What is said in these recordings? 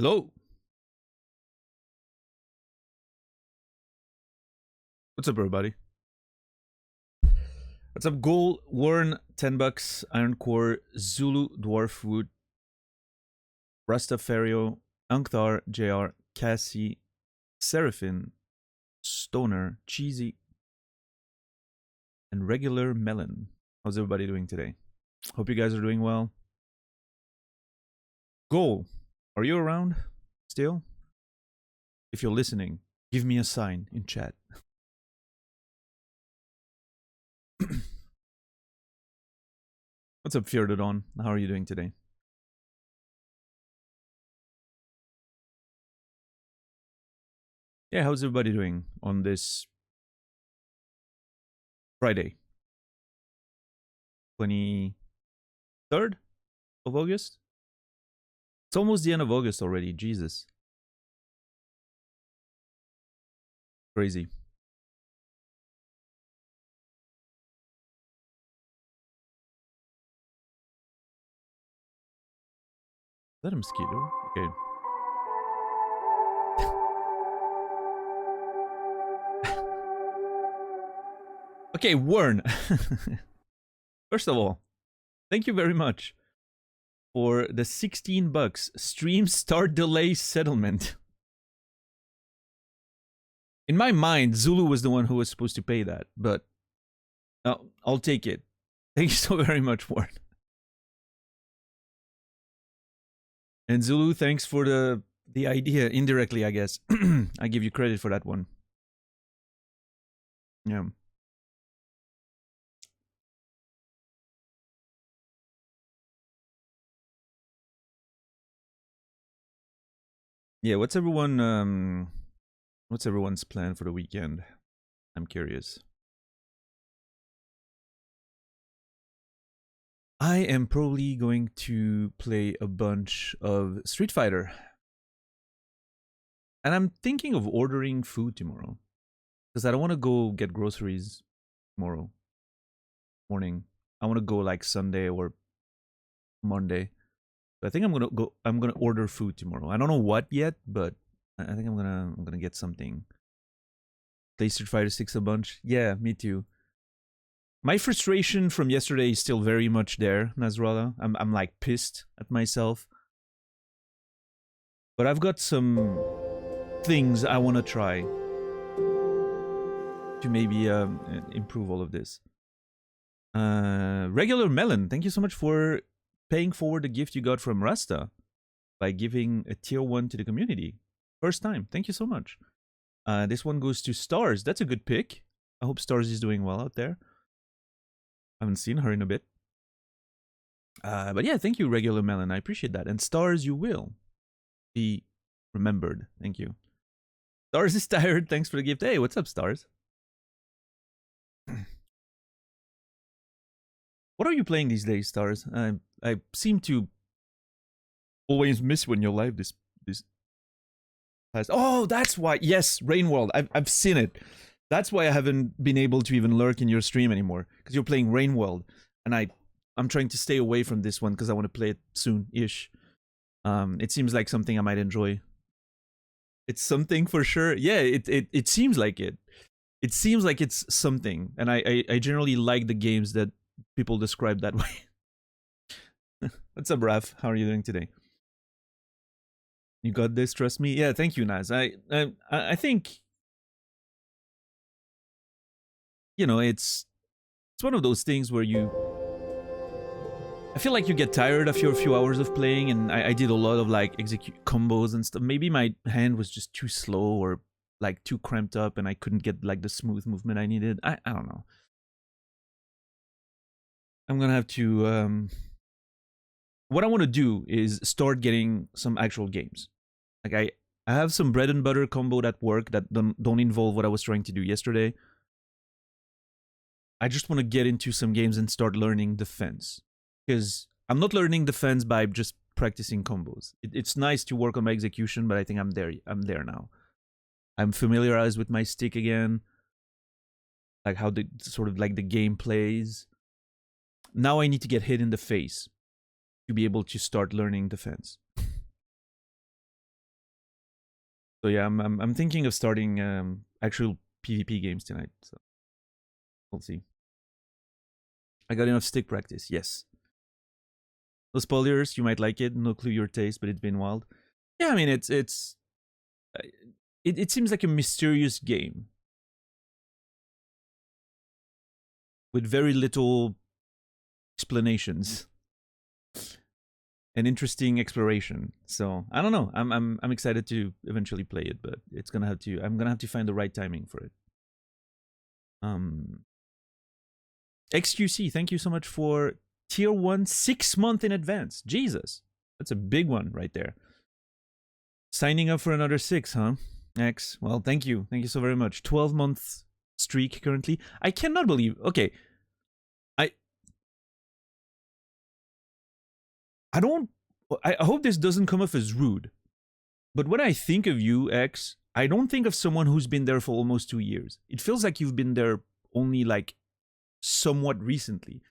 Hello. What's up, everybody? What's up, Gold, Warren, $10, Iron Core, Zulu, Dwarfwood, Rastafario, Ankthar, JR, Cassie, Seraphin, Stoner, Cheesy, and Regular Melon. How's everybody doing today? Hope you guys are doing well. Goal, are you around still? If you're listening, give me a sign in chat. What's up, Fjordadon? How are you doing today? Yeah, how's everybody doing on this Friday? 23rd of August? It's almost the end of August already. Jesus. Crazy. Is that a mosquito? Okay. Okay, Warren. First of all, thank you very much for the $16 stream start delay settlement. In my mind, Zulu was the one who was supposed to pay that, but I'll take it. Thank you so very much, Warren. And Zulu, thanks for the idea indirectly, I guess. I give you credit for that one. Yeah. Yeah, what's everyone's plan for the weekend? I'm curious. I am probably going to play a bunch of Street Fighter. And I'm thinking of ordering food tomorrow. Because I don't want to go get groceries tomorrow morning. I want to go like Sunday or Monday. So I think I'm gonna order food tomorrow. I don't know what yet, but I think I'm gonna get something. Play Street Fighter 6 a bunch. Yeah, me too. My frustration from yesterday is still very much there, Nasrallah. I'm like pissed at myself. But I've got some things I want to try to maybe improve all of this. Regular Melon, thank you so much for paying forward the gift you got from Rasta by giving a tier 1 to the community. First time. Thank you so much. This one goes to Stars. That's a good pick. I hope Stars is doing well out there. I haven't seen her in a bit. But yeah, thank you, Regular Melon. I appreciate that. And Stars, you will be remembered. Thank you. Stars is tired. Thanks for the gift. Hey, what's up, Stars? What are you playing these days, Stars? I seem to always miss when you're live this past. Oh, that's why. Yes, Rain World. I've seen it. That's why I haven't been able to even lurk in your stream anymore. Because you're playing Rain World. And I'm trying to stay away from this one because I want to play it soon-ish. It seems like something I might enjoy. It's something for sure. Yeah, it seems like it. It seems like it's something. And I generally like the games that people describe that way. What's up, Raf? How are you doing today? You got this, trust me. Yeah, thank you, Naz. I think, you know, it's one of those things where I feel like you get tired after a few hours of playing, and I did a lot of like execute combos and stuff. Maybe my hand was just too slow or like too cramped up, and I couldn't get like the smooth movement I needed. I don't know. I'm gonna have to. What I want to do is start getting some actual games. Like I have some bread and butter combo that work that don't involve what I was trying to do yesterday. I just want to get into some games and start learning defense. Because I'm not learning defense by just practicing combos. It's nice to work on my execution, but I think I'm there now. I'm familiarized with my stick again. Like how the sort of like the game plays. Now I need to get hit in the face to be able to start learning defense. So yeah, I'm thinking of starting actual PvP games tonight. So we'll see. I got enough stick practice. Yes. No spoilers. You might like it. No clue your taste, but it's been wild. Yeah, I mean it seems like a mysterious game with very little explanations and interesting exploration. So I don't know. I'm excited to eventually play it, but I'm gonna have to find the right timing for it. XQC, thank you so much for tier 1 6 month in advance. Jesus, that's a big one right there. Signing up for another 6, huh? X, well, thank you so very much. 12-month streak currently. I cannot believe. Okay, I hope this doesn't come off as rude, but when I think of you, X, I don't think of someone who's been there for almost 2 years. It feels like you've been there only like somewhat recently.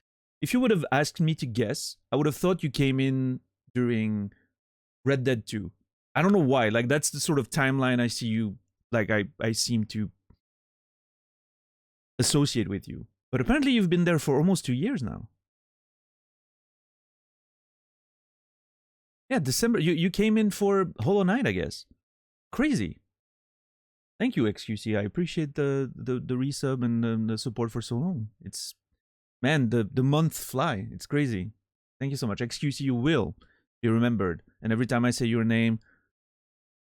If you would have asked me to guess, I would have thought you came in during Red Dead 2. I don't know why. Like, that's the sort of timeline I see you, like, I seem to associate with you. But apparently you've been there for almost 2 years now. Yeah, December. You came in for Hollow Knight, I guess. Crazy. Thank you, XQC. I appreciate the resub and the support for so long. It's, man, the months fly. It's crazy. Thank you so much. XQC, you will be remembered. And every time I say your name,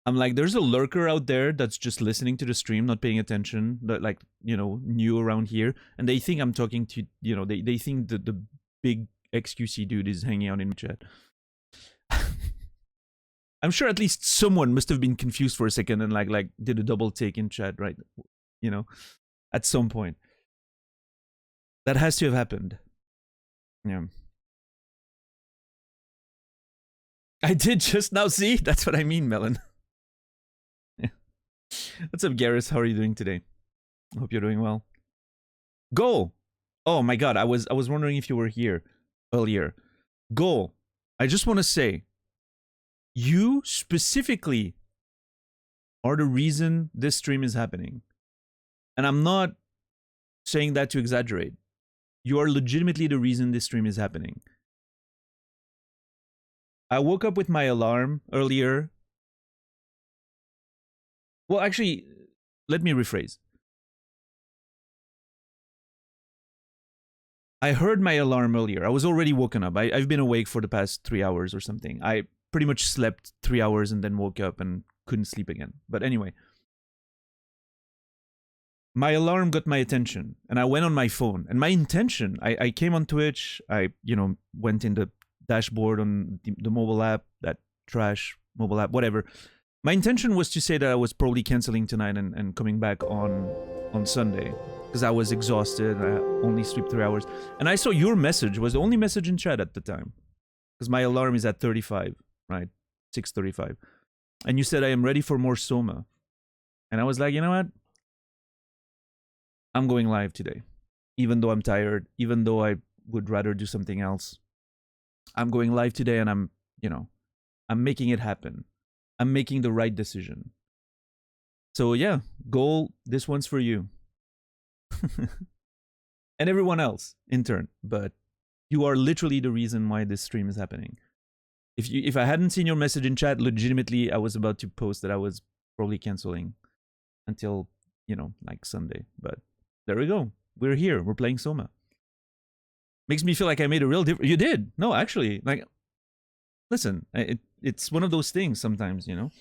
I'm like, there's a lurker out there that's just listening to the stream, not paying attention, that, like, you know, new around here, and they think I'm talking to, you know, they think that the big XQC dude is hanging out in chat. I'm sure at least someone must have been confused for a second and like did a double take in chat, right? You know, at some point. That has to have happened. Yeah. I did just now. See? That's what I mean, Melon. Yeah. What's up, Garrus? How are you doing today? Hope you're doing well. Go! Oh my god, I was wondering if you were here earlier. Go! I just want to say, you specifically are the reason this stream is happening. And I'm not saying that to exaggerate. You are legitimately the reason this stream is happening. I woke up with my alarm earlier. Well, actually, let me rephrase. I heard my alarm earlier. I was already woken up. I've been awake for the past 3 hours or something. I pretty much slept 3 hours and then woke up and couldn't sleep again. But anyway, my alarm got my attention and I went on my phone. And my intention, I came on Twitch. I, you know, went in the dashboard on the mobile app, that trash mobile app, whatever. My intention was to say that I was probably canceling tonight and coming back on Sunday because I was exhausted. I only slept 3 hours. And I saw your message was the only message in chat at the time because my alarm is at 35, right? 6:35. And you said, I am ready for more SOMA. And I was like, you know what? I'm going live today. Even though I'm tired, even though I would rather do something else. I'm going live today and I'm, you know, I'm making it happen. I'm making the right decision. So yeah, goal, this one's for you. And everyone else in turn, but you are literally the reason why this stream is happening. If I hadn't seen your message in chat, legitimately I was about to post that I was probably canceling until, you know, like Sunday. But there we go. We're here. We're playing Soma. Makes me feel like I made a real difference. You did. No, actually, like, listen, it's one of those things sometimes, you know.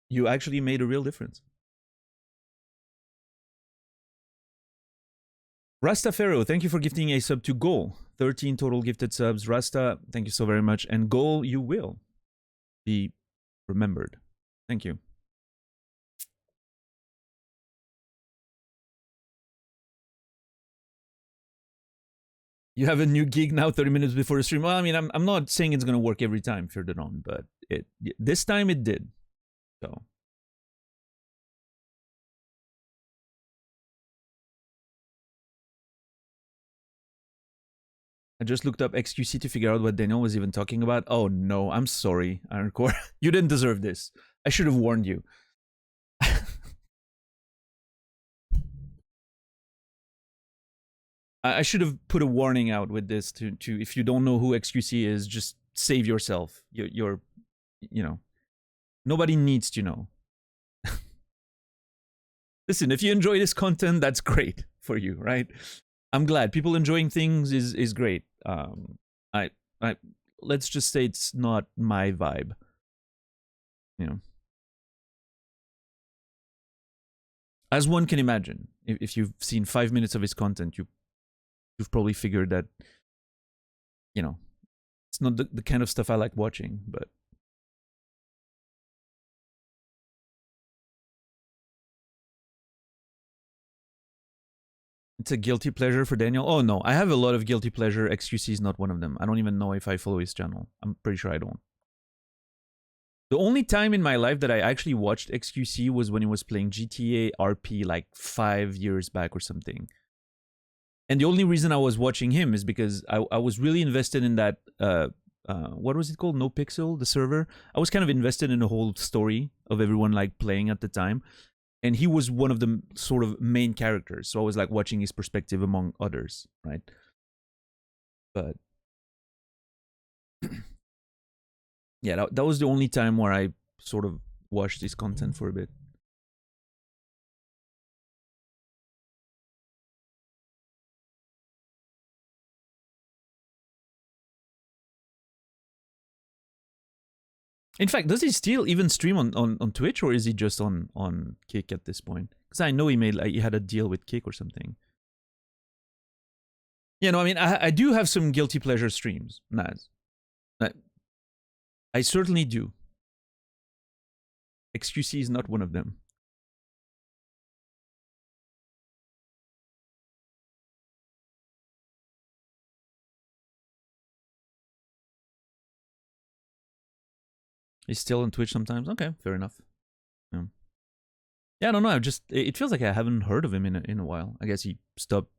You actually made a real difference. Rasta Pharaoh, thank you for gifting a sub to Goal. 13 total gifted subs. Rasta, thank you so very much. And Goal, you will be remembered. Thank you. You have a new gig now 30 minutes before the stream. Well, I mean, I'm not saying it's going to work every time, Fear the Dawn, but this time it did. So. I just looked up XQC to figure out what Daniel was even talking about. Oh no, I'm sorry, Ironcore. You didn't deserve this. I should have warned you. I should have put a warning out with this to if you don't know who XQC is, just save yourself. You're you know, nobody needs to know. Listen, if you enjoy this content, that's great for you, right? I'm glad people enjoying things is great. I let's just say it's not my vibe. You know, as one can imagine, if you've seen 5 minutes of his content, you've probably figured that, you know, it's not the kind of stuff I like watching, but. It's a guilty pleasure for Daniel. Oh no, I have a lot of guilty pleasure. XQC is not one of them. I don't even know if I follow his channel. I'm pretty sure I don't. The only time in my life that I actually watched XQC was when he was playing GTA RP like 5 years back or something. And the only reason I was watching him is because I was really invested in that, what was it called? No Pixel, the server. I was kind of invested in the whole story of everyone like playing at the time. And he was one of the sort of main characters. So I was like watching his perspective among others, right? But yeah, that was the only time where I sort of watched his content for a bit. In fact, does he still even stream on Twitch, or is he just on Kick at this point? Because I know he had a deal with Kick or something. Yeah, no, I mean, I do have some guilty pleasure streams, Naz. I certainly do. XQC is not one of them. He's still on Twitch sometimes. Okay, fair enough. Yeah, I don't know. It feels like I haven't heard of him in a while. I guess he stopped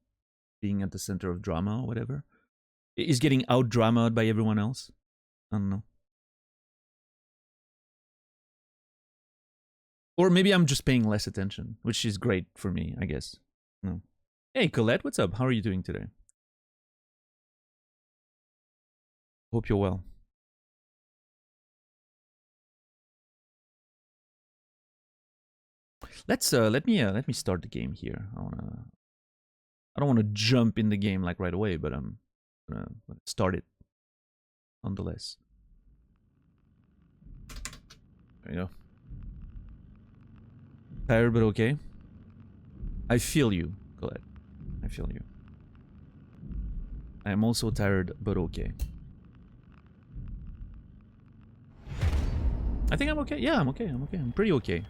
being at the center of drama or whatever. He's getting out dramaed by everyone else. I don't know. Or maybe I'm just paying less attention, which is great for me, I guess. No. Hey, Colette, what's up? How are you doing today? Hope you're well. Let me start the game here. I don't want to jump in the game like right away, but I'm gonna start it nonetheless. There you go. Tired but okay. I feel you, Colette. I feel you. I am also tired but okay. I think I'm okay. Yeah, I'm okay. I'm okay. I'm pretty okay.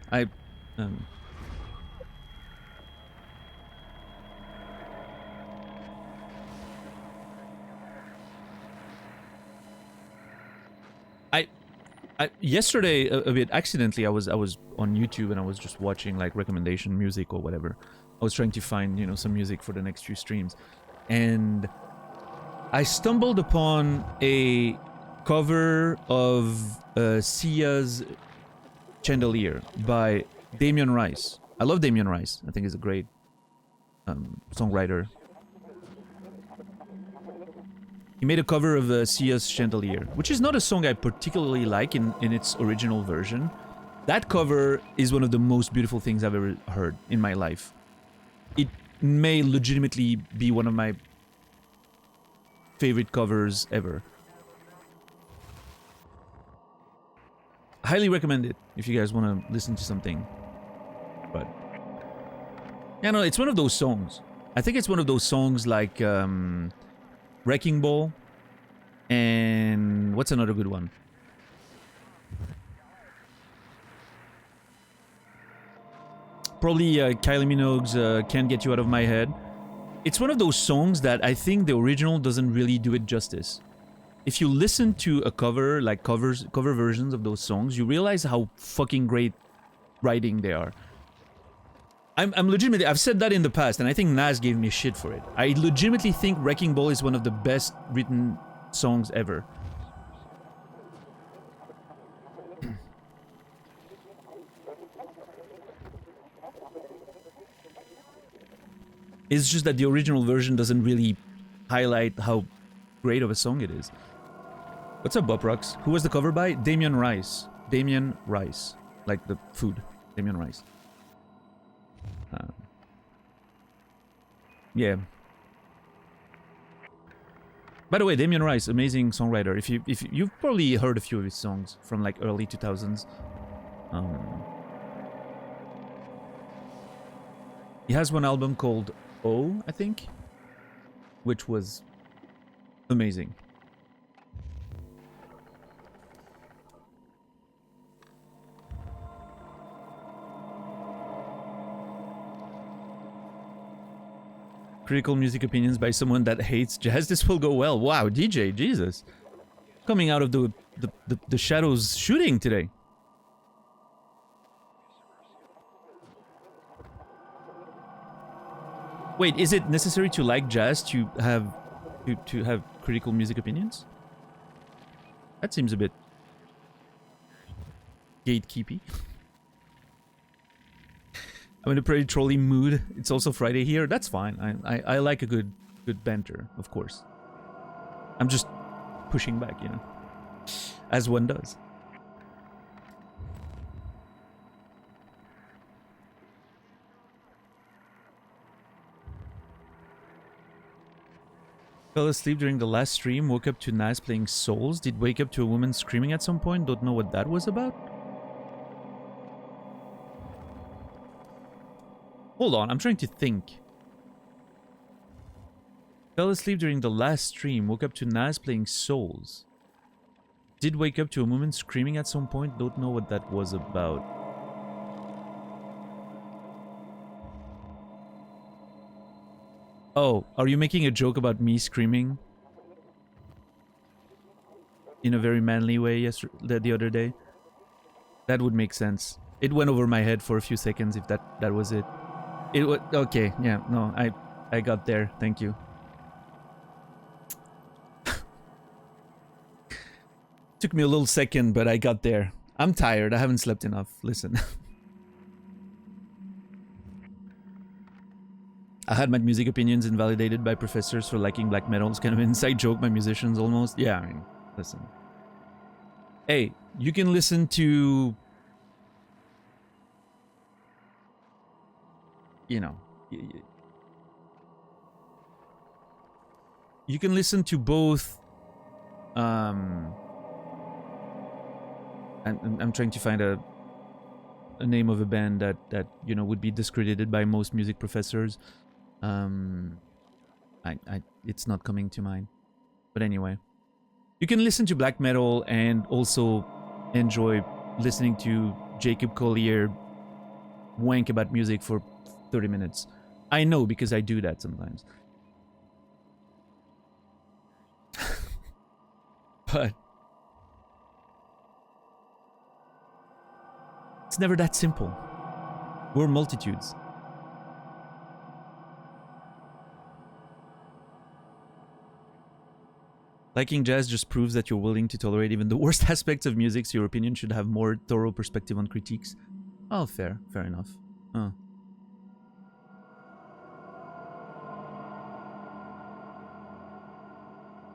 Yesterday a bit accidentally I was on YouTube and I was just watching like recommendation music or whatever. I was trying to find, you know, some music for the next few streams, and I stumbled upon a cover of Sia's Chandelier by Damien Rice. I love Damien Rice. I think he's a great songwriter. He made a cover of Sia's Chandelier, which is not a song I particularly like in its original version. That cover is one of the most beautiful things I've ever heard in my life. It may legitimately be one of my favorite covers ever. Highly recommend it if you guys want to listen to something. But yeah, no, it's one of those songs. I think it's one of those songs like Wrecking Ball, and what's another good one? Probably Kylie Minogue's Can't Get You Out of My Head. It's one of those songs that I think the original doesn't really do it justice. If you listen to a cover, like cover versions of those songs, you realize how fucking great writing they are. I'm legitimately, I've said that in the past, and I think Nas gave me shit for it. I legitimately think Wrecking Ball is one of the best written songs ever. It's just that the original version doesn't really highlight how great of a song it is. What's up, Bob Rocks? Who was the cover by? Damien Rice. Damien Rice. Like the food. Damien Rice. Yeah. By the way, Damien Rice, amazing songwriter. If you've probably heard a few of his songs from like early 2000s. He has one album called O, I think, which was amazing. Critical music opinions by someone that hates jazz. This will go well. Wow, DJ, Jesus. Coming out of the shadows shooting today. Wait, is it necessary to like jazz to have critical music opinions? That seems a bit gatekeepy. I'm in a pretty trolly mood. It's also Friday here. That's fine. I like a good banter, of course. I'm just pushing back, you know, as one does. Fell asleep during the last stream. Woke up to Nas playing Souls. Did wake up to a woman screaming at some point. Don't know what that was about. Hold on, I'm trying to think. Fell asleep during the last stream. Woke up to Nas playing Souls. Did wake up to a woman screaming at some point. Don't know what that was about. Oh, are you making a joke about me screaming? In a very manly way the other day? That would make sense. It went over my head for a few seconds if that was it. It was okay, yeah, no, I got there, thank you. Took me a little second, but I got there. I'm tired, I haven't slept enough, listen. I had my music opinions invalidated by professors for liking black metal. It's kind of an inside joke by musicians almost. Yeah, I mean, listen. Hey, you can listen to... You know... You can listen to both... I'm trying to find a name of a band that you know would be discredited by most music professors. It's not coming to mind. But anyway, you can listen to black metal and also enjoy listening to Jacob Collier wank about music for 30 minutes. I know because I do that sometimes. But it's never that simple. We're multitudes. Liking jazz just proves that you're willing to tolerate even the worst aspects of music, so your opinion should have more thorough perspective on critiques. Oh, fair enough. Oh.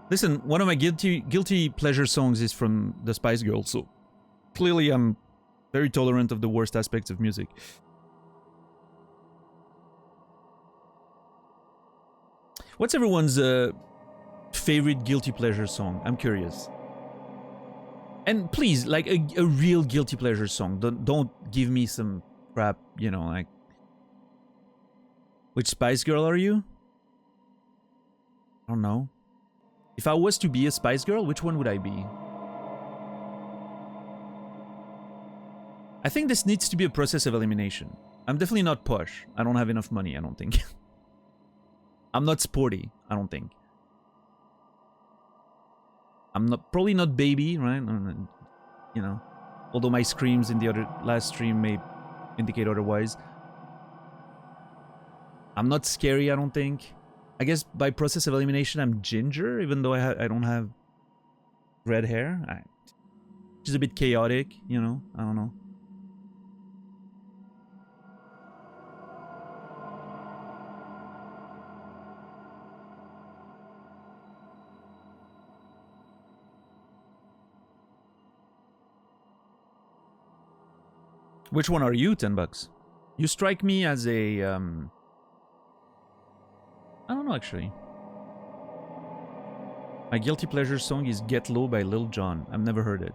Listen, one of my guilty pleasure songs is from the Spice Girls, so clearly I'm very tolerant of the worst aspects of music. What's everyone's favorite guilty pleasure song? I'm curious. And please, like a real guilty pleasure song. Don't give me some crap, you know, like... Which Spice Girl are you? I don't know. If I was to be a Spice Girl, which one would I be? I think this needs to be a process of elimination. I'm definitely not posh. I don't have enough money, I don't think. I'm not sporty, I don't think. I'm probably not baby, right? You know, although my screams in the last stream may indicate otherwise. I'm not scary, I don't think. I guess by process of elimination, I'm ginger, even though I don't have red hair. Which is a bit chaotic, you know? I don't know. Which one are you, $10? You strike me as a, I don't know, actually. My guilty pleasure song is Get Low by Lil Jon. I've never heard it.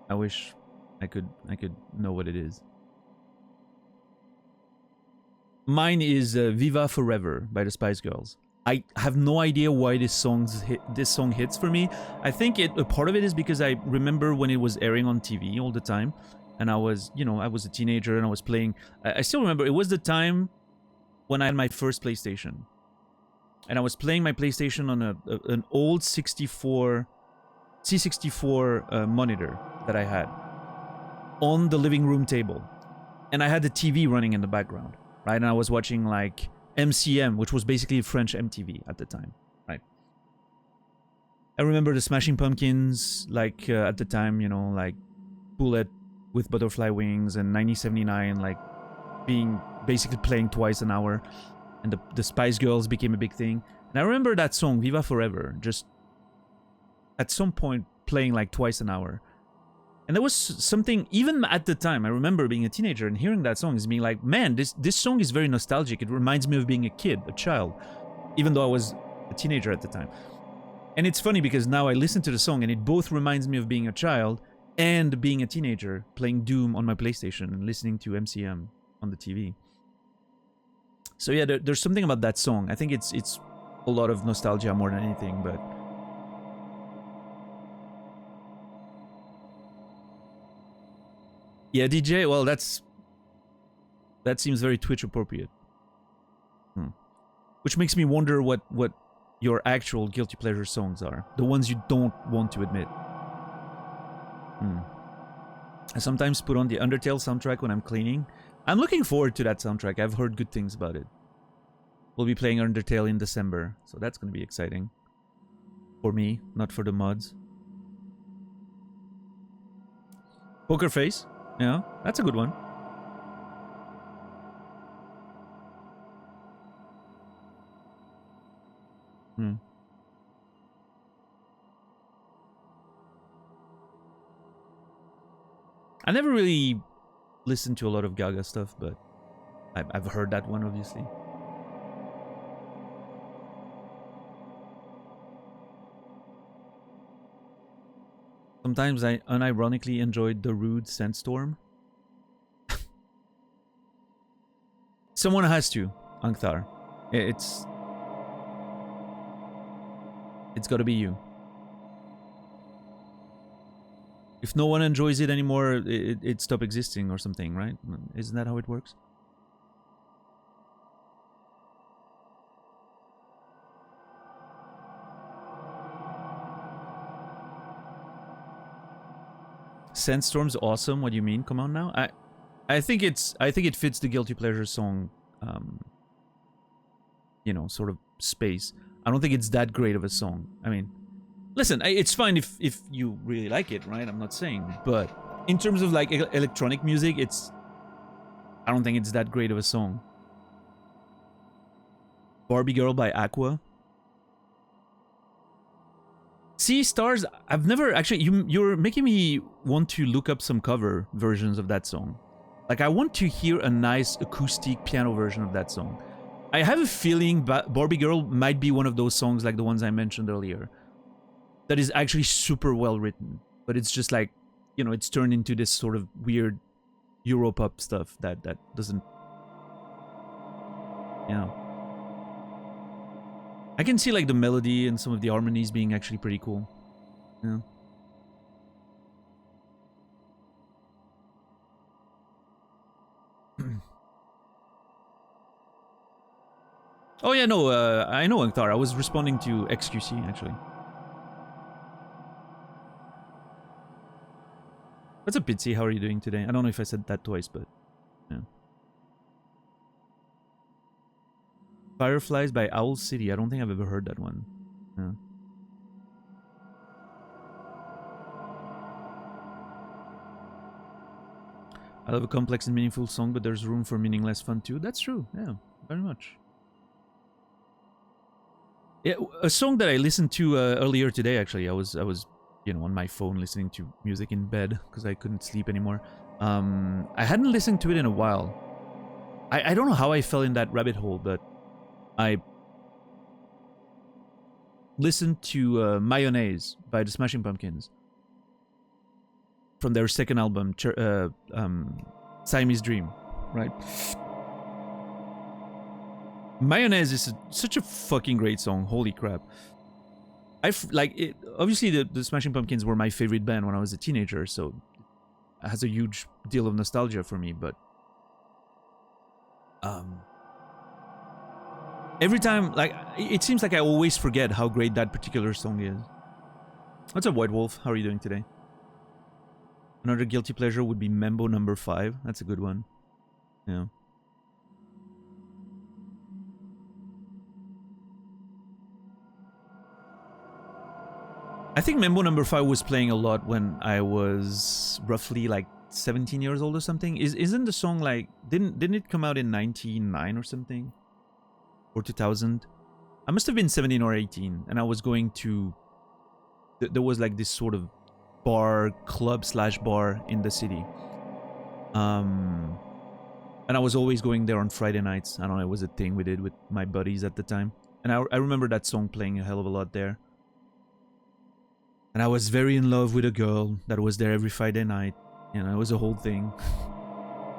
I wish I could know what it is. Mine is Viva Forever by the Spice Girls. I have no idea why this song hits for me. I think a part of it is because I remember when it was airing on TV all the time. And I was, you know, I was a teenager and I was playing. I still remember it was the time when I had my first PlayStation. And I was playing my PlayStation on an old C64 monitor that I had on the living room table. And I had the TV running in the background, right? And I was watching like MCM, which was basically French MTV at the time, right? I remember the Smashing Pumpkins, like at the time, you know, like Bullet with Butterfly Wings and 1979, like being basically playing twice an hour, and the Spice Girls became a big thing. And I remember that song Viva Forever just at some point playing like twice an hour. And there was something, even at the time, I remember being a teenager and hearing that song is being like, man, this song is very nostalgic. It reminds me of being a kid, a child, even though I was a teenager at the time. And it's funny because now I listen to the song and it both reminds me of being a child and being a teenager, playing Doom on my PlayStation and listening to MCM on the TV. So yeah, there's something about that song. I think it's a lot of nostalgia more than anything, but... Yeah, DJ, well, that seems very Twitch appropriate. Which makes me wonder what your actual guilty pleasure songs are. The ones you don't want to admit. I sometimes put on the Undertale soundtrack when I'm cleaning. I'm looking forward to that soundtrack. I've heard good things about it. We'll be playing Undertale in December, so that's going to be exciting. For me, not for the mods. Poker Face. Yeah, that's a good one. I never really listened to a lot of Gaga stuff, but I've heard that one, obviously. Sometimes I unironically enjoyed the Rude Sandstorm. Someone has to, Ankthar. It's got to be you. If no one enjoys it anymore, it stops existing or something, right? Isn't that how it works? Sandstorm's awesome. What do you mean? Come on now. I think it fits the guilty pleasure song, you know, sort of space. I don't think it's that great of a song. I mean, listen, it's fine if you really like it, right? I'm not saying, but in terms of like electronic music, I don't think it's that great of a song. Barbie Girl by Aqua. See, Stars, I've never actually, you're making me want to look up some cover versions of that song. Like, I want to hear a nice acoustic piano version of that song. I have a feeling Barbie Girl might be one of those songs like the ones I mentioned earlier that is actually super well written, but it's just like, you know, it's turned into this sort of weird Europop stuff that doesn't, you know. I can see like the melody and some of the harmonies being actually pretty cool. Yeah. Oh yeah, no, I know Ankthar. I was responding to XQC actually. What's up, Bitsy? How are you doing today? I don't know if I said that twice, but yeah. Fireflies by Owl City. I don't think I've ever heard that one. Yeah. I love a complex and meaningful song, but there's room for meaningless fun too. That's true. Yeah, very much. Yeah, a song that I listened to earlier today. Actually, I was on my phone listening to music in bed because I couldn't sleep anymore. I hadn't listened to it in a while. I don't know how I fell in that rabbit hole, but I listened to Mayonnaise by the Smashing Pumpkins from their second album, Siamese Dream, right? Mayonnaise is such a fucking great song. Holy crap. Obviously, the Smashing Pumpkins were my favorite band when I was a teenager, so it has a huge deal of nostalgia for me, but every time, like, it seems like I always forget how great that particular song is. What's up, White Wolf? How are you doing today? Another guilty pleasure would be Membo number 5. That's a good one. Yeah. I think Membo number 5 was playing a lot when I was roughly like 17 years old or something. Isn't the song like didn't it come out in 1999 or something? Or 2000? I must have been 17 or 18, and I was going to there was like this sort of club/bar in the city. And I was always going there on Friday nights. I don't know, it was a thing we did with my buddies at the time. And I remember that song playing a hell of a lot there. And I was very in love with a girl that was there every Friday night. You know, it was a whole thing.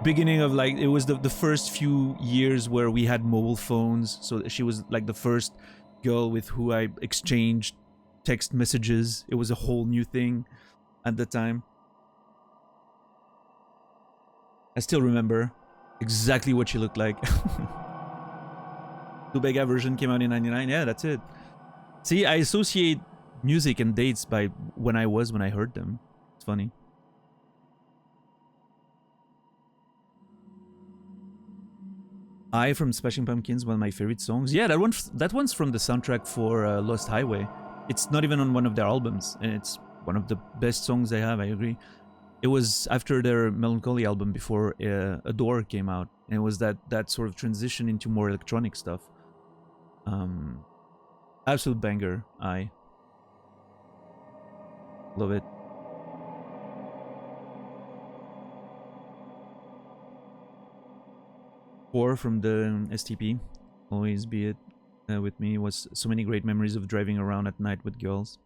Beginning of like, it was the first few years where we had mobile phones. So she was like the first girl with who I exchanged text messages. It was a whole new thing at the time. I still remember exactly what she looked like. The Bega version came out in 99. Yeah, that's it. See, I associate music and dates by when I heard them. It's funny. I from Smashing Pumpkins, one of my favorite songs. Yeah, that one's from the soundtrack for Lost Highway. It's not even on one of their albums, and it's one of the best songs they have. I agree. It was after their Melancholy album before Adore came out, and it was that sort of transition into more electronic stuff. Absolute banger. I love it. Core from the STP, always be it with me. Was so many great memories of driving around at night with girls.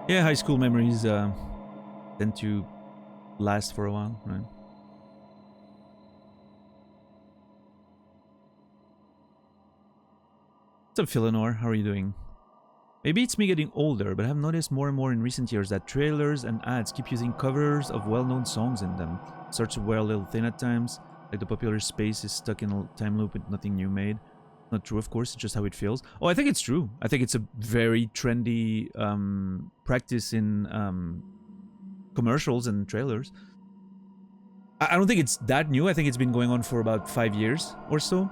Yeah, high school memories tend to last for a while, right? What's up, Philanor? How are you doing? Maybe it's me getting older, but I've noticed more and more in recent years that trailers and ads keep using covers of well-known songs in them. It starts to wear a little thin at times, like the popular space is stuck in a time loop with nothing new made. Not true, of course, it's just how it feels. Oh, I think it's true. I think it's a very trendy practice in commercials and trailers. I don't think it's that new. I think it's been going on for about 5 years or so.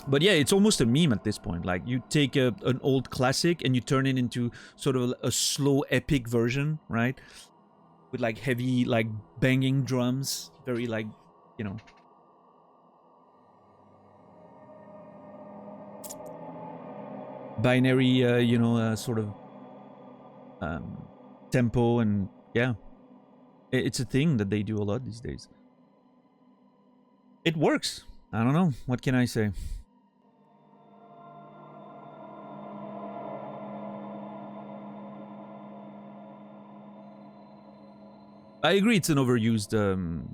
But yeah, it's almost a meme at this point. Like, you take an old classic and you turn it into sort of a slow, epic version, right? With like heavy, like banging drums, very like, you know, binary, sort of tempo, and yeah, it's a thing that they do a lot these days. It works. I don't know. What can I say? I agree, it's an overused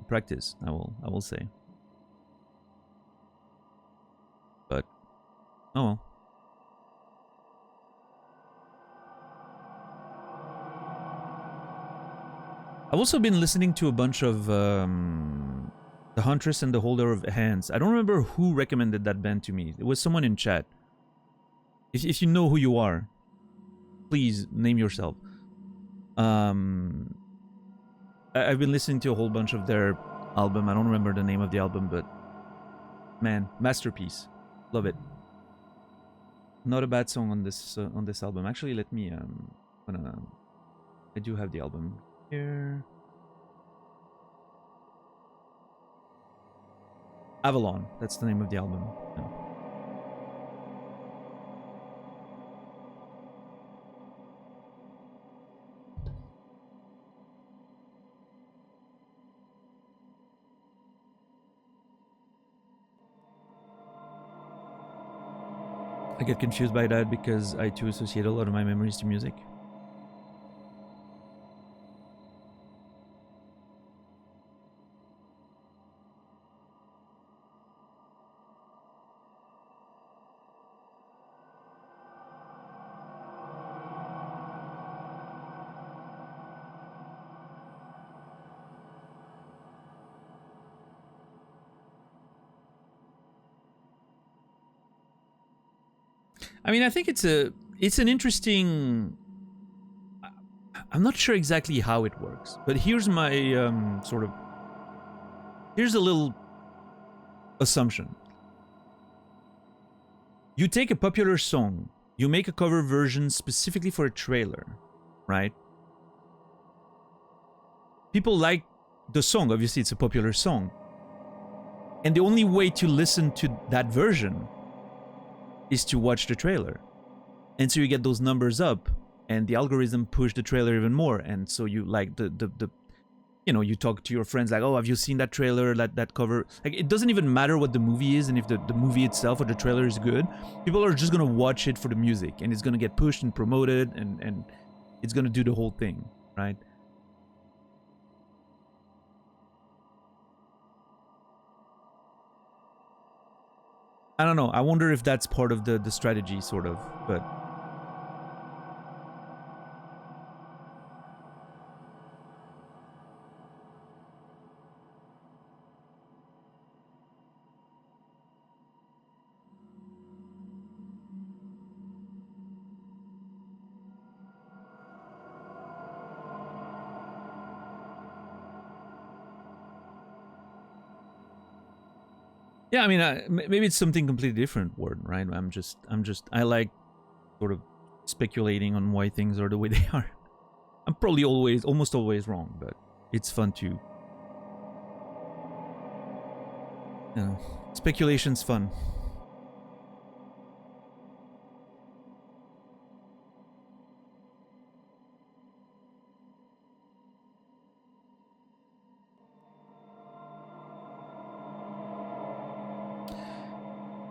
practice. I will say, but oh well. I've also been listening to a bunch of The Huntress and the Holder of Hands. I don't remember who recommended that band to me. It was someone in chat. If you know who you are, please name yourself. I've been listening to a whole bunch of their album. I don't remember the name of the album, but man, masterpiece. Love it. Not a bad song on this album. Actually, let me I do have the album here. Avalon. That's the name of the album. Yeah. I get confused by that because I too associate a lot of my memories to music. I mean, I think it's an interesting. I'm not sure exactly how it works, but here's my here's a little assumption. You take a popular song, you make a cover version specifically for a trailer, right? People like the song, obviously it's a popular song. And the only way to listen to that version is to watch the trailer. And so you get those numbers up, and the algorithm push the trailer even more. And so you like the you know, you talk to your friends like, oh, have you seen that trailer, that cover? Like, it doesn't even matter what the movie is, and if the movie itself or the trailer is good, people are just gonna watch it for the music, and it's gonna get pushed and promoted, and it's gonna do the whole thing, right? I don't know. I wonder if that's part of the strategy, sort of, but... Yeah, I mean, maybe it's something completely different, Warden, right? I like sort of speculating on why things are the way they are. I'm probably almost always wrong, but it's fun to... You know, speculation's fun.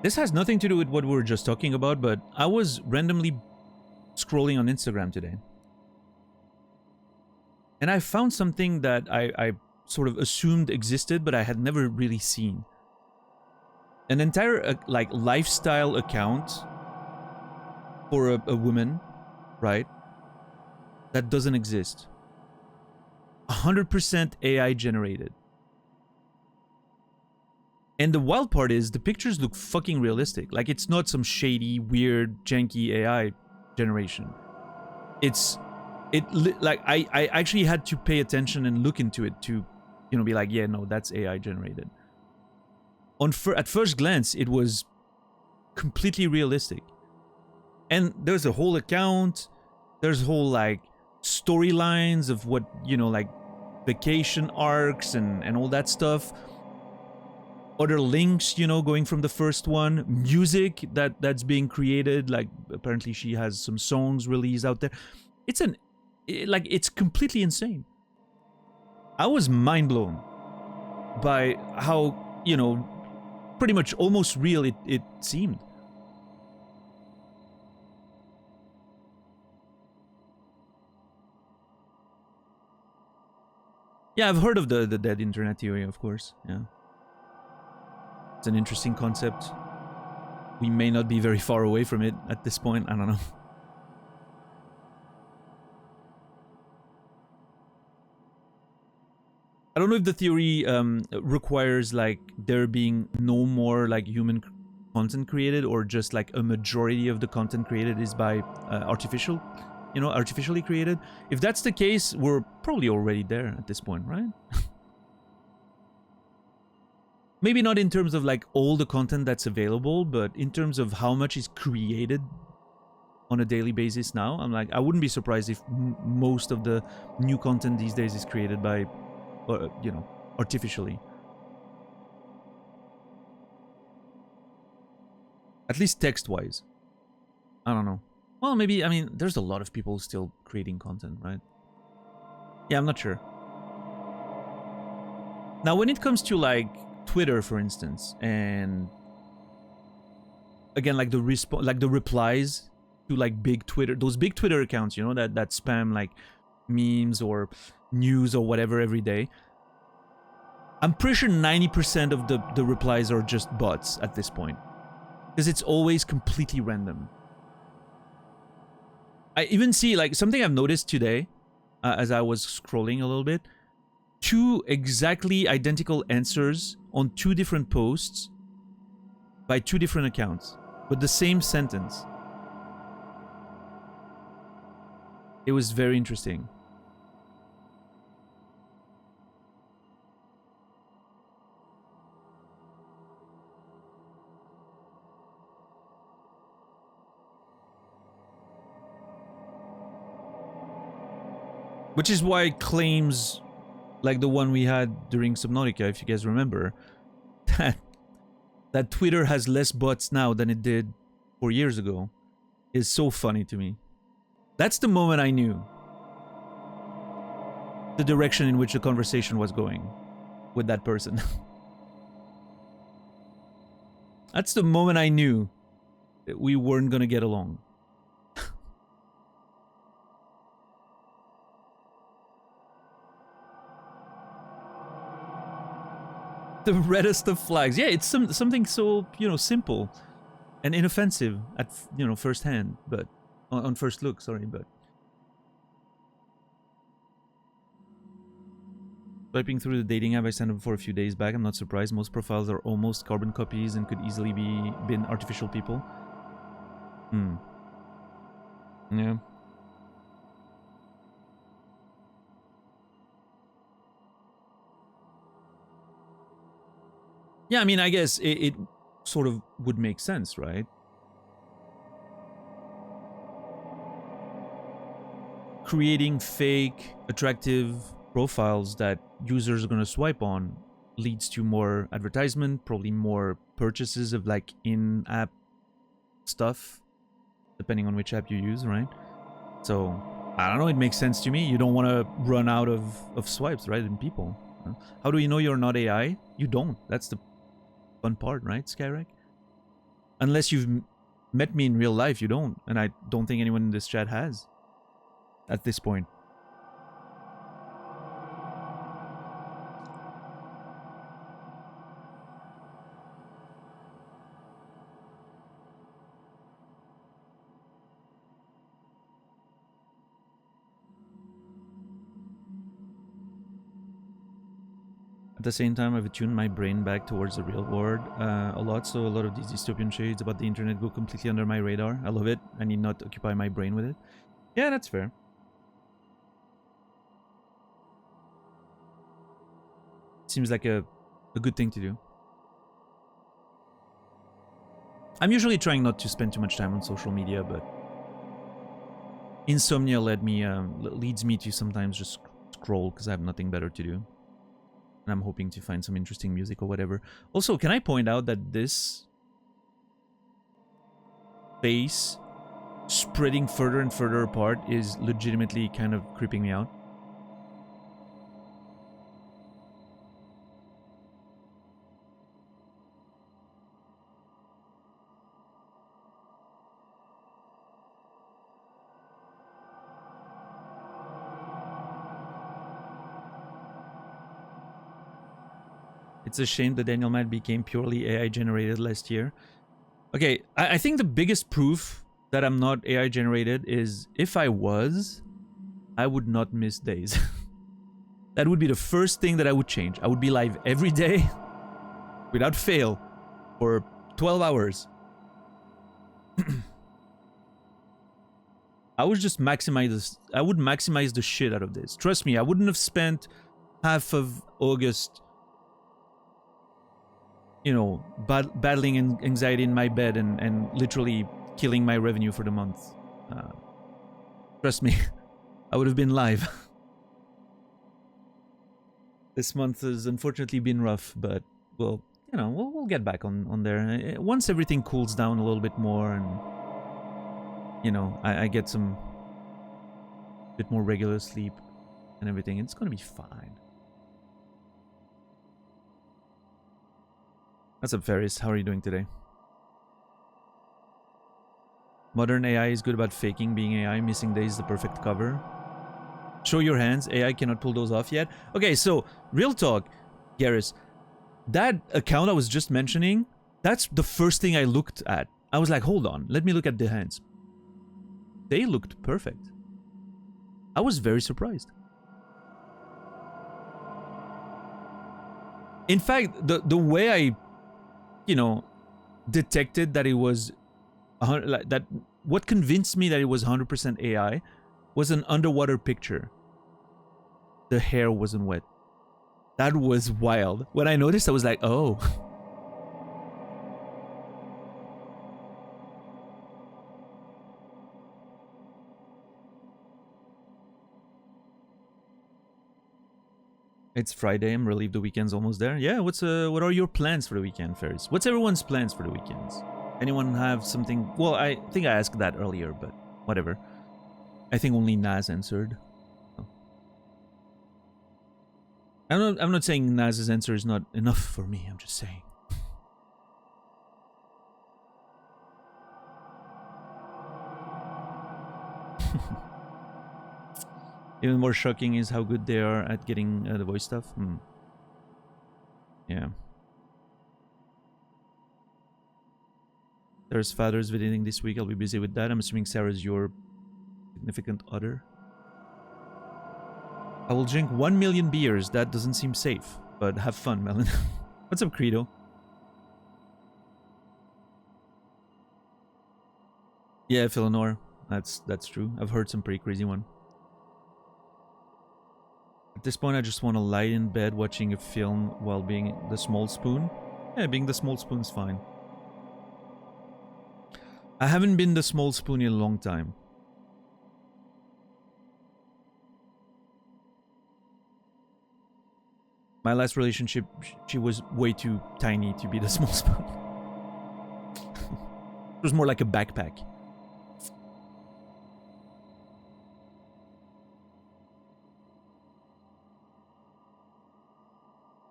This has nothing to do with what we were just talking about, but I was randomly scrolling on Instagram today. And I found something that I sort of assumed existed, but I had never really seen. An entire, like, lifestyle account for a woman, right? That doesn't exist. 100% AI generated. And the wild part is, the pictures look fucking realistic. Like, it's not some shady, weird, janky AI generation. Like, I actually had to pay attention and look into it to, you know, be like, yeah, no, that's AI generated. At first glance, it was completely realistic. And there's a whole account, there's whole, like, storylines of what, you know, like, vacation arcs and all that stuff. Other links, you know, going from the first one. Music that's being created. Like, apparently she has some songs released out there. It's completely insane. I was mind blown by how, you know, pretty much almost real it seemed. Yeah, I've heard of the dead internet theory, of course. Yeah. It's an interesting concept. We may not be very far away from it at this point. I don't know. I don't know if the theory requires, like, there being no more, like, human content created, or just, like, a majority of the content created is by artificially created. If that's the case, we're probably already there at this point, right? maybe not in terms of like all the content that's available, but in terms of how much is created on a daily basis now, I'm like, I wouldn't be surprised if most of the new content these days is created by, you know, artificially. At least text-wise. I don't know. Well, maybe, I mean, there's a lot of people still creating content, right? Yeah, I'm not sure. Now, when it comes to like Twitter, for instance, and again, like the replies to like big Twitter, those big Twitter accounts, you know, that spam like memes or news or whatever every day. I'm pretty sure 90% of the replies are just bots at this point, because it's always completely random. I even see like something I've noticed today as I was scrolling a little bit. 2 exactly identical answers on 2 different posts by 2 different accounts, but the same sentence. It was very interesting. Which is why claims like the one we had during Subnautica, if you guys remember, that Twitter has less bots now than it did 4 years ago, is so funny to me. That's the moment I knew the direction in which the conversation was going with that person. That's the moment I knew that we weren't gonna get along. The reddest of flags. Yeah, it's something so, you know, simple and inoffensive at, you know, first hand, but on first look, sorry, but swiping through the dating app I signed up for a few days back, I'm not surprised. Most profiles are almost carbon copies and could easily been artificial people. Yeah. Yeah, I mean, I guess it sort of would make sense, right? Creating fake, attractive profiles that users are going to swipe on leads to more advertisement, probably more purchases of like in-app stuff, depending on which app you use, right? So, I don't know, it makes sense to me. You don't want to run out of swipes, right, in people. How do you know you're not AI? You don't. That's the fun part, right, Skyrack? Unless you've met me in real life, you don't. And I don't think anyone in this chat has at this point. At the same time, I've attuned my brain back towards the real world a lot, so a lot of these dystopian shades about the internet go completely under my radar. I love it. I need not occupy my brain with it. Yeah, that's fair. Seems like a good thing to do. I'm usually trying not to spend too much time on social media, but insomnia leads me to sometimes just scroll because I have nothing better to do. And I'm hoping to find some interesting music or whatever. Also, can I point out that this space spreading further and further apart is legitimately kind of creeping me out? It's a shame that Daniel Matt became purely AI generated last year. Okay, I think the biggest proof that I'm not AI generated is if I was, I would not miss days. That would be the first thing that I would change. I would be live every day without fail for 12 hours. I would just maximize this. I would maximize the shit out of this. Trust me, I wouldn't have spent half of August you know, battling anxiety in my bed and literally killing my revenue for the month. Trust me, I would have been live. This month has unfortunately been rough, but we'll get back on there. Once everything cools down a little bit more and, you know, I get some bit more regular sleep and everything, it's gonna be fine. What's up, Ferris? How are you doing today? Modern AI is good about faking being AI. Missing Days is the perfect cover. Show your hands. AI cannot pull those off yet. Okay, so real talk, Garrus. That account I was just mentioning, that's the first thing I looked at. I was like, hold on, let me look at the hands. They looked perfect. I was very surprised. In fact, the way I, you know, detected that it was that what convinced me that it was 100% AI was an underwater picture. The hair wasn't wet. That was wild. When I noticed, I was like, oh. It's Friday. I'm relieved the weekend's almost there. Yeah, what are your plans for the weekend, Ferris? What's everyone's plans for the weekends? Anyone have something? Well, I think I asked that earlier, but whatever. I think only Naz answered. Oh. I'm not saying Naz's answer is not enough for me. I'm just saying. Even more shocking is how good they are at getting the voice stuff. Yeah. There's Father's visiting this week. I'll be busy with that. I'm assuming Sarah's your significant other. I will drink 1 million beers. That doesn't seem safe, but have fun, Melon. What's up, Credo? Yeah, Philanor. That's true. I've heard some pretty crazy one. At this point, I just want to lie in bed watching a film while being the small spoon. Yeah, being the small spoon's fine. I haven't been the small spoon in a long time. My last relationship, she was way too tiny to be the small spoon. It was more like a backpack.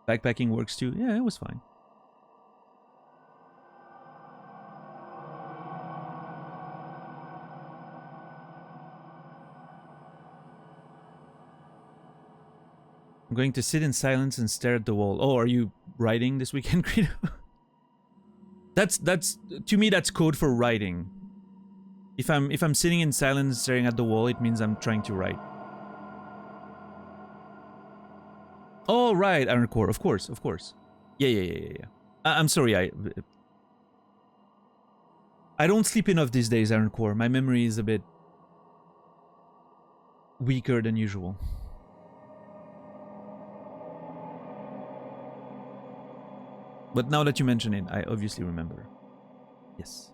Backpacking works too. Yeah, it was fine. I'm going to sit in silence and stare at the wall. Oh, are you writing this weekend, Credo? That's to me that's code for writing. If I'm sitting in silence staring at the wall, it means I'm trying to write. Oh right, Iron Core, of course. Yeah. I'm sorry, I don't sleep enough these days, Iron Core. My memory is a bit weaker than usual. But now that you mention it, I obviously remember. Yes.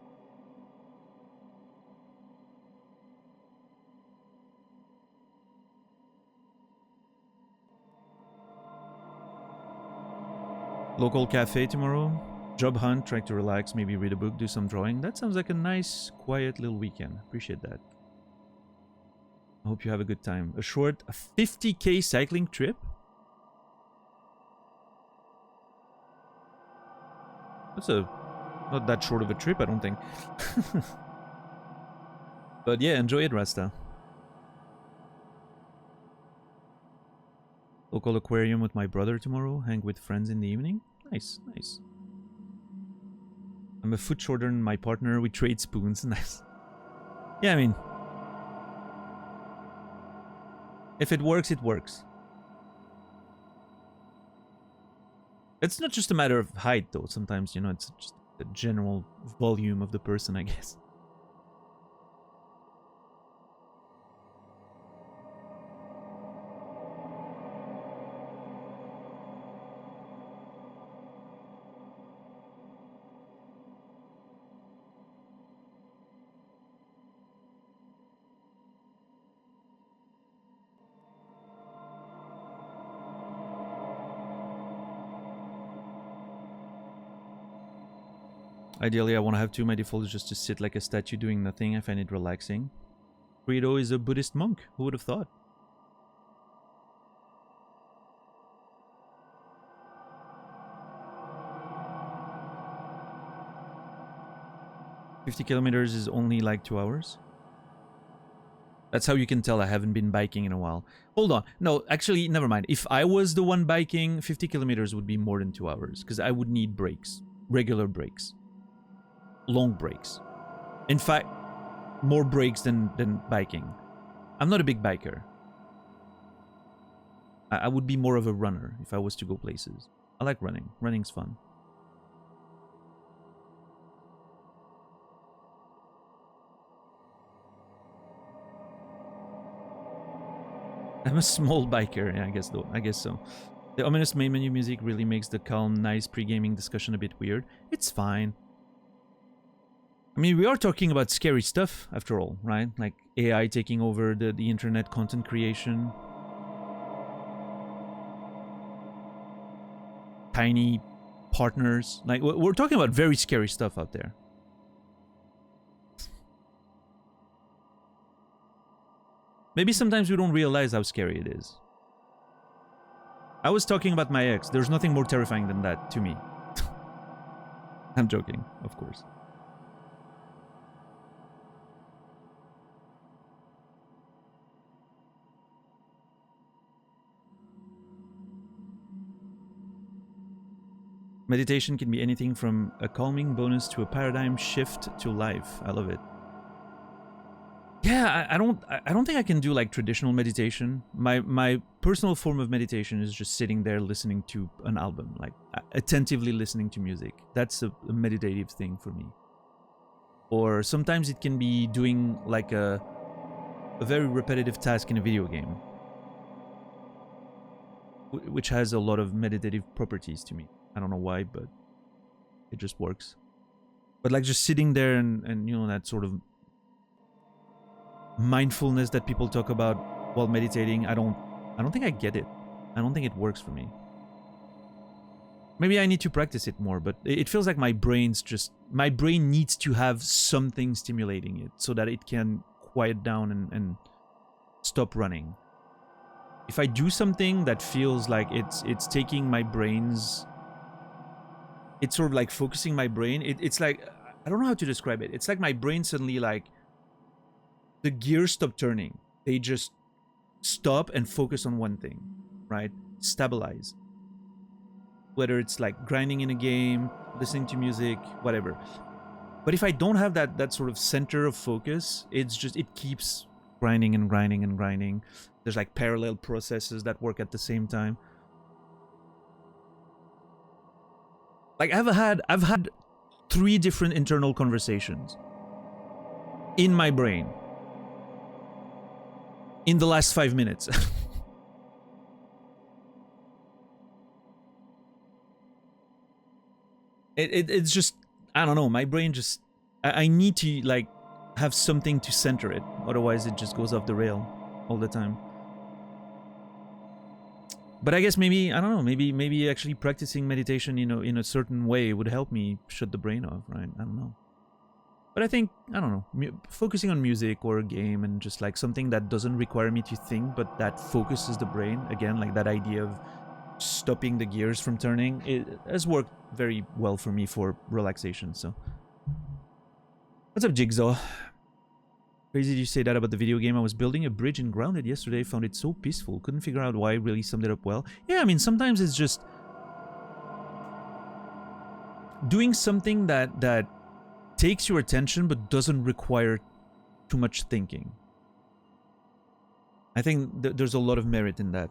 Local cafe tomorrow. Job hunt, try to relax, maybe read a book, do some drawing. That sounds like a nice, quiet little weekend. Appreciate that. I hope you have a good time. A 50k cycling trip? That's not that short of a trip, I don't think. But yeah, enjoy it, Rasta. Local aquarium with my brother tomorrow. Hang with friends in the evening. Nice. I'm a foot shorter than my partner. We trade spoons. Nice. Yeah, I mean, if it works, it works. It's not just a matter of height, though. Sometimes, you know, it's just the general volume of the person, I guess. Ideally, I want to have two. My default is just to sit like a statue doing nothing. I find it relaxing. Credo is a Buddhist monk. Who would have thought? "50 kilometers is only like 2 hours." That's how you can tell I haven't been biking in a while. Hold on. No, actually, never mind. If I was the one biking, 50 kilometers would be more than 2 hours. Because I would need breaks. Regular breaks. Long breaks. In fact, more breaks than biking. I'm not a big biker. I would be more of a runner if I was to go places. I like running. Running's fun. I'm a small biker, yeah, I guess though. I guess so. The ominous main menu music really makes the calm, nice pre-gaming discussion a bit weird. It's fine. I mean, we are talking about scary stuff, after all, right? Like AI taking over the internet content creation. Tiny partners. Like, we're talking about very scary stuff out there. Maybe sometimes we don't realize how scary it is. I was talking about my ex. There's nothing more terrifying than that to me. I'm joking, of course. Meditation can be anything from a calming bonus to a paradigm shift to life. I love it. Yeah, I don't think I can do like traditional meditation. My personal form of meditation is just sitting there listening to an album, like attentively listening to music. That's a meditative thing for me. Or sometimes it can be doing like a very repetitive task in a video game, which has a lot of meditative properties to me. I don't know why, but it just works. But like just sitting there and you know, that sort of mindfulness that people talk about while meditating, I don't think I get it. I don't think it works for me. Maybe I need to practice it more, but it feels like my brain needs to have something stimulating it so that it can quiet down and stop running. If I do something that feels like it's taking my brain's, it's sort of like focusing my brain, it's like, I don't know how to describe it. It's like my brain suddenly, like, the gears stop turning. They just stop and focus on one thing, right? Stabilize. Whether it's like grinding in a game, listening to music, whatever. But if I don't have that sort of center of focus, it's just, it keeps grinding and grinding and grinding. There's like parallel processes that work at the same time. Like I've had 3 different internal conversations in my brain in the last 5 minutes. It's just, I don't know, my brain just, I need to like have something to center it, otherwise it just goes off the rail all the time. But I guess maybe, I don't know, maybe actually practicing meditation, you know, in a certain way would help me shut the brain off, right? I don't know. But I think, I don't know, focusing on music or a game and just like something that doesn't require me to think, but that focuses the brain, again, like that idea of stopping the gears from turning, it has worked very well for me for relaxation, so. What's up, Jigsaw? Crazy you say that about the video game. I was building a bridge in Grounded yesterday, found it so peaceful, couldn't figure out why, really summed it up well. Yeah, I mean, sometimes it's just doing something that takes your attention but doesn't require too much thinking. I think there's a lot of merit in that.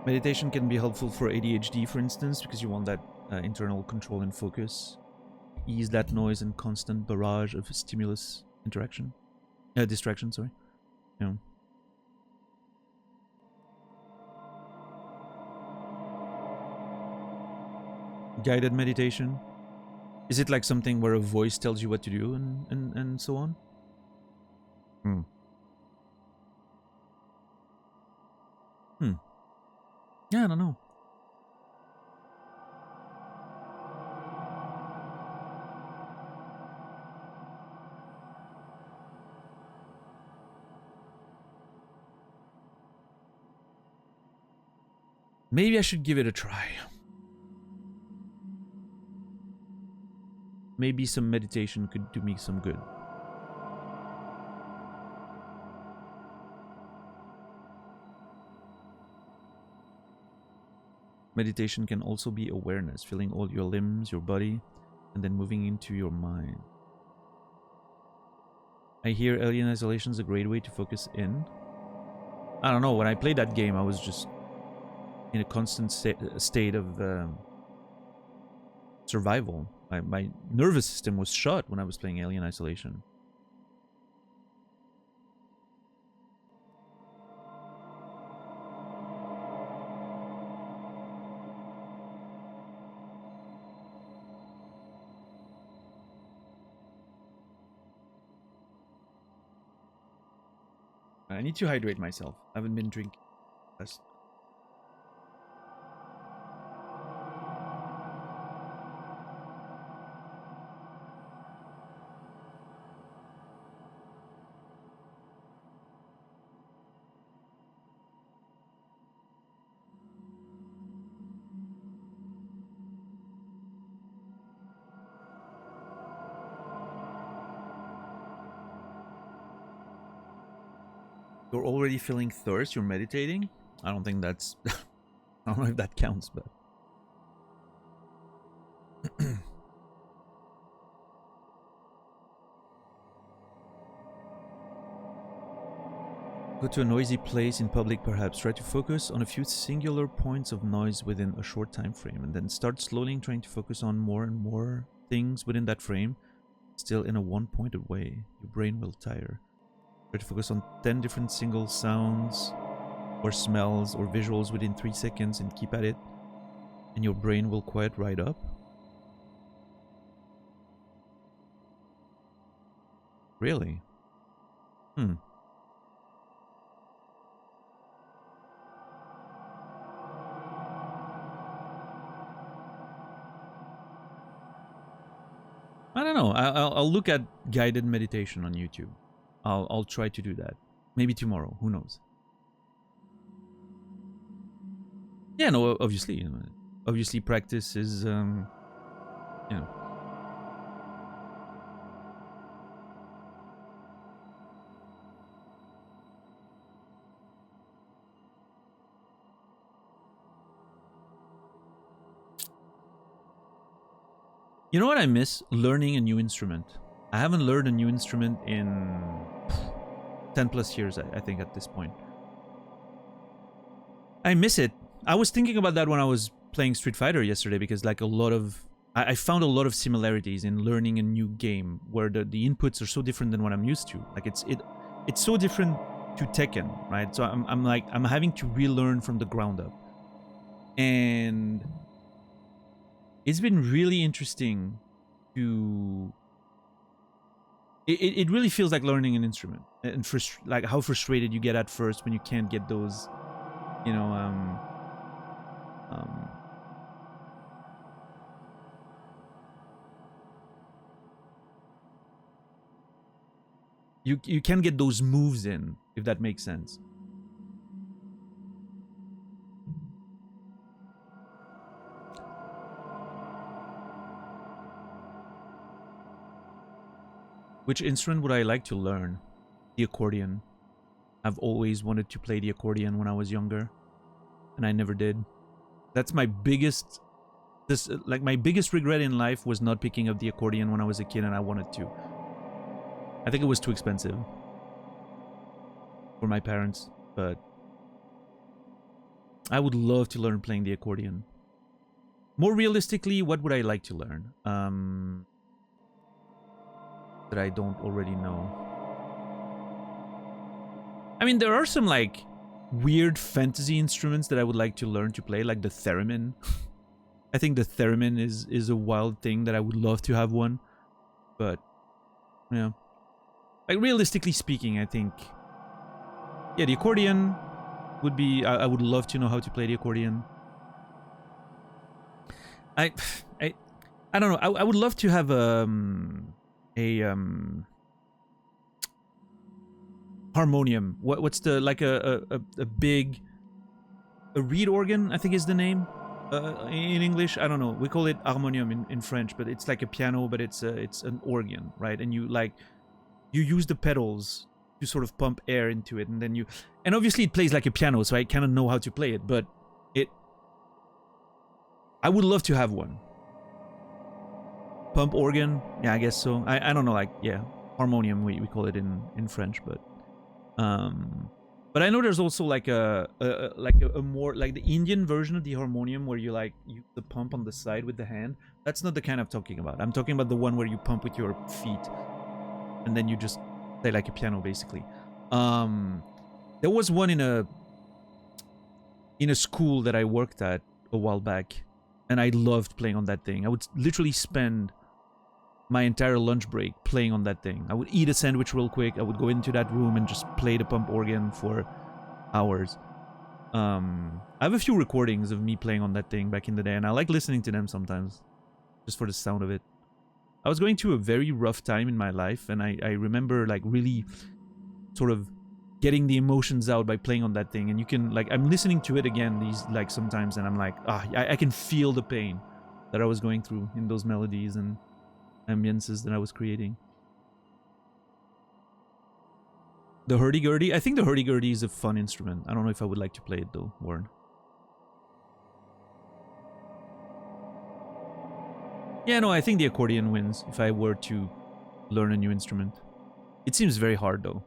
Meditation can be helpful for ADHD, for instance, because you want that internal control and focus. Ease that noise and constant barrage of stimulus distraction, sorry. Yeah. Guided meditation. Is it like something where a voice tells you what to do and so on? Yeah, I don't know. Maybe I should give it a try. Maybe some meditation could do me some good. Meditation can also be awareness, feeling all your limbs, your body, and then moving into your mind. I hear Alien Isolation is a great way to focus in. I don't know, when I played that game, I was just in a constant state of survival. My nervous system was shut when I was playing Alien Isolation. I need to hydrate myself. I haven't been drinking. You're already feeling thirst, you're meditating? I don't think that's... I don't know if that counts, but... Go to a noisy place in public perhaps. Try to focus on a few singular points of noise within a short time frame, and then start slowly trying to focus on more and more things within that frame, still in a one-pointed way. Your brain will tire. Try to focus on 10 different single sounds or smells or visuals within 3 seconds and keep at it, and your brain will quiet right up. Really? I don't know. I'll look at guided meditation on YouTube. I'll try to do that. Maybe tomorrow. Who knows? Yeah, no, obviously. Obviously, practice is, you know. You know what I miss? Learning a new instrument. I haven't learned a new instrument in 10 plus years, I think, at this point. I miss it. I was thinking about that when I was playing Street Fighter yesterday, because like a lot of... I found a lot of similarities in learning a new game where the inputs are so different than what I'm used to. Like it's so different to Tekken, right? So I'm having to relearn from the ground up. And it's been really interesting to... It really feels like learning an instrument, and like how frustrated you get at first when you can't get those, you know, you can get those moves in, if that makes sense. Which instrument would I like to learn? The accordion. I've always wanted to play the accordion when I was younger, and I never did. That's my biggest... my biggest regret in life was not picking up the accordion when I was a kid and I wanted to. I think it was too expensive for my parents, but I would love to learn playing the accordion. More realistically, what would I like to learn? That I don't already know. I mean, there are some like weird fantasy instruments that I would like to learn to play, like the theremin. I think the theremin is a wild thing that I would love to have one. But yeah. Like realistically speaking, I think, yeah, the accordion, would be. I would love to know how to play the accordion. I I I don't know. I would love to have a harmonium. What's the like a big a reed organ? I think is the name in English. I don't know. We call it harmonium in French, but it's like a piano, but it's an organ, right? And you use the pedals to sort of pump air into it, and then and obviously it plays like a piano, so I kind of know how to play it, but I would love to have one. Pump organ, yeah, I guess so. I don't know, like, yeah, harmonium we call it in French, but I know there's also like a more like the Indian version of the harmonium where you like use the pump on the side with the hand. That's not the kind I'm talking about. I'm talking about the one where you pump with your feet and then you just play like a piano, basically. There was one in a school that I worked at a while back, and I loved playing on that thing. I would literally spend my entire lunch break playing on that thing. I would eat a sandwich real quick. I would go into that room and just play the pump organ for hours. I have a few recordings of me playing on that thing back in the day, and I like listening to them sometimes, just for the sound of it. I was going through a very rough time in my life, and I remember like really sort of getting the emotions out by playing on that thing. And you can like, I'm listening to it again these like sometimes, and I'm like, I can feel the pain that I was going through in those melodies and ambiences that I was creating. The hurdy-gurdy? I think the hurdy-gurdy is a fun instrument. I don't know if I would like to play it though, Warren. Yeah, no, I think the accordion wins if I were to learn a new instrument. It seems very hard though.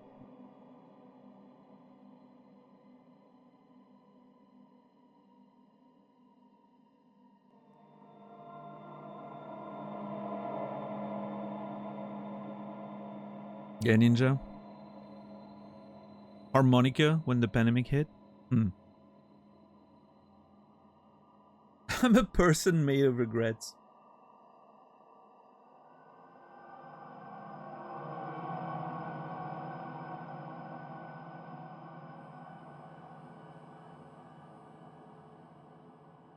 Yeah, Ninja. Harmonica when the pandemic hit? I'm a person made of regrets.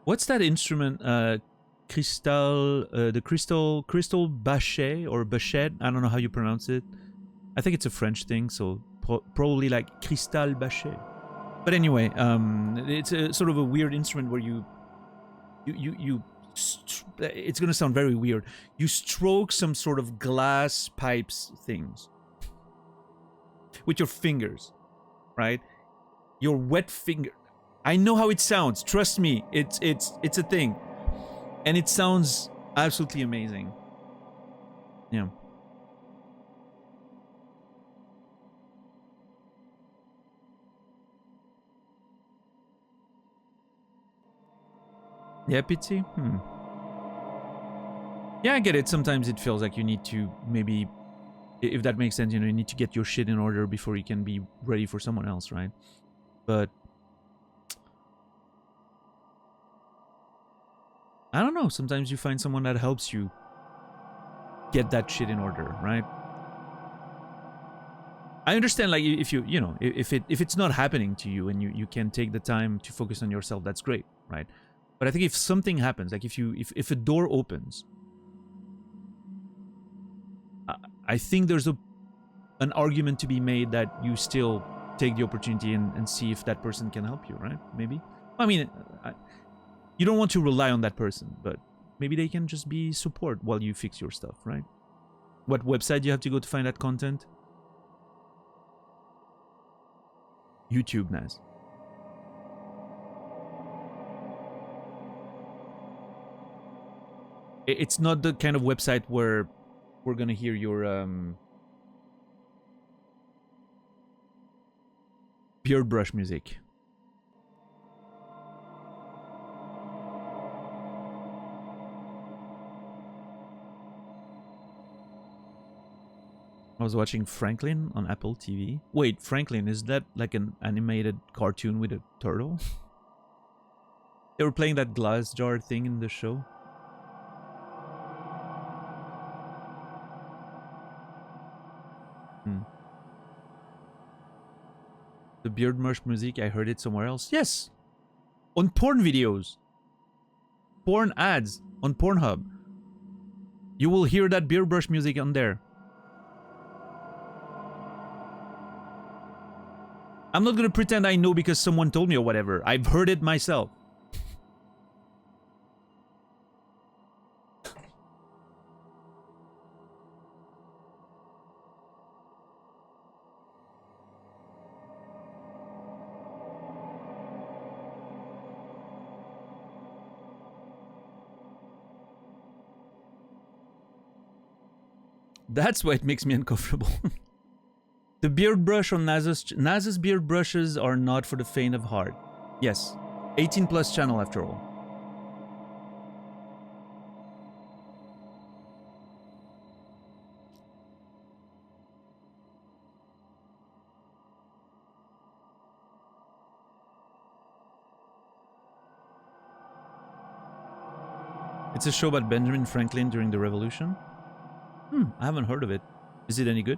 What's that instrument? The crystal bachet or bachet? I don't know how you pronounce it. I think it's a French thing, so probably like cristal bachet. But anyway, it's a sort of a weird instrument where it's gonna sound very weird. You stroke some sort of glass pipes things with your fingers, right? Your wet finger. I know how it sounds. Trust me, it's a thing, and it sounds absolutely amazing. Yeah. Yeah, pity. Yeah, I get it. Sometimes it feels like you need to maybe, if that makes sense, you know, you need to get your shit in order before you can be ready for someone else, right? But I don't know. Sometimes you find someone that helps you get that shit in order, right? I understand, like, if you know, if it's not happening to you and you can take the time to focus on yourself, that's great, right? But I think if something happens, like if a door opens, I think there's an argument to be made that you still take the opportunity and see if that person can help you, right? Maybe. I mean, you don't want to rely on that person, but maybe they can just be support while you fix your stuff, right? What website do you have to go to find that content? YouTube, Naz. It's not the kind of website where we're gonna hear your beard brush music. I was watching Franklin on Apple TV. Wait, Franklin, is that like an animated cartoon with a turtle? They were playing that glass jar thing in the show. The beard brush music, I heard it somewhere else. Yes! On porn videos. Porn ads on Pornhub. You will hear that beard brush music on there. I'm not gonna pretend I know because someone told me or whatever. I've heard it myself. That's why it makes me uncomfortable. The beard brush on Naz's beard brushes are not for the faint of heart. Yes. 18 plus channel after all. It's a show about Benjamin Franklin during the Revolution. I haven't heard of it. Is it any good?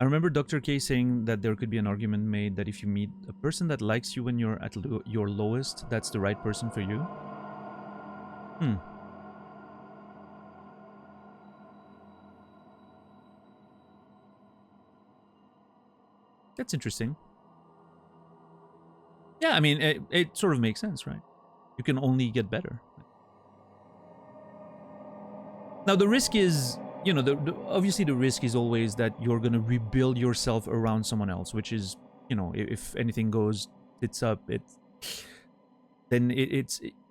I remember Dr. K saying that there could be an argument made that if you meet a person that likes you when you're at your lowest, that's the right person for you. That's interesting. Yeah, I mean, it sort of makes sense, right? You can only get better. Now, the risk is, you know, obviously the risk is always that you're going to rebuild yourself around someone else, which is, you know, if anything goes tits up, then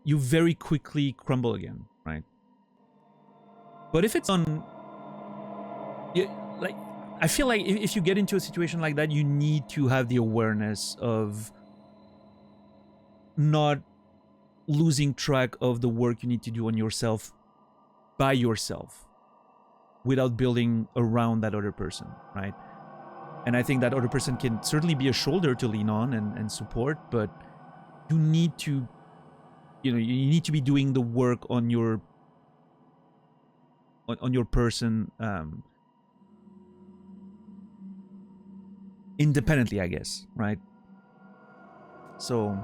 you very quickly crumble again, right? But if it's on, like, I feel like if you get into a situation like that, you need to have the awareness of not losing track of the work you need to do on yourself by yourself without building around that other person, right? And I think that other person can certainly be a shoulder to lean on and support, but you need to, you know, you need to be doing the work on your person independently, I guess, right? So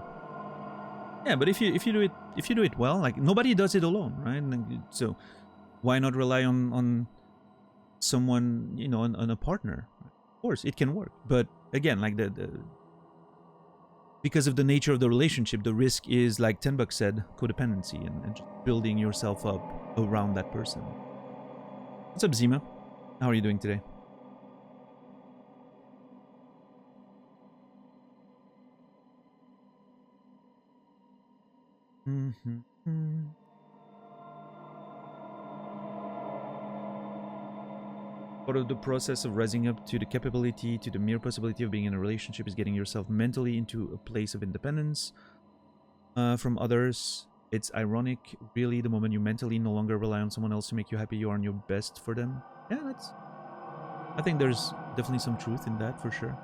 yeah, but if you do it well, like nobody does it alone, right? So why not rely on someone, you know, on a partner? Of course, it can work, but again, like because of the nature of the relationship, the risk is, like $10 said, codependency and just building yourself up around that person. What's up, Zima? How are you doing today? Part of the process of rising up to the capability, to the mere possibility of being in a relationship is getting yourself mentally into a place of independence from others. It's ironic, really, the moment you mentally no longer rely on someone else to make you happy, you are on your best for them. Yeah, I think there's definitely some truth in that, for sure.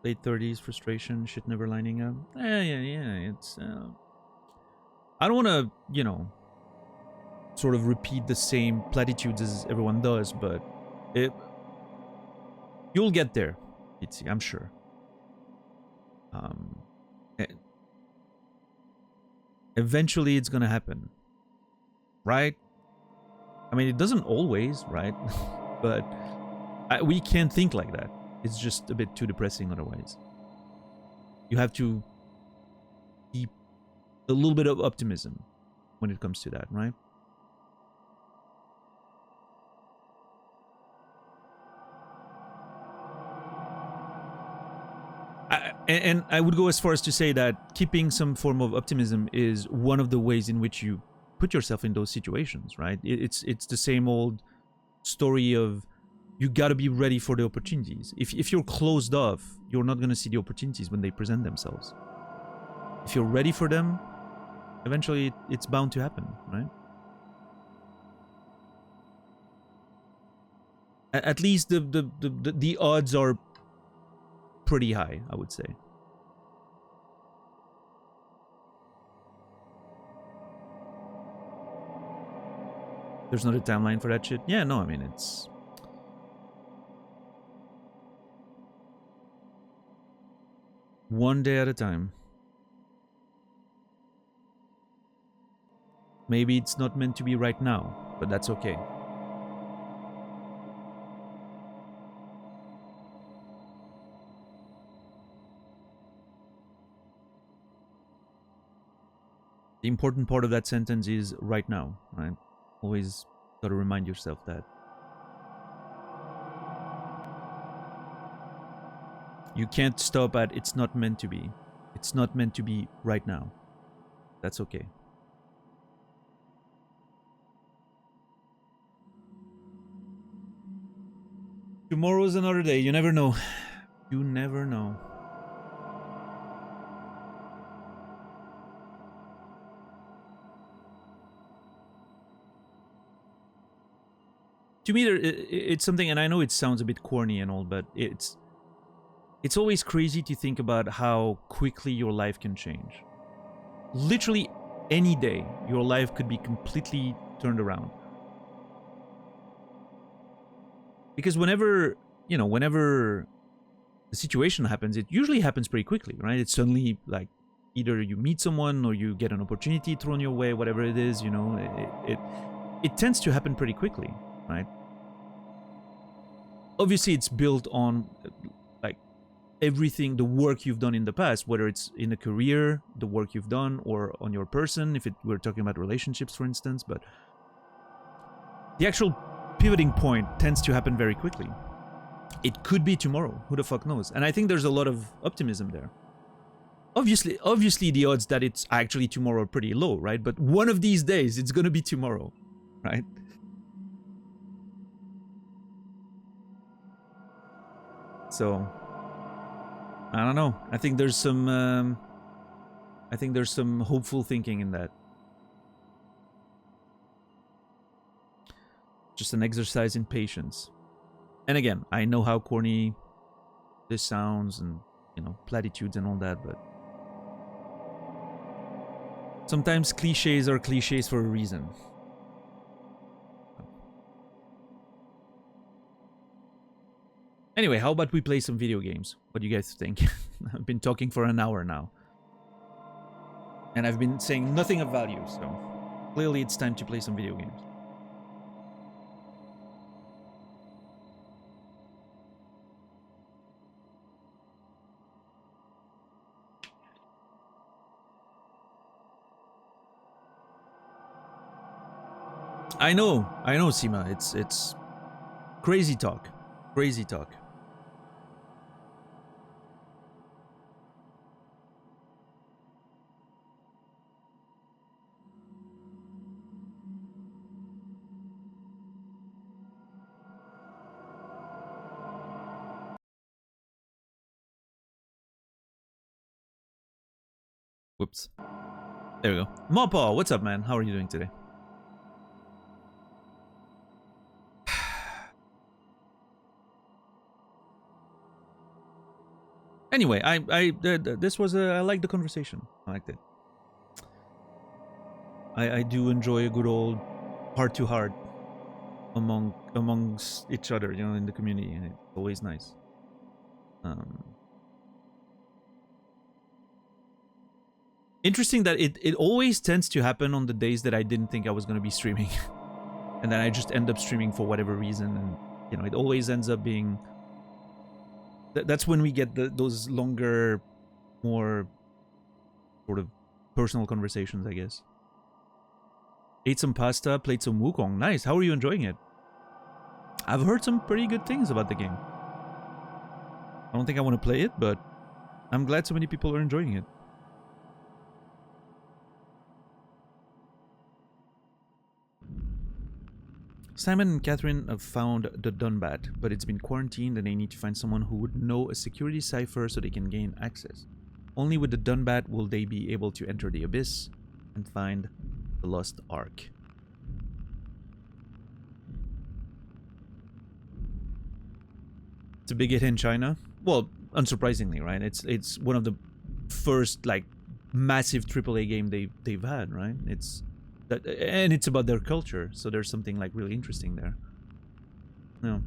Late 30s, frustration, shit never lining up. Yeah. It's I don't want to, you know, sort of repeat the same platitudes as everyone does, but you'll get there, Itzy, I'm sure. Eventually it's gonna happen, right? I mean, it doesn't always, right? But we can't think like that. It's just a bit too depressing otherwise. You have to keep a little bit of optimism when it comes to that, right? And I would go as far as to say that keeping some form of optimism is one of the ways in which you put yourself in those situations, right? It's the same old story of you gotta be ready for the opportunities. If you're closed off, you're not gonna see the opportunities when they present themselves. If you're ready for them, eventually it's bound to happen, right? At least the odds are pretty high, I would say. There's not a timeline for that shit. Yeah, no, I mean, it's... one day at a time. Maybe it's not meant to be right now, but that's okay. The important part of that sentence is right now, right? Always gotta remind yourself that. You can't stop at it's not meant to be. It's not meant to be right now. That's okay. Tomorrow's another day. You never know. You never know. To me, it's something, and I know it sounds a bit corny and all, but it's always crazy to think about how quickly your life can change. Literally any day, your life could be completely turned around. Because whenever the situation happens, it usually happens pretty quickly, right? It's suddenly like either you meet someone or you get an opportunity thrown your way, whatever it is, it tends to happen pretty quickly, right? Obviously, it's built on like everything, the work you've done in the past, whether it's in a career, the work you've done, or on your person, if we're talking about relationships, for instance, but the actual pivoting point tends to happen very quickly. It could be tomorrow. Who the fuck knows? And I think there's a lot of optimism there. Obviously, the odds that it's actually tomorrow are pretty low, right? But one of these days, it's gonna be tomorrow, right? So, I don't know. I think there's some hopeful thinking in that. Just an exercise in patience. And again, I know how corny this sounds and, platitudes and all that, but sometimes cliches are cliches for a reason. Anyway, how about we play some video games? What do you guys think? I've been talking for an hour now. And I've been saying nothing of value, so clearly it's time to play some video games. I know, Sima. It's crazy talk. Crazy talk. Whoops. There we go. Mopa, what's up, man? How are you doing today? Anyway, I like the conversation. I liked it. I do enjoy a good old heart to heart amongst each other, in the community, and it's always nice. Interesting that it always tends to happen on the days that I didn't think I was going to be streaming. And then I just end up streaming for whatever reason, and it always ends up being that's when we get those longer, more sort of personal conversations, I guess. Ate some pasta, played some Wukong. Nice. How are you enjoying it? I've heard some pretty good things about the game. I don't think I want to play it, but I'm glad so many people are enjoying it. Simon and Catherine have found the Dunbat, but it's been quarantined and they need to find someone who would know a security cipher so they can gain access. Only with the Dunbat will they be able to enter the Abyss and find the Lost Ark. It's a big hit in China. Well, unsurprisingly, right? It's one of the first like massive AAA game they've had, right? It's that, and it's about their culture, so there's something like really interesting there. No,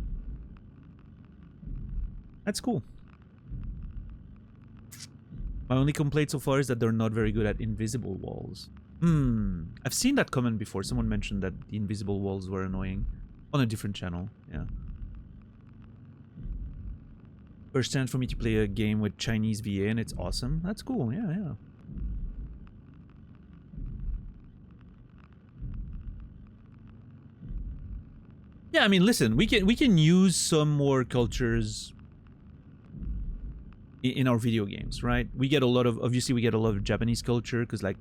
that's cool. My only complaint so far is that they're not very good at invisible walls. I've seen that comment before. Someone mentioned that the invisible walls were annoying on a different channel. Yeah. First chance for me to play a game with Chinese VA and it's awesome. That's cool. Yeah, yeah. Yeah, I mean, listen, we can use some more cultures in our video games, right? We get a lot of, obviously we get a lot of Japanese culture because like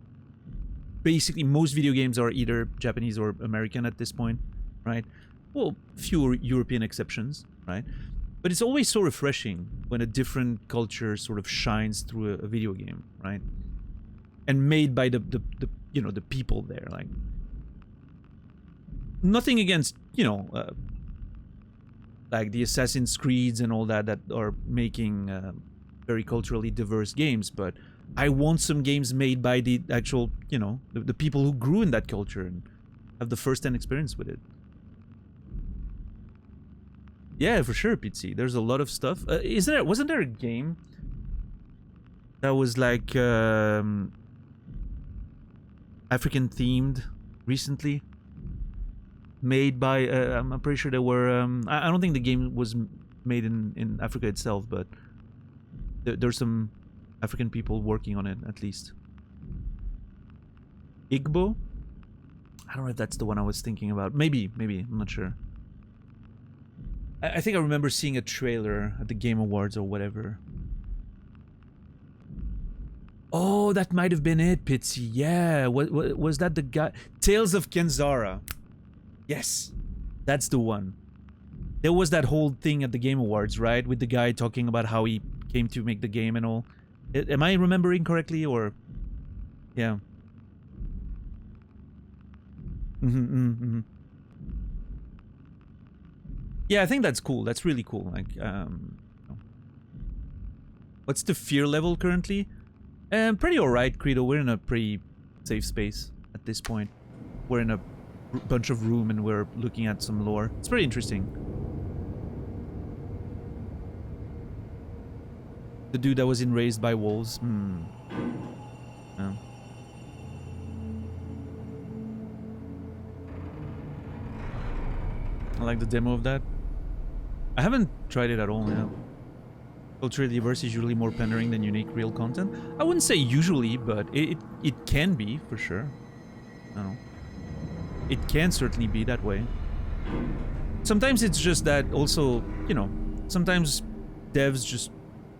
basically most video games are either Japanese or American at this point, right? Well, few European exceptions, right? But it's always so refreshing when a different culture sort of shines through a video game, right? And made by the you know, the people there. Like, nothing against, you know, like the Assassin's Creeds and all that are making very culturally diverse games, but I want some games made by the actual, you know, the people who grew in that culture and have the first-hand experience with it. Yeah, for sure, Pizzi. There's a lot of stuff. Wasn't there a game that was like African themed recently? Made by I'm pretty sure there were I don't think the game was made in Africa itself, but there's some African people working on it at least. Igbo? I don't know if that's the one I was thinking about. Maybe, I'm not sure. I think I remember seeing a trailer at the Game Awards or whatever. Oh, that might have been it, Pitsy. Yeah, what was that the guy? Tales of Kenzara. Yes, that's the one. There was that whole thing at the Game Awards, right? With the guy talking about how he came to make the game and all. Am I remembering correctly or... Yeah. Yeah, I think that's cool. That's really cool. Like, what's the fear level currently? Pretty alright, Credo. We're in a pretty safe space at this point. We're in a bunch of room and we're looking at some lore. It's pretty interesting. The dude that was in Raised by Wolves. Yeah. I like the demo of that. I haven't tried it at all yet. Culture diverse is usually more pandering than unique real content. I wouldn't say usually, but it can be for sure. I don't know. It can certainly be that way. Sometimes it's just that also, you know, sometimes devs just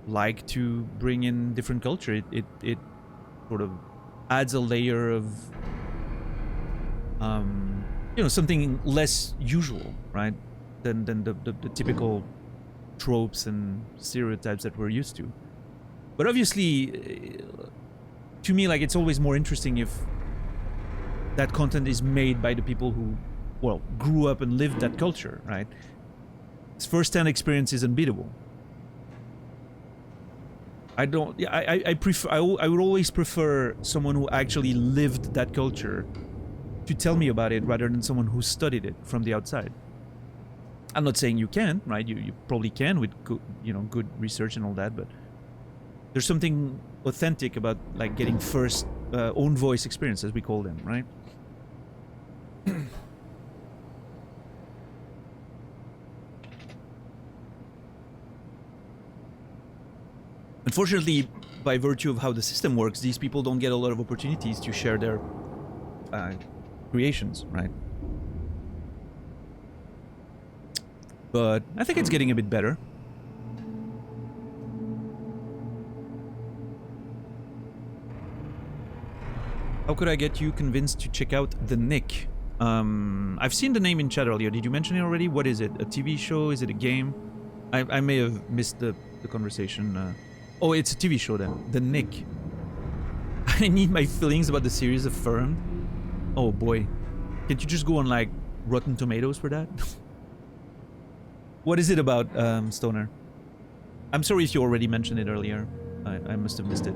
like to bring in different culture. It sort of adds a layer of you know, something less usual, right? Than the typical tropes and stereotypes that we're used to. But obviously, to me, like, it's always more interesting if that content is made by the people who, well, grew up and lived that culture, right? This first-hand experience is unbeatable. I don't... I prefer... I would always prefer someone who actually lived that culture to tell me about it rather than someone who studied it from the outside. I'm not saying you can, right? You probably can with good, you know, good research and all that, but there's something authentic about like getting first own voice experience, as we call them, right? Unfortunately, by virtue of how the system works, these people don't get a lot of opportunities to share their creations, right? But I think it's getting a bit better. How could I get you convinced to check out The Nick? I've seen the name in chat earlier. Did you mention it already? What is it? A TV show? Is it a game? I may have missed the conversation. Oh, it's a TV show then. The Nick. I need my feelings about the series affirmed. Oh boy. Can't you just go on like Rotten Tomatoes for that? What is it about, Stoner? I'm sorry if you already mentioned it earlier. I must have missed it.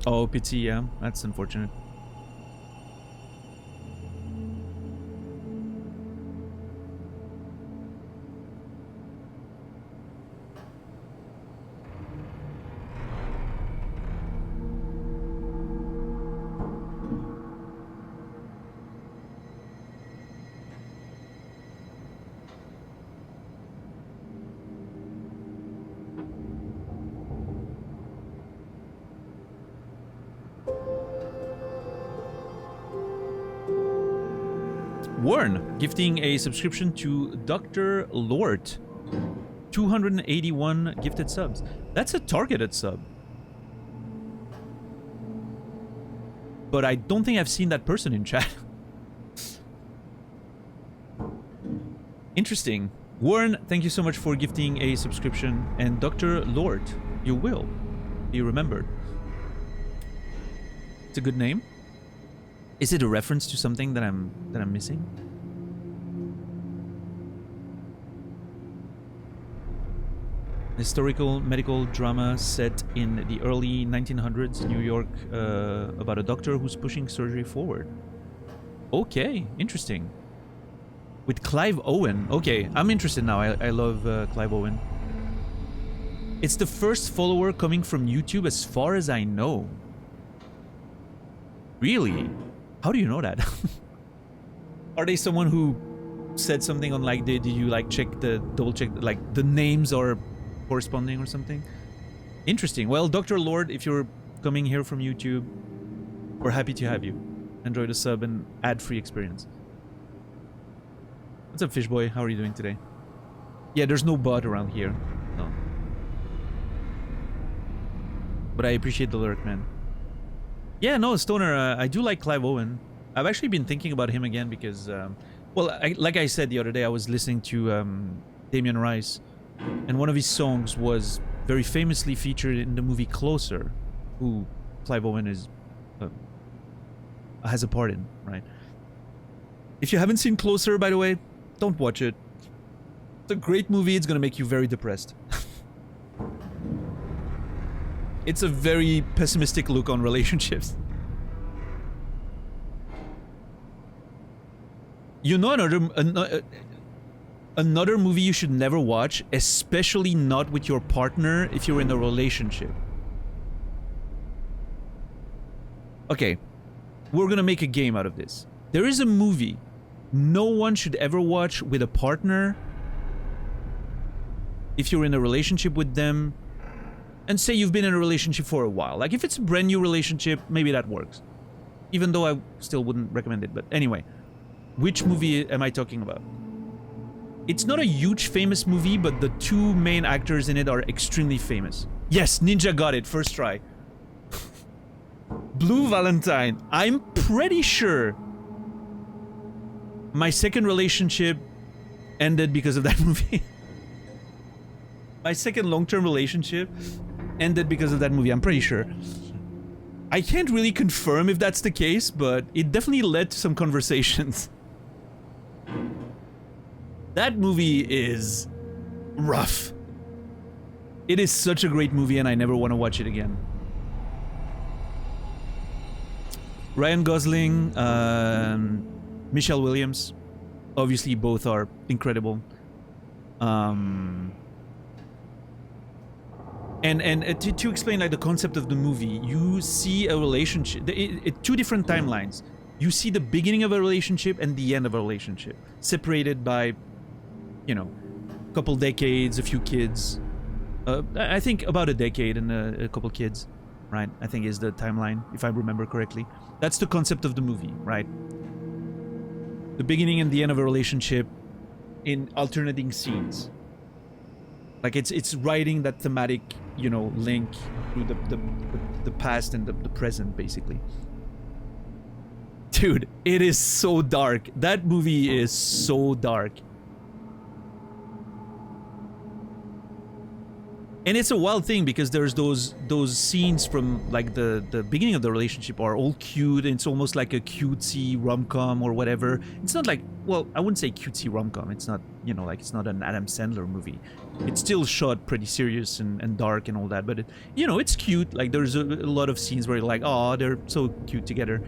Oh, pity, yeah. That's unfortunate. Warren gifting a subscription to Dr. Lort. 281 gifted subs. That's a targeted sub. But I don't think I've seen that person in chat. Interesting. Warren, thank you so much for gifting a subscription. And Dr. Lort, you will be remembered. It's a good name. Is it a reference to something that I'm missing? Historical medical drama set in the early 1900s New York about a doctor who's pushing surgery forward. Okay, interesting. With Clive Owen. Okay, I'm interested now. I love Clive Owen. It's the first follower coming from YouTube as far as I know. Really? How do you know that? Are they someone who said something on like, did you like double check, like the names are corresponding or something? Interesting. Well, Dr. Lord, if you're coming here from YouTube, we're happy to have you. Enjoy the sub and ad-free experience. What's up, Fishboy? How are you doing today? Yeah, there's no bot around here. No. But I appreciate the lurk, man. Yeah, no, Stoner, I do like Clive Owen. I've actually been thinking about him again because, well, like I said the other day, I was listening to Damien Rice, and one of his songs was very famously featured in the movie Closer, who Clive Owen is has a part in, right? If you haven't seen Closer, by the way, don't watch it. It's a great movie. It's gonna make you very depressed. It's a very pessimistic look on relationships. You know another movie you should never watch, especially not with your partner if you're in a relationship. Okay, we're gonna make a game out of this. There is a movie no one should ever watch with a partner if you're in a relationship with them. And say you've been in a relationship for a while. Like, if it's a brand new relationship, maybe that works. Even though I still wouldn't recommend it. But anyway, which movie am I talking about? It's not a huge famous movie, but the two main actors in it are extremely famous. Yes, Ninja got it, first try. Blue Valentine. I'm pretty sure my second relationship ended because of that movie. My second long-term relationship ended because of that movie, I'm pretty sure. I can't really confirm if that's the case, but it definitely led to some conversations. That movie is rough. It is such a great movie and I never want to watch it again. Ryan Gosling, Michelle Williams. Obviously both are incredible. And to explain like the concept of the movie, you see a relationship, two different timelines. You see the beginning of a relationship and the end of a relationship, separated by, you know, a couple decades, a few kids. I think about a decade and a couple kids, right? I think is the timeline, if I remember correctly. That's the concept of the movie, right? The beginning and the end of a relationship in alternating scenes. Like it's writing that thematic, you know, link through the past and the present, basically. Dude, it is so dark. That movie is so dark. And it's a wild thing because there's those scenes from like the beginning of the relationship are all cute, and it's almost like a cutesy rom-com or whatever. It's not like, well, I wouldn't say cutesy rom-com. It's not, you know, like it's not an Adam Sandler movie. It's still shot pretty serious and dark and all that, but it, you know, it's cute. Like there's a lot of scenes where you're like, oh, they're so cute together.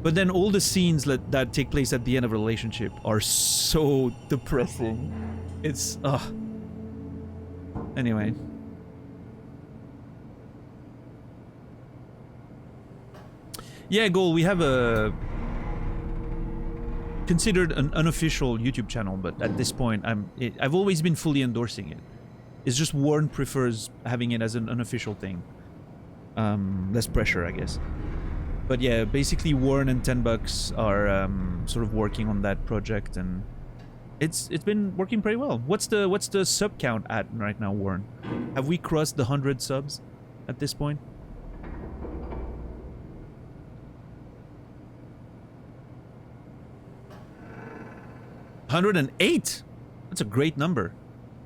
But then all the scenes that take place at the end of a relationship are so depressing. It's, Anyway. Yeah, Goal, we have a considered an unofficial YouTube channel, but at this point I've always been fully endorsing it. It's just Warren prefers having it as an unofficial thing. Less pressure, I guess. But yeah, basically Warren and 10 Bucks are sort of working on that project, and it's been working pretty well. What's the sub count at right now, Warren? Have we crossed the 100 subs at this point? $108. That's a great number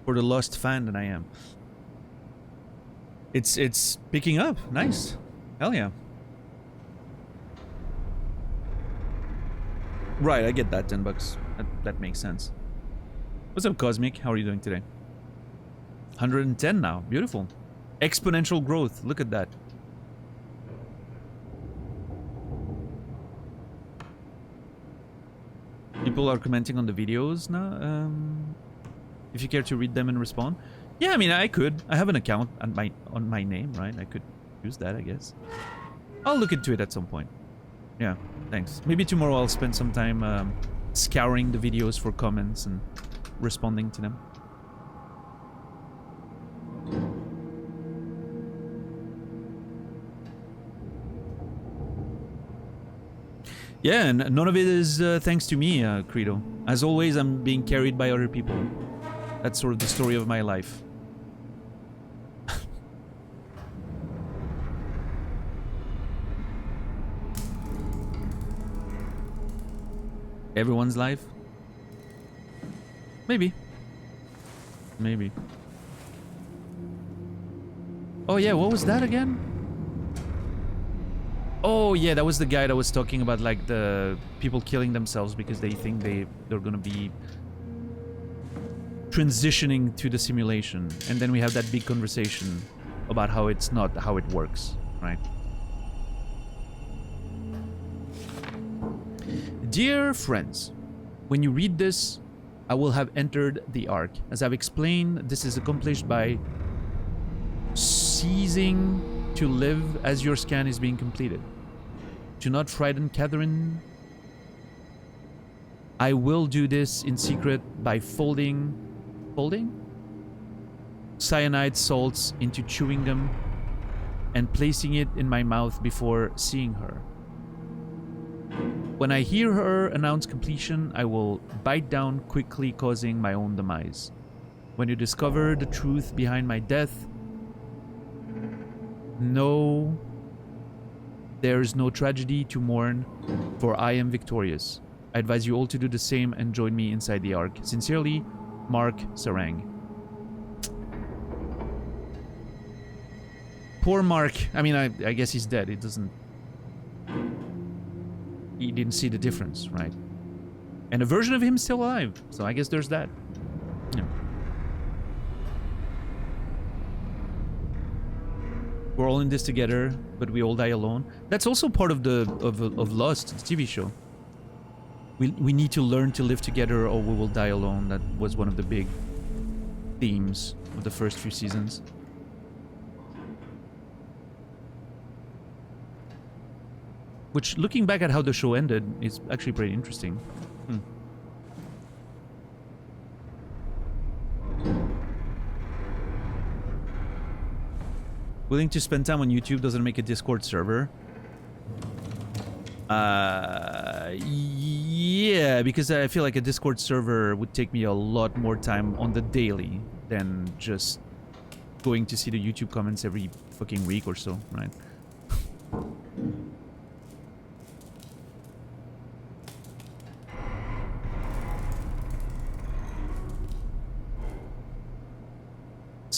for the lost fan that I am. It's picking up. Nice. Hell yeah. Right, I get that. 10 bucks. That makes sense. What's up, Cosmic? How are you doing today? 110 now. Beautiful. Exponential growth. Look at that. People are commenting on the videos now. If you care to read them and respond. Yeah, I mean, I could. I have an account on my name, right? I could use that, I guess. I'll look into it at some point. Yeah, thanks. Maybe tomorrow I'll spend some time scouring the videos for comments and responding to them. Yeah, and none of it is thanks to me, Credo. As always, I'm being carried by other people. That's sort of the story of my life. Everyone's life? Maybe. Maybe. Oh yeah, what was that again? Oh yeah, that was the guy that was talking about like the people killing themselves because they think they're gonna be transitioning to the simulation. And then we have that big conversation about how it's not how it works, right? Dear friends, when you read this, I will have entered the Ark. As I've explained, this is accomplished by ceasing to live as your scan is being completed. Do not frighten Catherine. I will do this in secret by folding cyanide salts into chewing gum and placing it in my mouth before seeing her. When I hear her announce completion, I will bite down, quickly causing my own demise. When you discover the truth behind my death, know there's no tragedy to mourn, for I am victorious. I advise you all to do the same and join me inside the Ark. Sincerely, Mark Sarang. Poor Mark. I mean, I guess he's dead. It doesn't... He didn't see the difference, right? And a version of him still alive, so I guess there's that. Yeah. We're all in this together, but we all die alone. That's also part of the of Lost, the TV show. We need to learn to live together, or we will die alone. That was one of the big themes of the first few seasons. Which, looking back at how the show ended, is actually pretty interesting. Willing to spend time on YouTube doesn't make a Discord server. Yeah, because I feel like a Discord server would take me a lot more time on the daily than just going to see the YouTube comments every fucking week or so, right?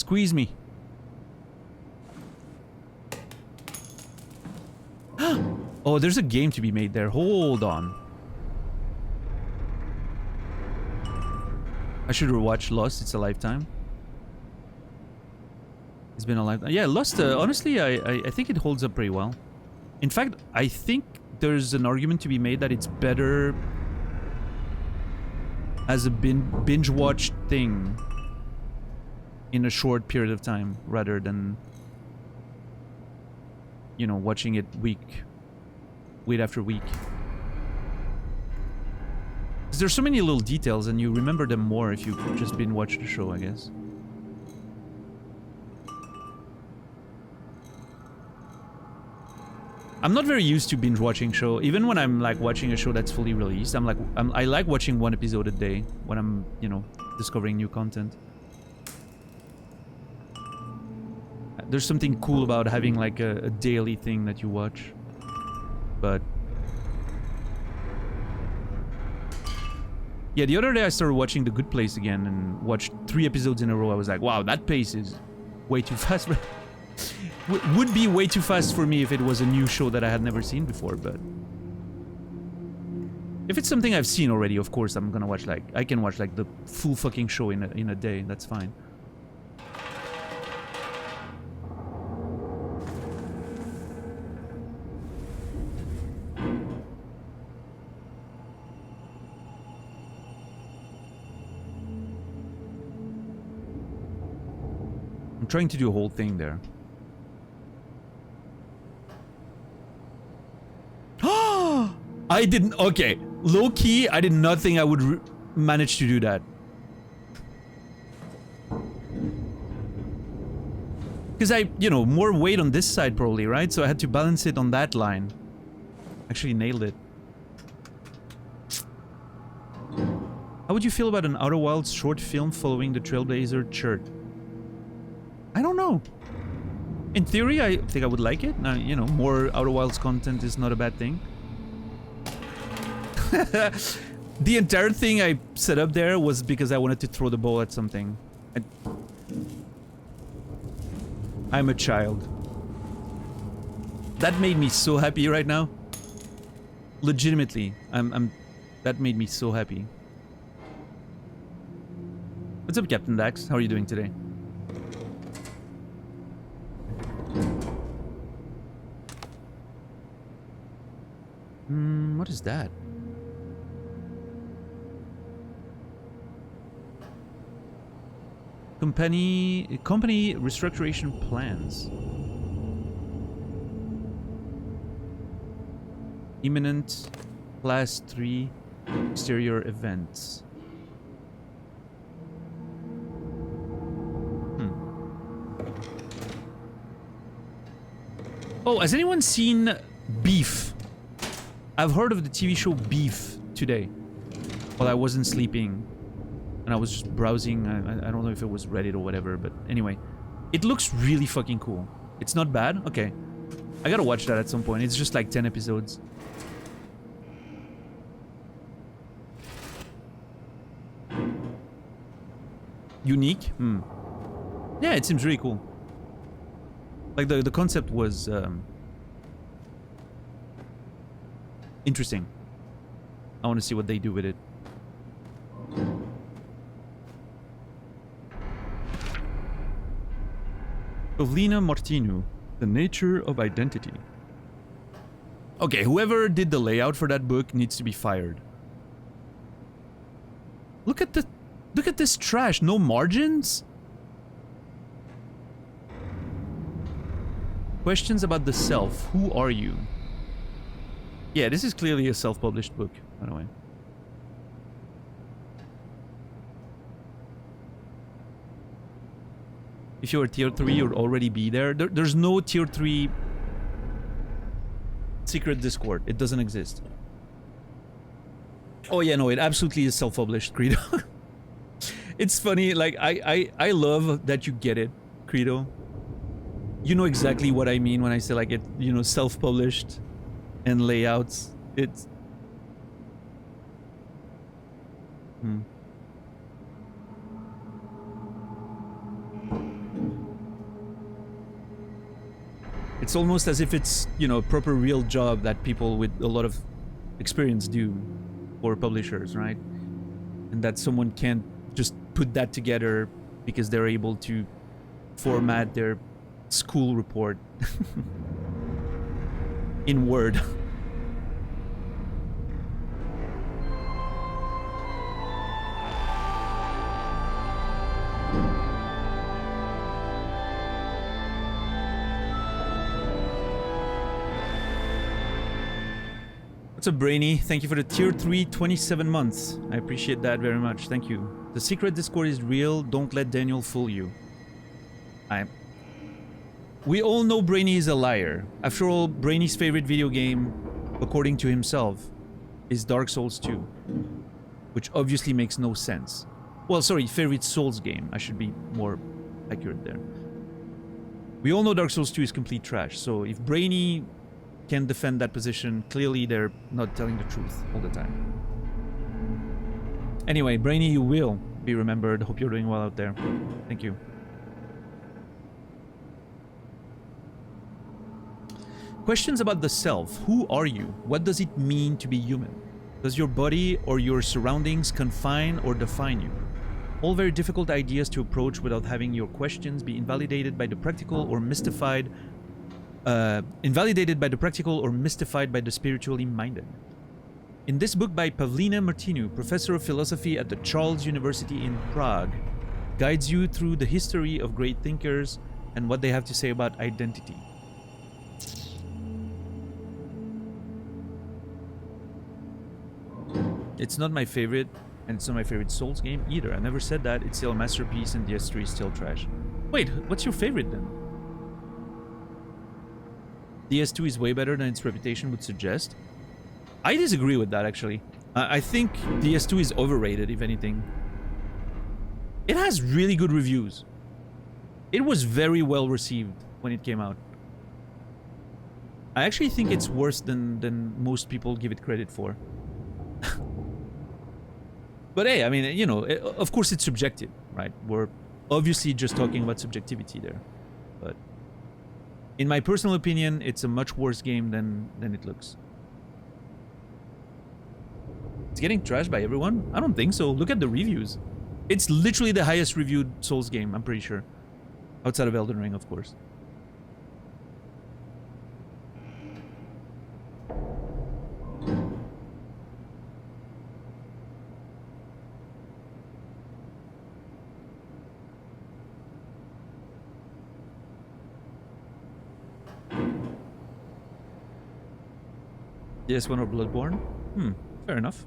Squeeze me. Oh, there's a game to be made there. Hold on. I should rewatch Lost. It's a lifetime. It's been a lifetime. Yeah, Lost, honestly, I think it holds up pretty well. In fact, I think there's an argument to be made that it's better as a binge watch thing in a short period of time rather than, you know, watching it week after week. Because there's so many little details and you remember them more if you just binge watch the show, I guess. I'm not very used to binge watching show. Even when I'm like watching a show that's fully released, I like watching one episode a day when I'm, you know, discovering new content. There's something cool about having like a daily thing that you watch. But yeah, the other day I started watching The Good Place again and watched 3 episodes in a row. I was like, wow, that pace is way too fast. Would be way too fast for me if it was a new show that I had never seen before, but if it's something I've seen already, of course I'm gonna watch, like, I can watch like the full fucking show in a day. That's fine. I'm trying to do a whole thing there. I didn't. Okay, low key, I did not think I would manage to do that. Because you know, more weight on this side probably, right? So I had to balance it on that line. Actually nailed it. How would you feel about an Outer Wilds short film following the Trailblazer chart? I don't know. In theory, I think I would like it. Now, you know, more Outer Wilds content is not a bad thing. The entire thing I set up there was because I wanted to throw the ball at something. I'm a child. That made me so happy right now. Legitimately, that made me so happy. What's up, Captain Dax? How are you doing today? What is that? Company restructuration plans. Imminent Class 3 exterior events. Oh, has anyone seen Beef? I've heard of the TV show Beef today while I wasn't sleeping. And I was just browsing. I don't know if it was Reddit or whatever, but anyway. It looks really fucking cool. It's not bad? Okay. I gotta watch that at some point. It's just like 10 episodes. Unique? Yeah, it seems really cool. Like, the concept was interesting. I want to see what they do with it. Pavlina Martinu, The Nature of Identity. Okay, whoever did the layout for that book needs to be fired. Look at this trash. No margins? Questions about the self. Who are you? Yeah, this is clearly a self-published book, by the way. If you're tier 3, you'd already be there. There's no tier 3 secret Discord. It doesn't exist. Oh yeah, no, it absolutely is self-published, Credo. It's funny, like, I love that you get it, Credo. You know exactly what I mean when I say, like, it, you know, self-published and layouts. It's... It's almost as if it's, you know, a proper real job that people with a lot of experience do for publishers, right? And that someone can't just put that together because they're able to format their school report in Word. What's up, Brainy? Thank you for the tier 3 27 months. I appreciate that very much. Thank you. The secret Discord is real. Don't let Daniel fool you. We all know Brainy is a liar. After all, Brainy's favorite video game, according to himself, is Dark Souls 2. Which obviously makes no sense. Well, sorry, favorite Souls game. I should be more accurate there. We all know Dark Souls 2 is complete trash, so if Brainy can defend that position, clearly they're not telling the truth all the time. Anyway, Brainy, you will be remembered. Hope you're doing well out there. Thank you. Questions about the self. Who are you? What does it mean to be human? Does your body or your surroundings confine or define you? All very difficult ideas to approach without having your questions be invalidated by the practical or mystified by the spiritually minded. In this book by Pavlina Martinu, professor of philosophy at the Charles University in Prague, guides you through the history of great thinkers and what they have to say about identity. It's not my favorite, and it's not my favorite Souls game either. I never said that. It's still a masterpiece, and DS3 is still trash. Wait, what's your favorite then? DS2 is way better than its reputation would suggest. I disagree with that, actually. I think DS2 is overrated, if anything. It has really good reviews. It was very well received when it came out. I actually think it's worse than most people give it credit for. But hey, I mean, you know, of course it's subjective, right? We're obviously just talking about subjectivity there. But in my personal opinion, it's a much worse game than it looks. It's getting trashed by everyone? I don't think so. Look at the reviews. It's literally the highest reviewed Souls game, I'm pretty sure. Outside of Elden Ring, of course. DS1 or Bloodborne? Fair enough.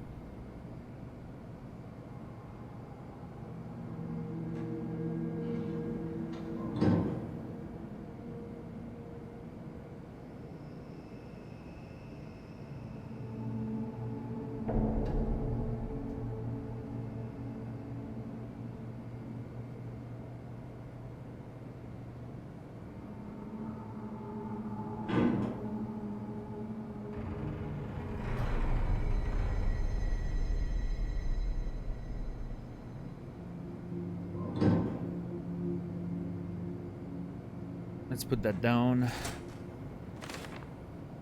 Let's put that down.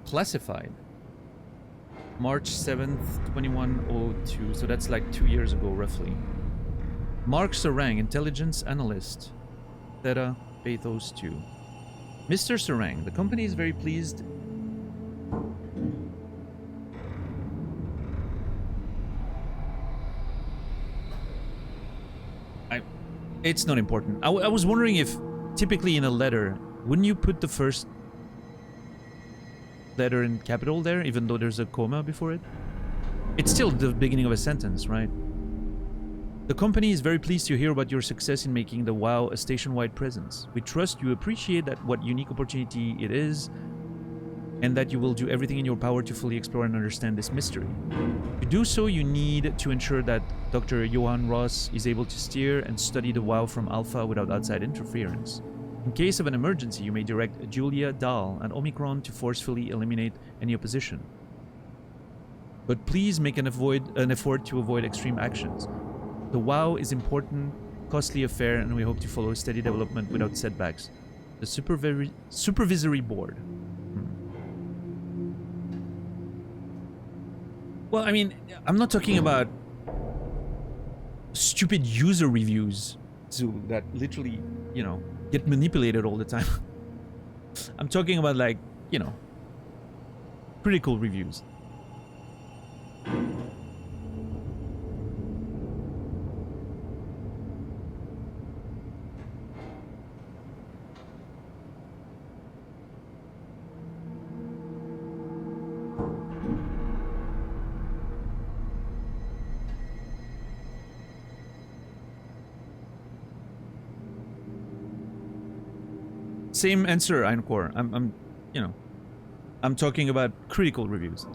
Classified. March 7th, 2102. So that's like 2 years ago, roughly. Mark Sarang, intelligence analyst. Theta Pathos 2. Mr. Sarang, the company is very pleased. It's not important. I was wondering if typically in a letter, wouldn't you put the first letter in capital there, even though there's a comma before it? It's still the beginning of a sentence, right? The company is very pleased to hear about your success in making the WoW a station-wide presence. We trust you appreciate that what unique opportunity it is, and that you will do everything in your power to fully explore and understand this mystery. To do so, you need to ensure that Dr. Johan Ross is able to steer and study the WoW from Alpha without outside interference. In case of an emergency, you may direct Julia, Dahl, and Omicron to forcefully eliminate any opposition. But please make an effort to avoid extreme actions. The WoW is important, costly affair, and we hope to follow steady development without setbacks. The supervisory board. Well, I mean, I'm not talking about stupid user reviews that literally, you know, get manipulated all the time. I'm talking about, like, you know, critical reviews. Same answer, Eincore. I'm, you know, I'm talking about critical reviews.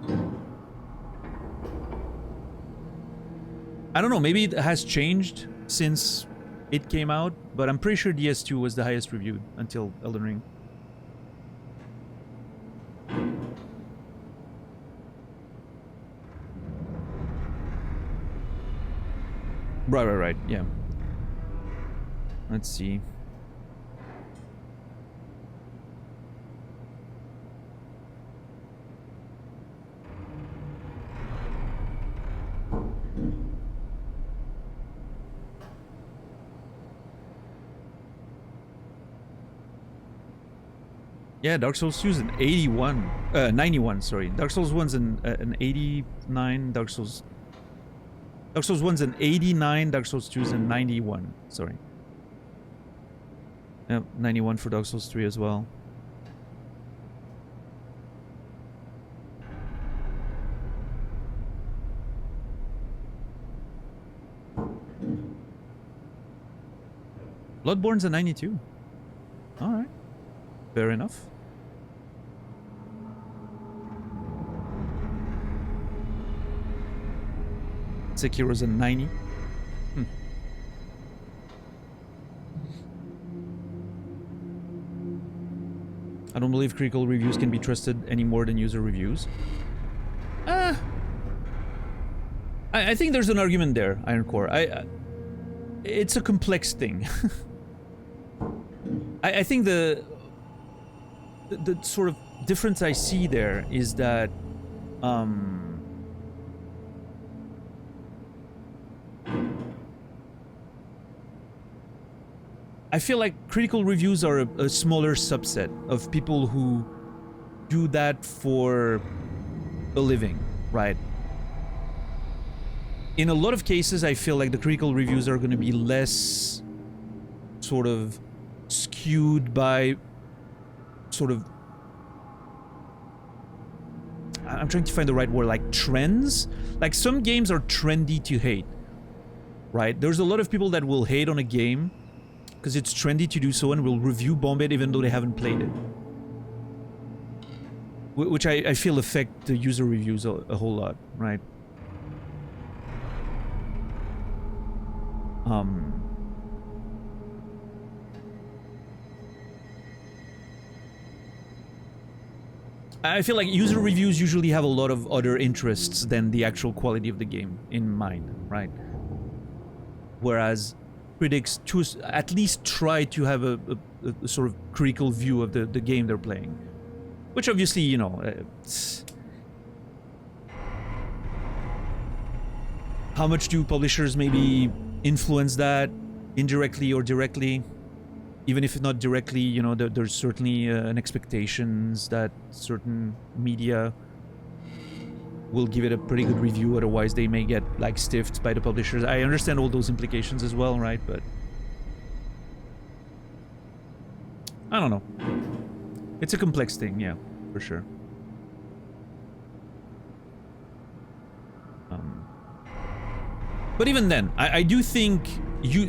I don't know, maybe it has changed since it came out, but I'm pretty sure DS2 was the highest reviewed until Elden Ring. Right, yeah. Let's see. Yeah, Dark Souls 2 is an 91, sorry. Dark Souls 1's an 89, Dark Souls 1's an 89, Dark Souls 2's an 91, sorry. Yep, 91 for Dark Souls 3 as well. Bloodborne's a 92. Alright. Fair enough. Sekiro's a 90. I don't believe critical reviews can be trusted any more than user reviews. I think there's an argument there, Ironcore. It's a complex thing. I think the sort of difference I see there is that I feel like critical reviews are a smaller subset of people who do that for a living, right? In a lot of cases, I feel like the critical reviews are going to be less sort of skewed by sort of... I'm trying to find the right word, like trends? Like some games are trendy to hate, right? There's a lot of people that will hate on a game because it's trendy to do so and will review bomb it even though they haven't played it. Which I feel affect the user reviews a whole lot, right? I feel like user reviews usually have a lot of other interests than the actual quality of the game in mind, right? Whereas critics at least try to have a sort of critical view of the game they're playing. Which obviously, you know... how much do publishers maybe influence that indirectly or directly? Even if not directly, you know, there's certainly an expectations that certain media will give it a pretty good review, otherwise they may get, like, stiffed by the publishers. I understand all those implications as well, right? But... I don't know. It's a complex thing, yeah, for sure. But even then, I do think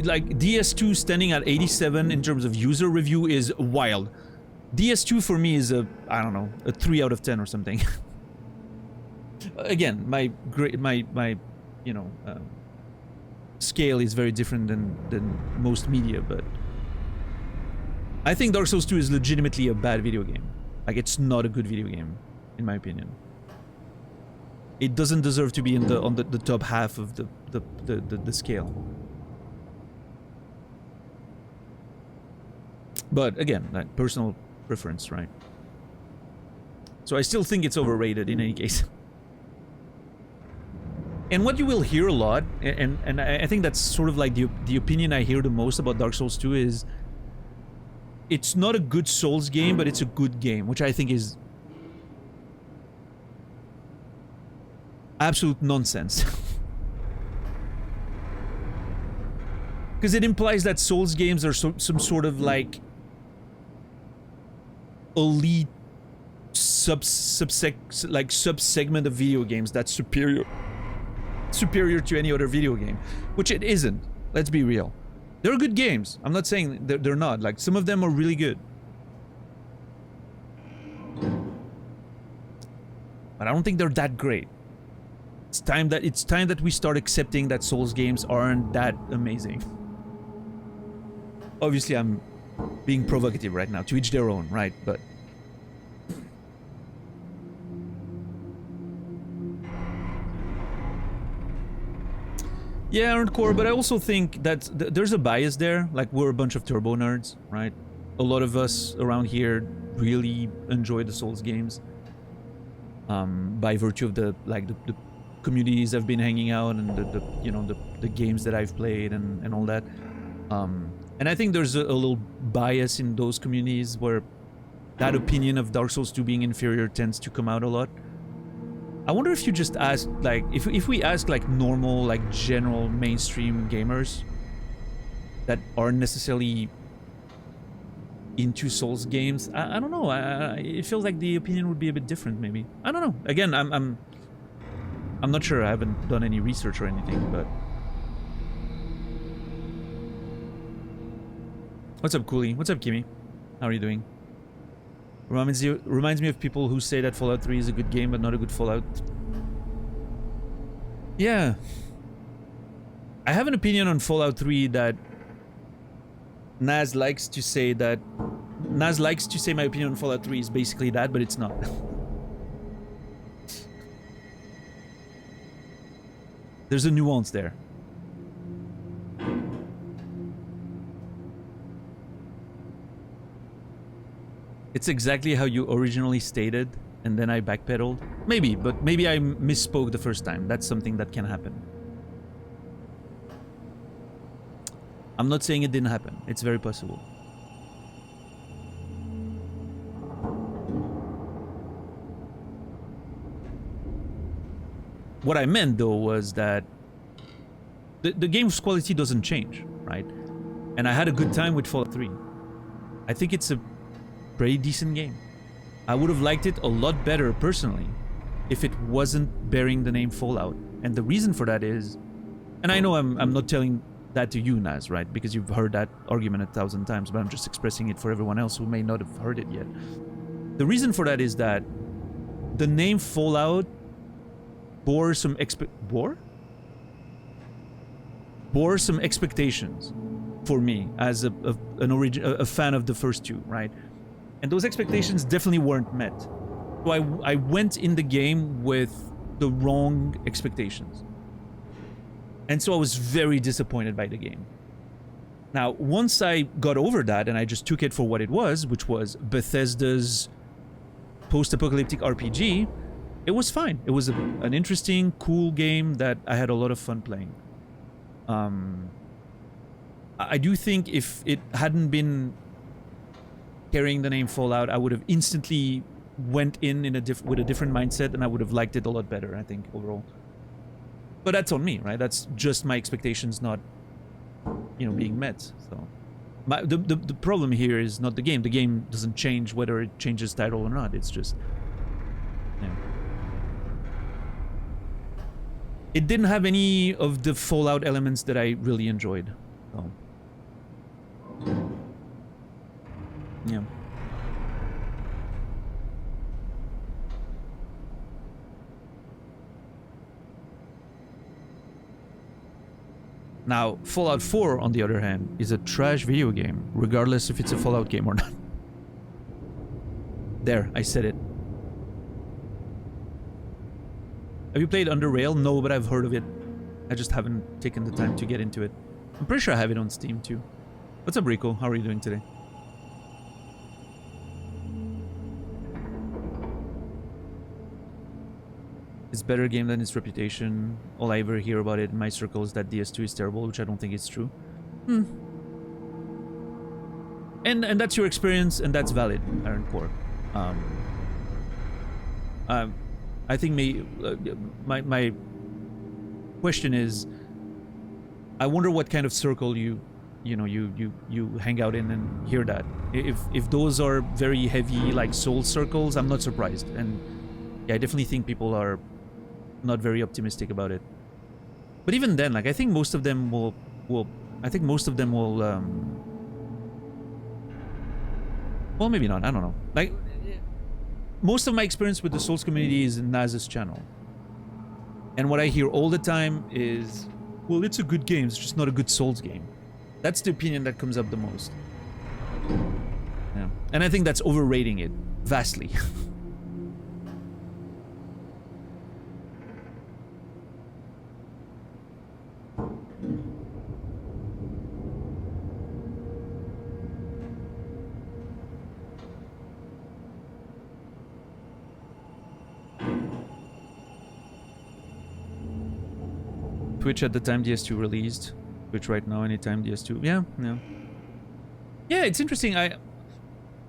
like DS2 standing at 87 in terms of user review is wild. DS2 for me is I don't know, a 3 out of 10 or something. Again, my you know, scale is very different than most media, but I think Dark Souls 2 is legitimately a bad video game. Like, it's not a good video game, in my opinion. It doesn't deserve to be in on the top half of the scale. But again, like personal preference, right? So I still think it's overrated in any case. And what you will hear a lot, and I think that's sort of like the opinion I hear the most about Dark Souls 2 is it's not a good Souls game, but it's a good game, which I think is absolute nonsense. Because it implies that Souls games are some sort of like elite sub-segment of video games that's superior to any other video game, which it isn't. Let's be real. They're good games. I'm not saying they're not. Like, some of them are really good. But I don't think they're that great. It's time that we start accepting that Souls games aren't that amazing. Obviously, I'm being provocative right now. To each their own, right? But yeah, Earned Core, but I also think that there's a bias there. Like, we're a bunch of turbo nerds, right? A lot of us around here really enjoy the Souls games. By virtue of the communities I've been hanging out and the games that I've played and all that. And I think there's a little bias in those communities where that opinion of Dark Souls 2 being inferior tends to come out a lot. I wonder if you just ask, like, if we ask, like, normal, like, general mainstream gamers that aren't necessarily into Souls games, I don't know. It feels like the opinion would be a bit different, maybe. I don't know. Again, I'm not sure. I haven't done any research or anything, but what's up, Cooley? What's up, Kimmy? How are you doing? Reminds me of people who say that Fallout 3 is a good game, but not a good Fallout. Yeah. I have an opinion on Fallout 3 that Naz likes to say that... Naz likes to say my opinion on Fallout 3 is basically that, but it's not. There's a nuance there. It's exactly how you originally stated, and then I backpedaled. Maybe, but maybe I misspoke the first time. That's something that can happen. I'm not saying it didn't happen. It's very possible. What I meant, though, was that the game's quality doesn't change, right? And I had a good time with Fallout 3. I think it's a pretty decent game. I would have liked it a lot better, personally, if it wasn't bearing the name Fallout. And the reason for that is... And I know I'm not telling that to you, Naz, right? Because you've heard that argument 1,000 times, but I'm just expressing it for everyone else who may not have heard it yet. The reason for that is that the name Fallout bore some expectations for me as a fan of the first two, right? And those expectations definitely weren't met. So I went in the game with the wrong expectations. And so I was very disappointed by the game. Now, once I got over that and I just took it for what it was, which was Bethesda's post-apocalyptic RPG, it was fine. It was an interesting, cool game that I had a lot of fun playing. I do think if it hadn't been carrying the name Fallout, I would have instantly went in with a different mindset, and I would have liked it a lot better, I think, overall. But that's on me, right? That's just my expectations not, being met. So, the problem here is not the game. The game doesn't change whether it changes title or not. It's just, it didn't have any of the Fallout elements that I really enjoyed. So, yeah. Now, Fallout 4, on the other hand, is a trash video game, regardless if it's a Fallout game or not. There, I said it. Have you played Under Rail? No, but I've heard of it. I just haven't taken the time to get into it. I'm pretty sure I have it on Steam, too. What's up, Rico? How are you doing today? It's better game than its reputation. All I ever hear about it in my circle is that DS2 is terrible, which I don't think is true. And that's your experience, and that's valid, Iron Core. I think my question is, I wonder what kind of circle you hang out in and hear that. If those are very heavy like soul circles, I'm not surprised. And yeah, I definitely think people are not very optimistic about it. But even then, like I think most of them will well, maybe not, I don't know. Like most of my experience with the Souls community is in Naz's channel. And what I hear all the time is, well, it's a good game, it's just not a good Souls game. That's the opinion that comes up the most. Yeah. And I think that's overrating it vastly. Twitch at the time DS2 released. Twitch right now, anytime DS2. Yeah. Yeah, it's interesting. I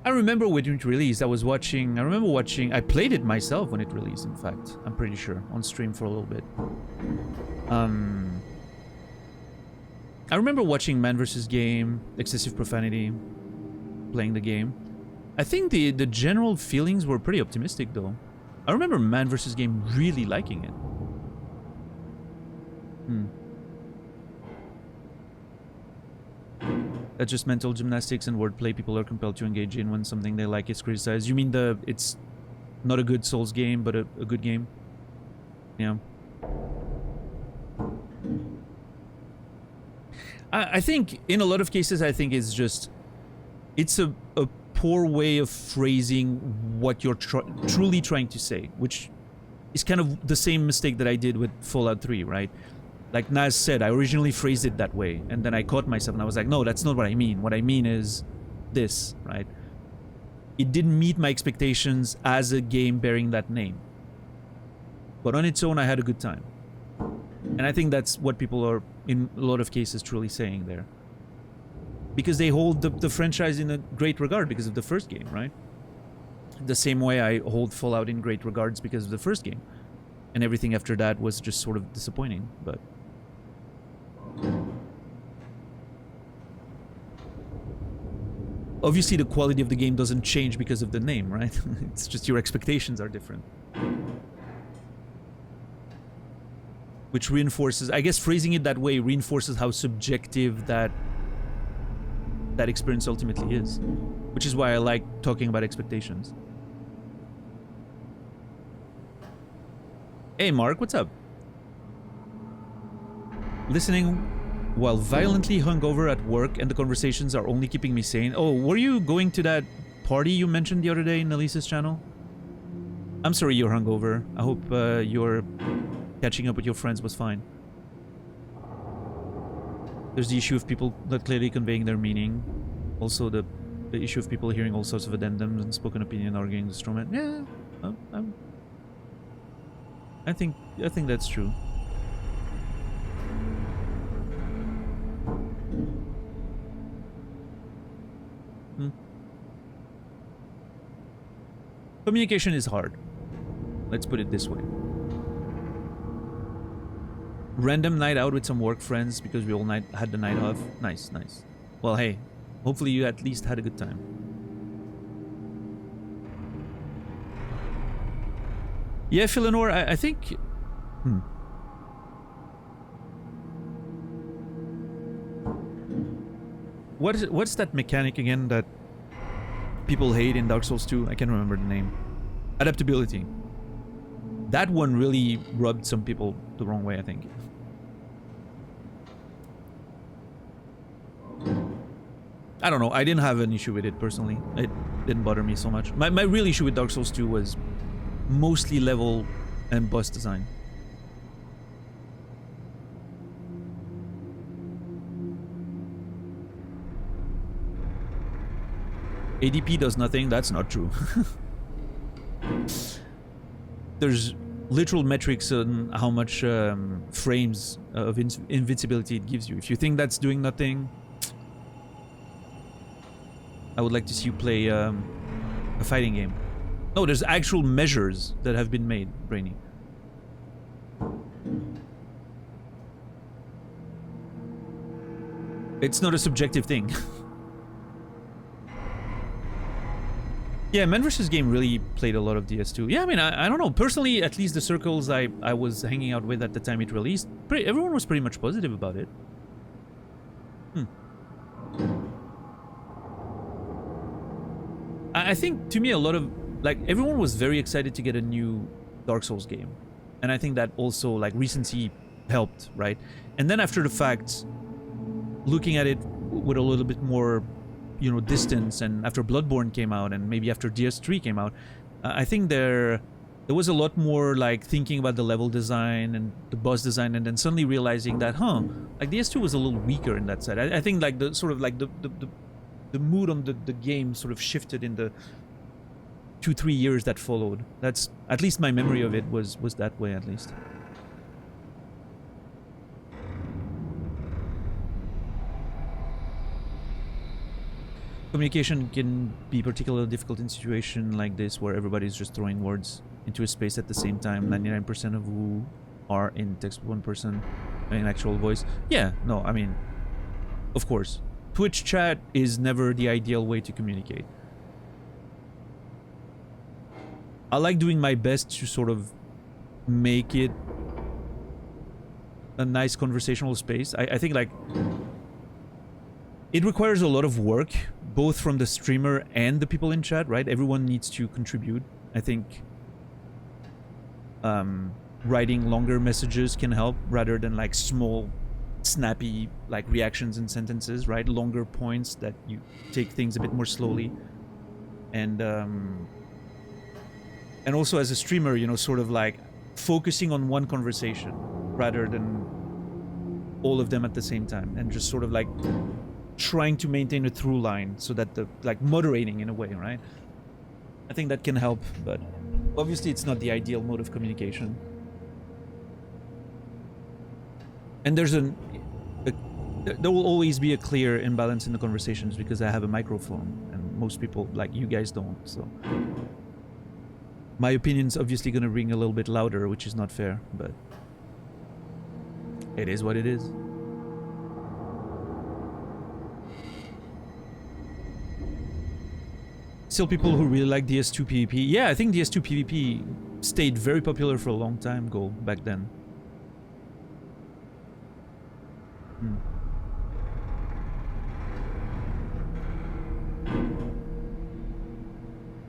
remember when it released. I played it myself when it released, in fact. I'm pretty sure. On stream for a little bit. I remember watching Man vs. Game, excessive profanity, playing the game. I think the general feelings were pretty optimistic, though. I remember Man vs. Game really liking it. That's just mental gymnastics and wordplay people are compelled to engage in when something they like is criticized. You mean it's not a good Souls game, but a good game? Yeah. I think in a lot of cases, I think it's a poor way of phrasing what you're truly trying to say, which is kind of the same mistake that I did with Fallout 3, right? Like Naz said, I originally phrased it that way, and then I caught myself and I was like, no, that's not what I mean. What I mean is this, right? It didn't meet my expectations as a game bearing that name. But on its own, I had a good time. And I think that's what people are, in a lot of cases, truly saying there. Because they hold the franchise in a great regard because of the first game, right? The same way I hold Fallout in great regards because of the first game. And everything after that was just sort of disappointing, but... Obviously, the quality of the game doesn't change because of the name, right? It's just your expectations are different. Which reinforces... I guess phrasing it that way reinforces how subjective that experience ultimately is. Which is why I like talking about expectations. Hey Mark, what's up? Listening while violently hungover at work and the conversations are only keeping me sane. Oh, were you going to that party you mentioned the other day in Elisa's channel? I'm sorry you're hungover. I hope your catching up with your friends was fine. There's the issue of people not clearly conveying their meaning. Also the issue of people hearing all sorts of addendums and spoken opinion arguing the straw man. Yeah, I think that's true. Communication is hard. Let's put it this way. Random night out with some work friends because we all had the night off. Nice. Well, hey, hopefully you at least had a good time. Yeah, Philanor, I think... What's that mechanic again that people hate in Dark Souls 2? I can't remember the name. Adaptability. That one really rubbed some people the wrong way, I think. I don't know. I didn't have an issue with it personally. It didn't bother me so much. My real issue with Dark Souls 2 was mostly level and boss design. ADP does nothing. That's not true. There's literal metrics on how much frames of invincibility it gives you. If you think that's doing nothing, I would like to see you play a fighting game. No, there's actual measures that have been made, Brainy. It's not a subjective thing. Yeah, Man vs. Game really played a lot of DS2. Yeah, I mean, I don't know. Personally, at least the circles I was hanging out with at the time it released, everyone was pretty much positive about it. I think, to me, a lot of... Like, everyone was very excited to get a new Dark Souls game. And I think that also, like, recency helped, right? And then after the fact, looking at it with a little bit more, you know, distance, and after Bloodborne came out, and maybe after DS3 came out, I think there was a lot more, like, thinking about the level design and the boss design, and then suddenly realizing that, like, DS2 was a little weaker in that side. I think, like, the sort of, like, the mood on the game sort of shifted in the 2-3 years that followed. That's, at least my memory of it was that way, at least. Communication can be particularly difficult in a situation like this, where everybody's just throwing words into a space at the same time. 99% of who are in text, 1% in actual voice. Yeah, no, I mean, of course. Twitch chat is never the ideal way to communicate. I like doing my best to sort of make it a nice conversational space. I think, like, it requires a lot of work, both from the streamer and the people in chat, right? Everyone needs to contribute. I think writing longer messages can help, rather than, like, small, snappy, like, reactions and sentences, right? Longer points that you take things a bit more slowly. And also as a streamer, you know, sort of like focusing on one conversation rather than all of them at the same time, and just sort of like trying to maintain a through line, so that the, like, moderating in a way, right? I think that can help, but obviously it's not the ideal mode of communication. And there's there will always be a clear imbalance in the conversations, because I have a microphone and most people, like you guys, don't, so my opinion's obviously gonna ring a little bit louder, which is not fair, but it is what it is. Still people who really like DS2 PvP. Yeah, I think DS2 PvP stayed very popular for a long time back then.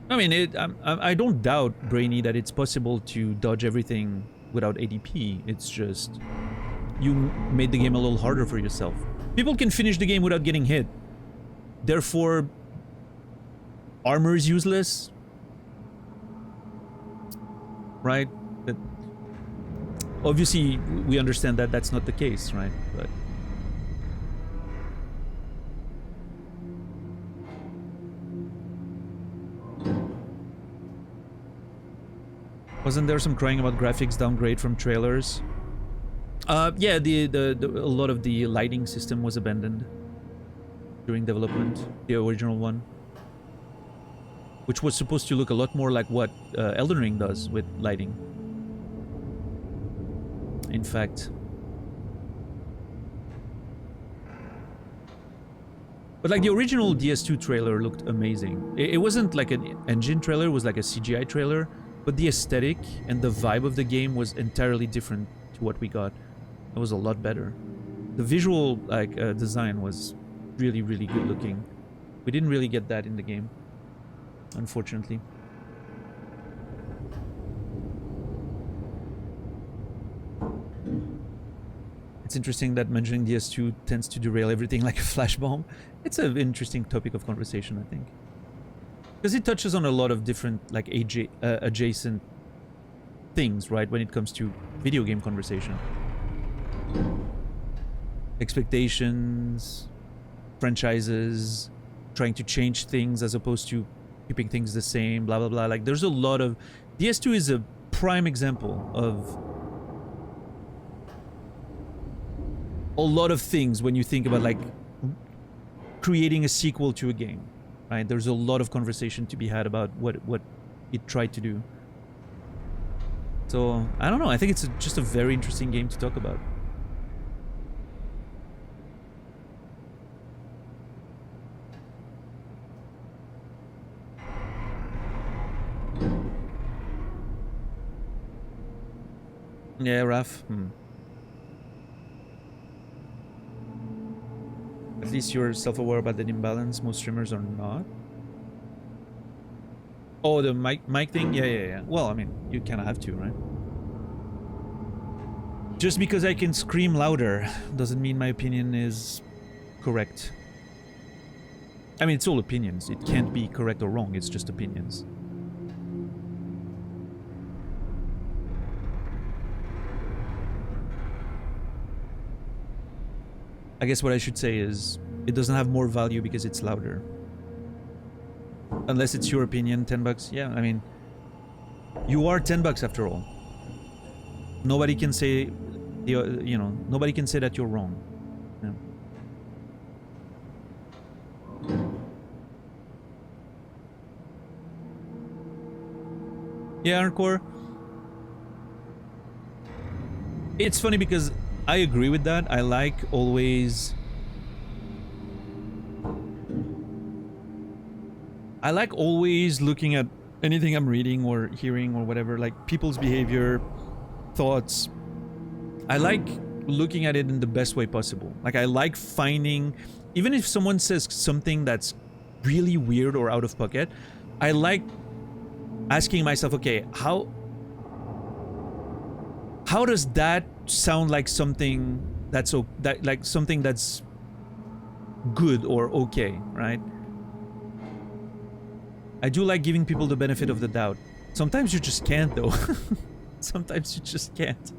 I mean, I don't doubt, Brainy, that it's possible to dodge everything without ADP. It's just you made the game a little harder for yourself. People can finish the game without getting hit. Therefore, armor is useless, right? But obviously, we understand that that's not the case, right? But wasn't there some crying about graphics downgrade from trailers? Yeah, a lot of the lighting system was abandoned during development, the original one, which was supposed to look a lot more like what Elden Ring does with lighting. In fact. But, like, the original DS2 trailer looked amazing. It wasn't like an engine trailer, it was like a CGI trailer, but the aesthetic and the vibe of the game was entirely different to what we got. It was a lot better. The visual, like, design was really, really good looking. We didn't really get that in the game, unfortunately. It's interesting that mentioning DS2 tends to derail everything like a flash bomb. It's an interesting topic of conversation, I think. Because it touches on a lot of different, like, adjacent things, right, when it comes to video game conversation. Expectations, franchises, trying to change things as opposed to keeping things the same, blah, blah, blah. Like, there's a lot of... DS2 is a prime example of a lot of things when you think about like creating a sequel to a game, right? There's a lot of conversation to be had about what it tried to do. So I don't know. I think it's just a very interesting game to talk about. Yeah, Raf. At least you're self-aware about the imbalance. Most streamers are not. Oh, the mic thing? Yeah. Well, I mean, you kind of have to, right? Just because I can scream louder doesn't mean my opinion is correct. I mean, it's all opinions. It can't be correct or wrong. It's just opinions. I guess what I should say is it doesn't have more value because it's louder. Unless it's your opinion, 10 bucks. Yeah, I mean, you are 10 bucks after all. Nobody can say, you know, nobody can say that you're wrong. Yeah, hardcore. It's funny because I agree with that. I like always looking at anything I'm reading or hearing or whatever, like people's behavior, thoughts. I like looking at it in the best way possible. Like I like finding, even if someone says something that's really weird or out of pocket, I like asking myself, okay, how does that sound like something that's something that's good or okay, right? I do like giving people the benefit of the doubt. Sometimes you just can't, though. Sometimes you just can't.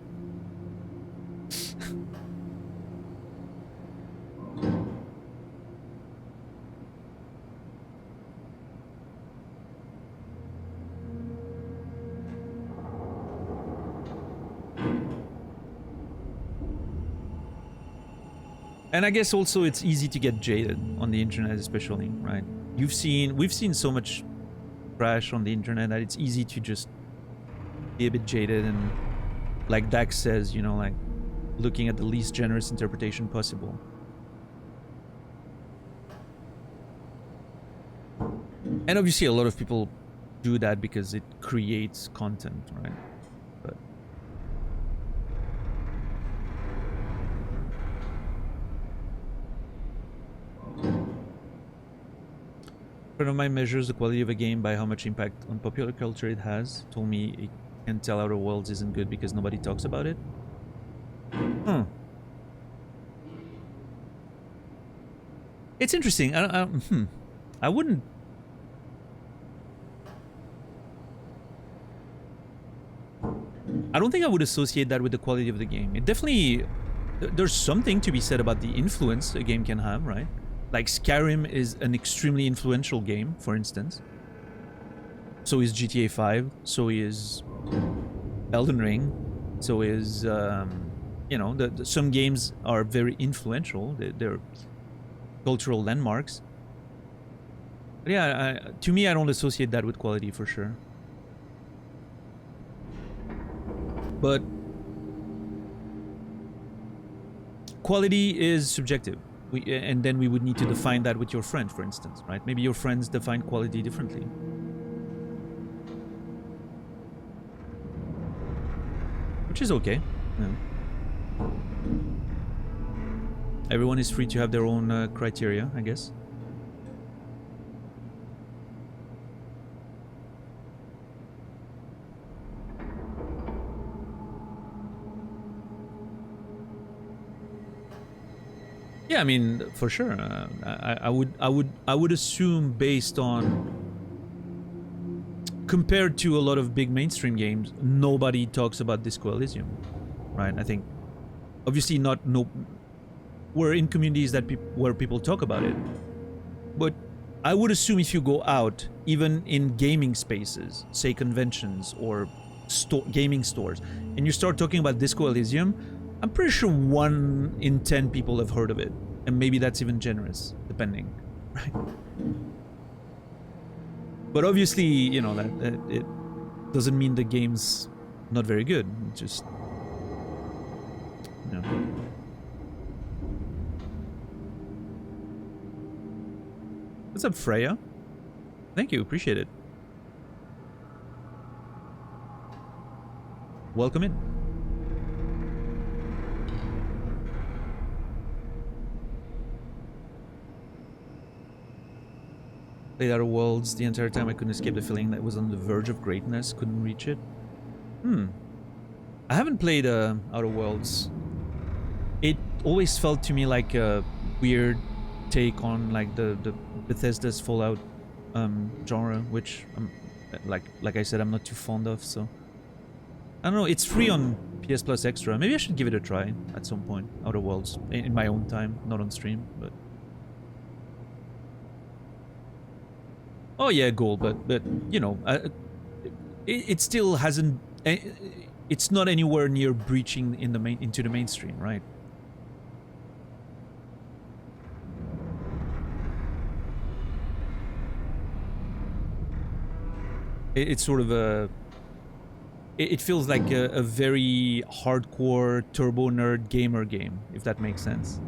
And I guess also it's easy to get jaded on the internet, especially, right? We've seen so much trash on the internet that it's easy to just be a bit jaded and, like Dax says, you know, like looking at the least generous interpretation possible. And obviously a lot of people do that because it creates content, right? But a friend of mine measures the quality of a game by how much impact on popular culture it has. Told me it can tell Outer Worlds isn't good because nobody talks about it. It's interesting. I wouldn't. I don't think I would associate that with the quality of the game. It definitely, there's something to be said about the influence a game can have, right? Like Skyrim is an extremely influential game, for instance. So is GTA 5. So is Elden Ring. So is, you know, some games are very influential. They're cultural landmarks. But yeah, to me, I don't associate that with quality for sure. But quality is subjective. And then we would need to define that with your friend, for instance, right? Maybe your friends define quality differently. Which is okay. Yeah. Everyone is free to have their own criteria, I guess. Yeah, I mean, for sure. I would assume, based on, compared to a lot of big mainstream games, nobody talks about Disco Elysium, right? I think, obviously, we're in communities that where people talk about it, but I would assume if you go out, even in gaming spaces, say conventions or gaming stores, and you start talking about Disco Elysium, I'm pretty sure 1 in 10 people have heard of it, and maybe that's even generous, depending, right? But obviously, you know, that it doesn't mean the game's not very good. It just, you know. What's up, Freya? Thank you, appreciate it. Welcome in. Played Outer Worlds the entire time. I couldn't escape the feeling that it was on the verge of greatness. Couldn't reach it. I haven't played Outer Worlds. It always felt to me like a weird take on like the Bethesda's Fallout genre, which like I said, I'm not too fond of. So I don't know. It's free on PS Plus Extra. Maybe I should give it a try at some point. Outer Worlds in my own time, not on stream, but. Oh yeah, gold, but you know, it still hasn't. It's not anywhere near breaching into the mainstream, right? It's sort of a. It feels like a very hardcore turbo nerd gamer game, if that makes sense.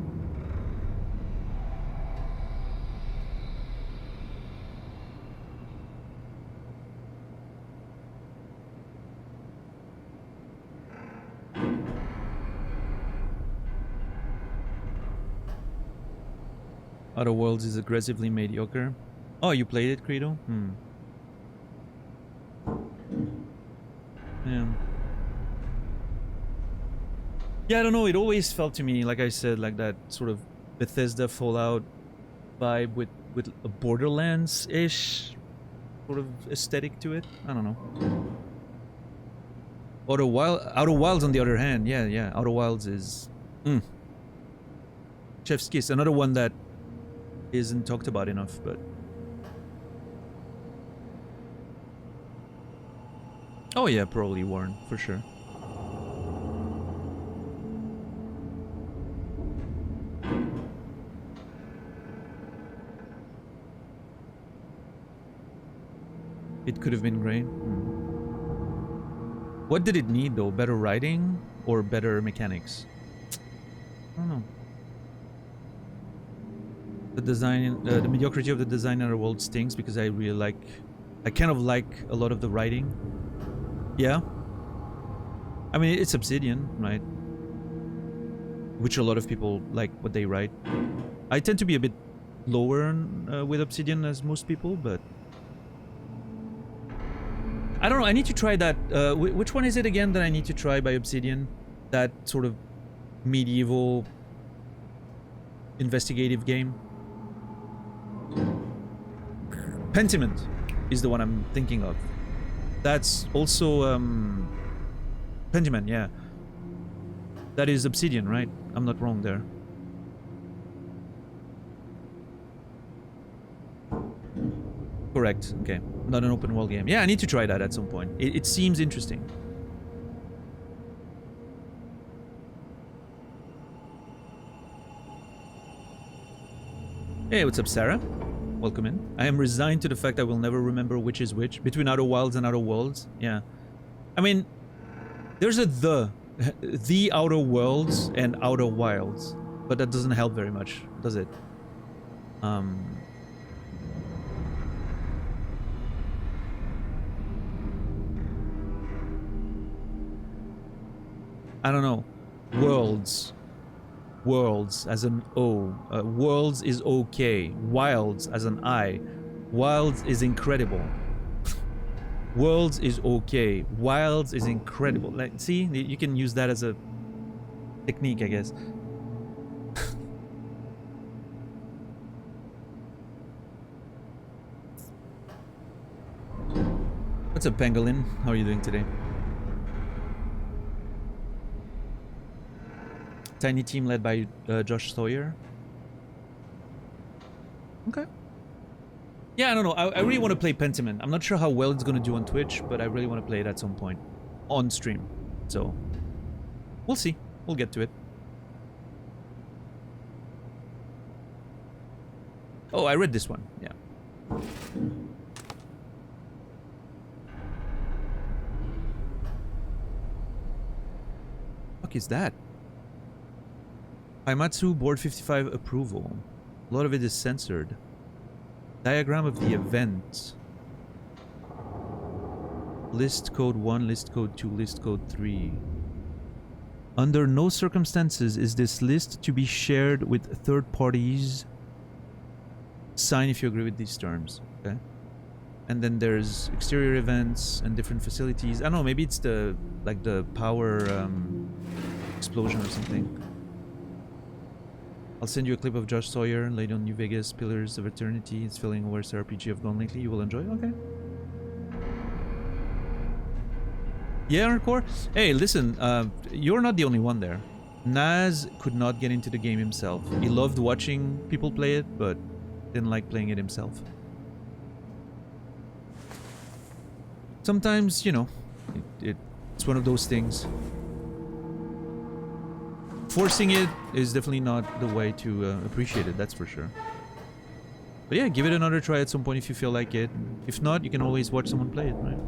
Outer Worlds is aggressively mediocre. Oh, you played it, Credo? Yeah. Yeah, I don't know. It always felt to me, like I said, like that sort of Bethesda Fallout vibe with a Borderlands-ish sort of aesthetic to it. I don't know. Outer Wilds, on the other hand, yeah. Outer Wilds is Chef's Kiss, another one that isn't talked about enough, but. Oh yeah, probably Warren, for sure. It could have been great. What did it need though? Better writing or better mechanics? I don't know. The design, the mediocrity of the design in Outer Worlds stinks because I kind of like a lot of the writing. Yeah. I mean, it's Obsidian, right? Which a lot of people like what they write. I tend to be a bit lower with Obsidian as most people, but I don't know. I need to try that. Which one is it again that I need to try by Obsidian? That sort of medieval investigative game. Pentiment is the one I'm thinking of. That's also Pentiment, yeah. That is Obsidian, right? I'm not wrong there. Correct. Okay. Not an open world game. Yeah, I need to try that at some point. It seems interesting. Hey, what's up, Sarah? Welcome in. I am resigned to the fact I will never remember which is which between Outer Wilds and Outer Worlds. Yeah. I mean, there's a the Outer Worlds and Outer Wilds, but that doesn't help very much, does it? I don't know. Worlds as an O. Worlds is okay. Wilds as an I. Wilds is incredible. Worlds is okay. Wilds is incredible. Like, see, you can use that as a technique, I guess. What's up, Pangolin? How are you doing today? Tiny team led by Josh Sawyer. Okay. Yeah, I don't know. I really want to play Pentiment. I'm not sure how well it's going to do on Twitch, but I really want to play it at some point. on stream. So we'll see. We'll get to it. Oh, I read this one. Yeah. Fuck is that? Haimatsu board 55 approval. A lot of it is censored. Diagram of the event. List code 1, list code 2, list code 3. Under no circumstances is this list to be shared with third parties. Sign if you agree with these terms. Okay. And then there's exterior events and different facilities. I don't know, maybe it's the like the power explosion or something. I'll send you a clip of Josh Sawyer laid on New Vegas Pillars of Eternity. It's filling worst RPG I've gone lately. You will enjoy. Okay. Yeah, hardcore. Hey, listen, you're not the only one there. Naz could not get into the game himself. He loved watching people play it, but didn't like playing it himself. Sometimes, you know, it's one of those things. Forcing it is definitely not the way to appreciate it, that's for sure. But yeah, give it another try at some point if you feel like it. If not, you can always watch someone play it, right?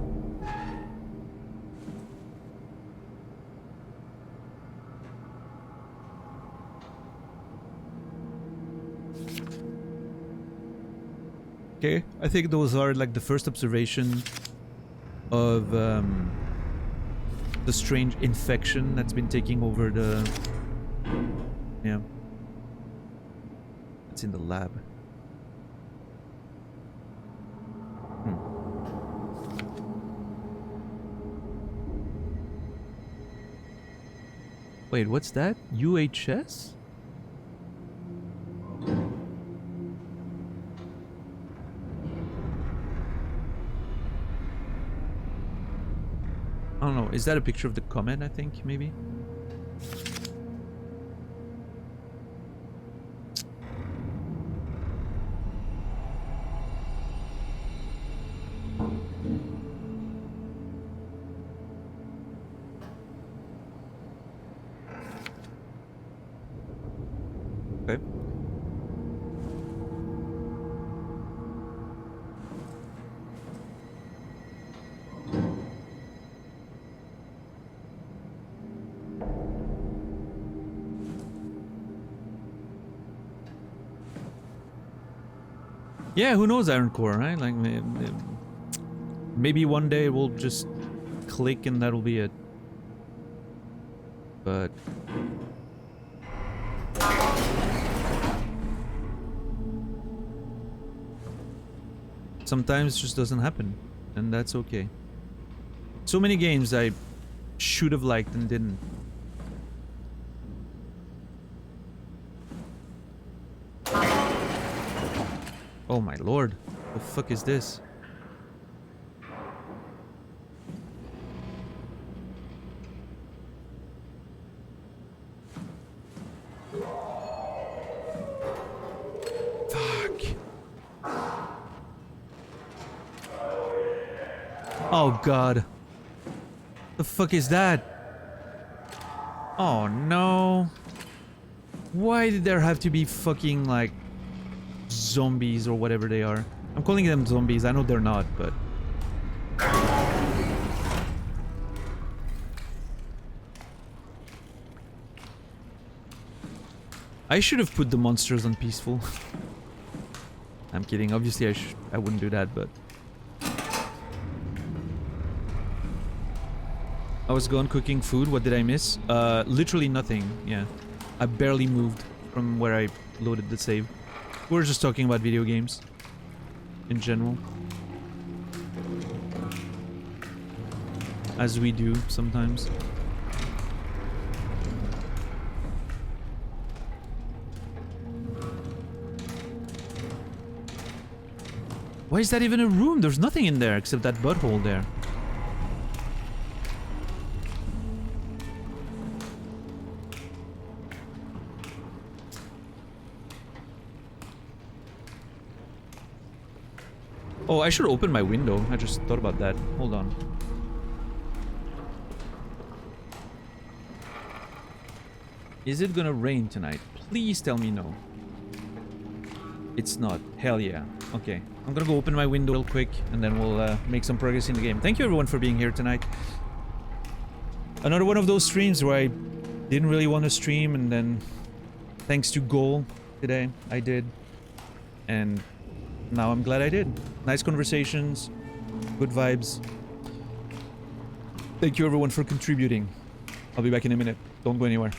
Okay, I think those are like the first observation of the strange infection that's been taking over the... Yeah. It's in the lab. Wait, what's that? UHS? I don't know. Is that a picture of the comet, I think, maybe? Okay. Yeah, who knows, Iron Core, right? Like, maybe one day we'll just click and that'll be it. But... sometimes it just doesn't happen, and that's okay. So many games I should have liked and didn't. Oh my lord, the fuck is this? Fuck. Oh god. The fuck is that? Oh no. Why did there have to be fucking like zombies or whatever they are? I'm calling them zombies. I know they're not, but... I should have put the monsters on peaceful. I'm kidding. Obviously I wouldn't do that, but... I was gone cooking food. What did I miss? Literally nothing. Yeah. I barely moved from where I loaded the save. We're just talking about video games in general. As we do sometimes. Why is that even a room? There's nothing in there except that butthole there. Oh, I should open my window. I just thought about that. Hold on. Is it gonna rain tonight? Please tell me no. It's not. Hell yeah. Okay. I'm gonna go open my window real quick and then we'll make some progress in the game. Thank you everyone for being here tonight. Another one of those streams where I didn't really want to stream, and then thanks to Goal today, I did. And now I'm glad I did. Nice conversations, good vibes. Thank you everyone for contributing. I'll be back in a minute. Don't go anywhere.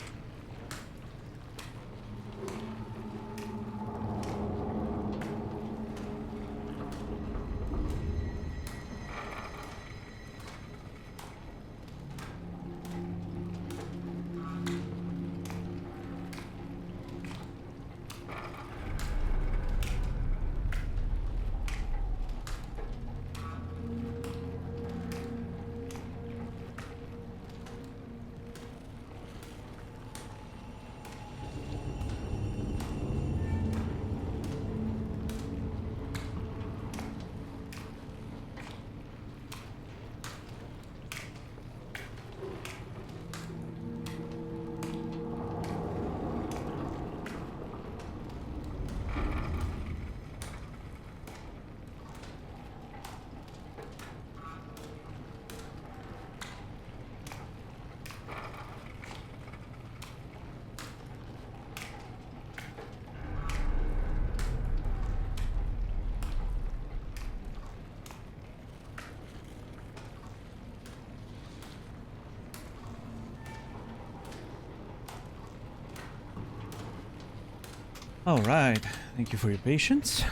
Alright, thank you for your patience.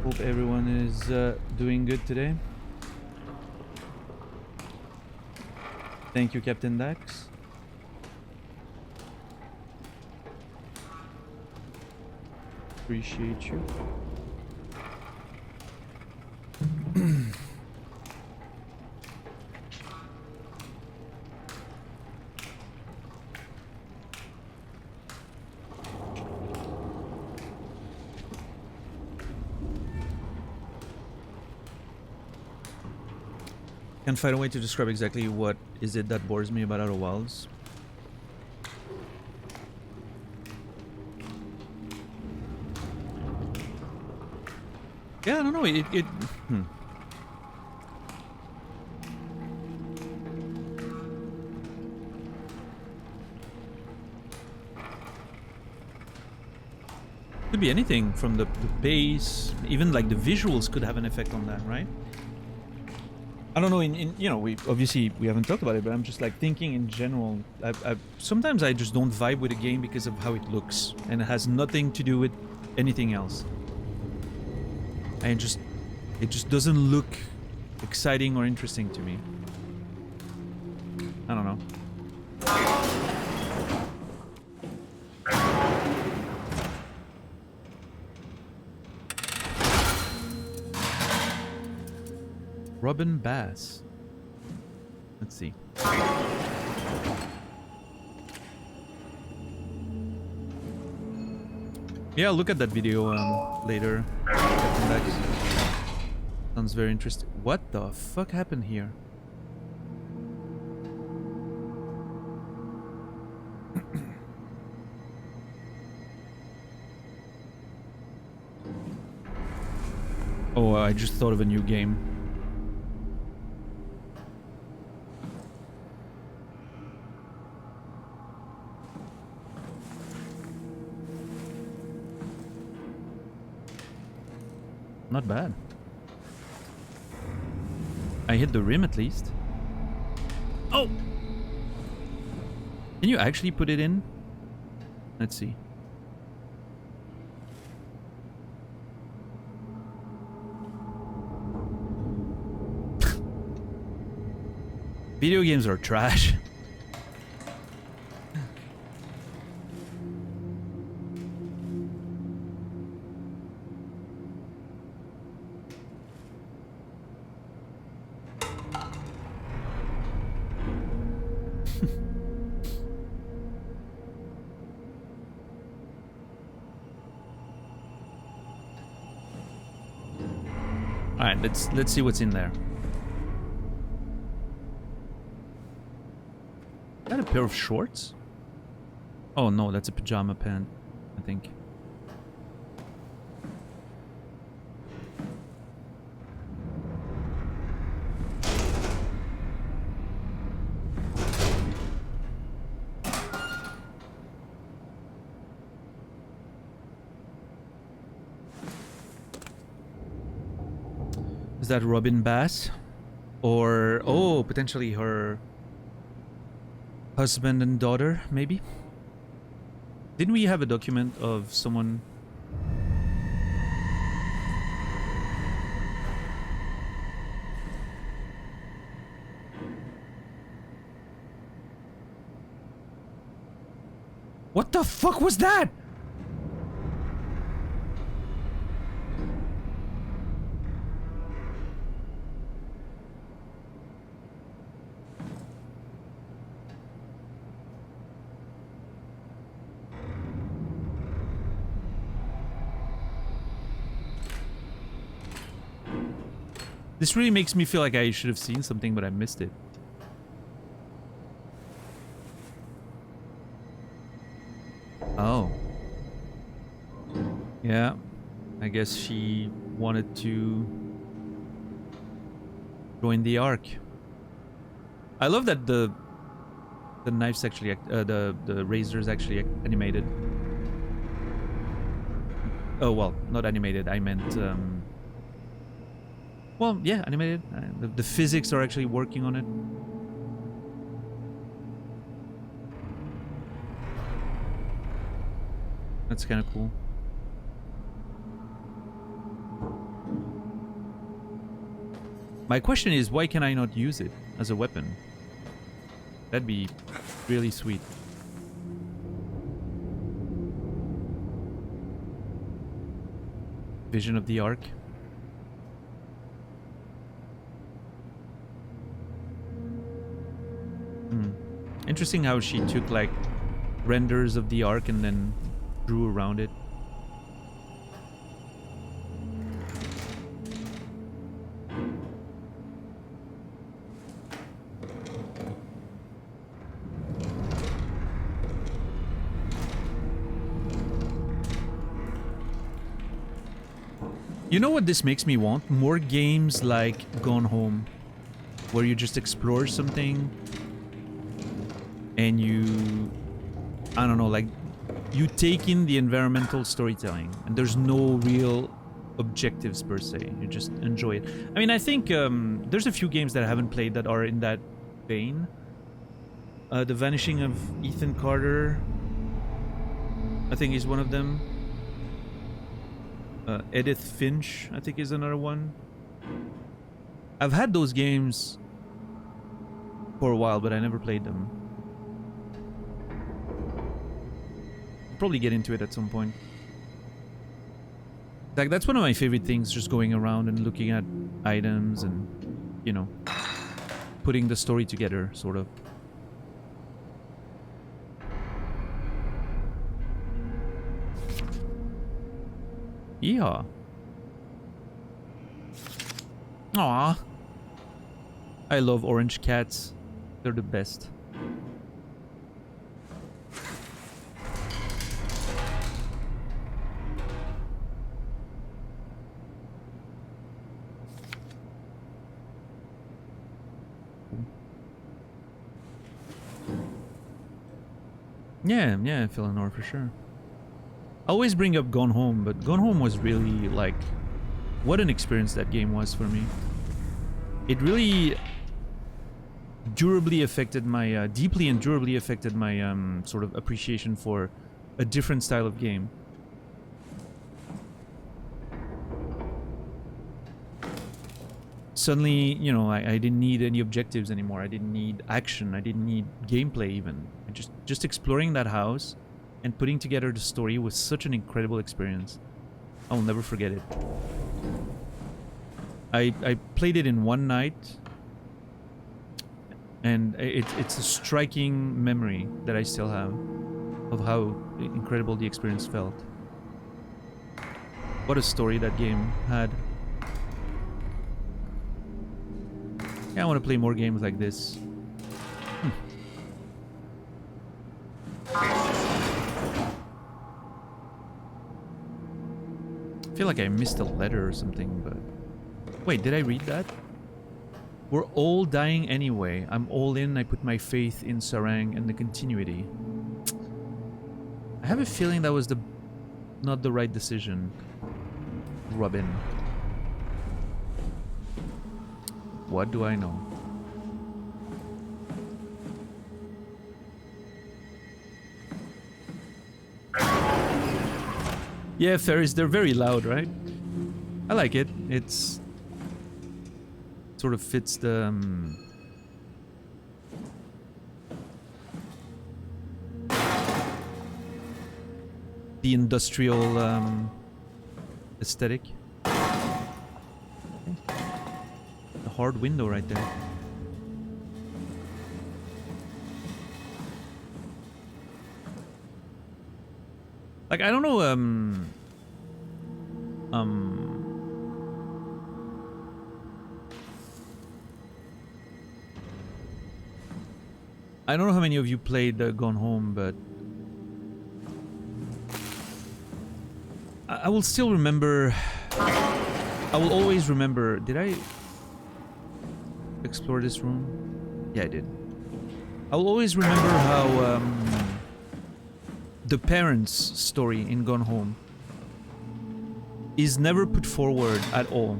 Hope everyone is doing good today. Thank you, Captain Dax. Appreciate you. Can't find a way to describe exactly what is it that bores me about Outer Wilds. Yeah, I don't know. Could be anything from the base, even like the visuals could have an effect on that, right? I don't know, you know, we haven't talked about it, but I'm just like thinking in general. Sometimes I just don't vibe with a game because of how it looks, and it has nothing to do with anything else. It just doesn't look exciting or interesting to me. I don't know. Robin Bass. Let's see. Yeah, I'll look at that video later. Sounds very interesting. What the fuck happened here? Oh, I just thought of a new game. Not bad. I hit the rim at least. Oh! Can you actually put it in? Let's see. Video games are trash. Alright, let's see what's in there. pair of shorts? Oh no, that's a pajama pant, I think. Is that Robin Bass? Or, oh, potentially her husband and daughter, maybe? Didn't we have a document of someone... What the fuck was that? This really makes me feel like I should have seen something, but I missed it. Oh. Yeah. I guess she wanted to join the Ark. I love that the knife's actually the razor's actually animated. Oh well, not animated. I meant well, yeah, animated. The physics are actually working on it. That's kind of cool. My question is, why can I not use it as a weapon? That'd be really sweet. Vision of the Ark. Interesting how she took like renders of the Ark and then drew around it. You know what this makes me want? More games like Gone Home, where you just explore something and you, I don't know, like you take in the environmental storytelling and there's no real objectives per se. You just enjoy it. I mean, I think there's a few games that I haven't played that are in that vein. The Vanishing of Ethan Carter, I think, is one of them. Edith Finch, I think, is another one. I've had those games for a while, but I never played them. I'll probably get into it at some point. Like, that's one of my favorite things, just going around and looking at items and, you know, putting the story together, sort of. Yeehaw. Aww. I love orange cats. They're the best. Yeah, Philonor for sure. I always bring up Gone Home, but Gone Home was really, like, what an experience that game was for me. It really durably affected my, deeply and durably affected my, sort of appreciation for a different style of game. Suddenly, you know, I didn't need any objectives anymore. I didn't need action. I didn't need gameplay even. Just exploring that house and putting together the story was such an incredible experience. I'll never forget it. I played it in one night, and it's a striking memory that I still have of how incredible the experience felt. What a story that game had. Yeah, I want to play more games like this. feel like I missed a letter or something, but... Wait, did I read that? We're all dying anyway. I'm all in. I put my faith in Sarang and the continuity. I have a feeling that was not the right decision. Robin. What do I know? Yeah, fairies, they're very loud, right? I like it. It's... sort of fits the... the industrial aesthetic. Okay. A hard window right there. Like, I don't know, I don't know how many of you played Gone Home, but I will still remember... I will always remember... Did I explore this room? Yeah, I did. I will always remember how the parents' story in Gone Home is never put forward at all.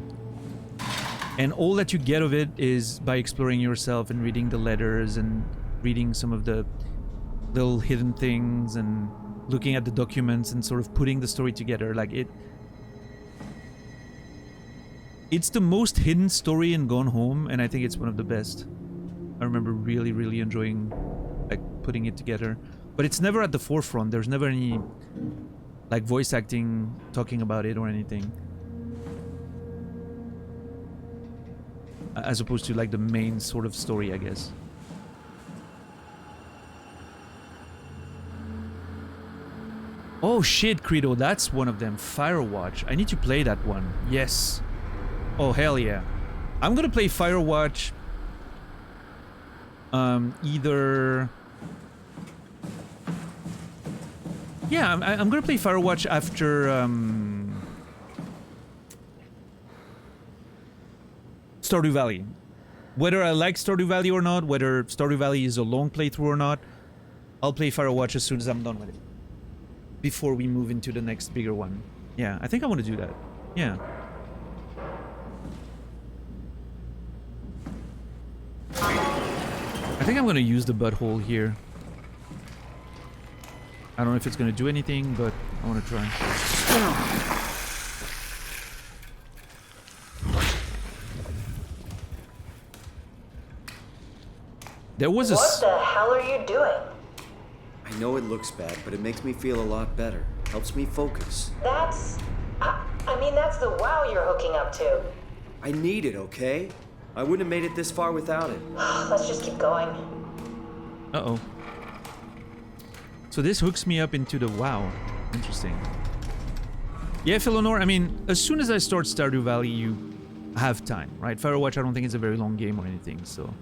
And all that you get of it is by exploring yourself and reading the letters and reading some of the little hidden things and looking at the documents and sort of putting the story together. Like, it's the most hidden story in Gone Home, and I think it's one of the best. I remember really, really enjoying, like, putting it together. But it's never at the forefront. There's never any, like, voice acting talking about it or anything. As opposed to, like, the main sort of story, I guess. Oh shit, Credo, that's one of them. Firewatch. I need to play that one. Yes. Oh, hell yeah. I'm gonna play Firewatch... either... Yeah, I'm gonna play Firewatch after, Stardew Valley. Whether I like Stardew Valley or not, whether Stardew Valley is a long playthrough or not, I'll play Firewatch as soon as I'm done with it. Before we move into the next bigger one. Yeah, I think I want to do that. Yeah. I think I'm going to use the butthole here. I don't know if it's going to do anything, but I want to try. There was a... What the hell are you doing? I know it looks bad, but it makes me feel a lot better. Helps me focus. That's... I mean, that's the wow you're hooking up to. I need it, okay? I wouldn't have made it this far without it. Let's just keep going. Uh-oh. So this hooks me up into the wow. Interesting. Yeah, Philonor, I mean, as soon as I start Stardew Valley, you have time, right? Firewatch, I don't think it's a very long game or anything, so...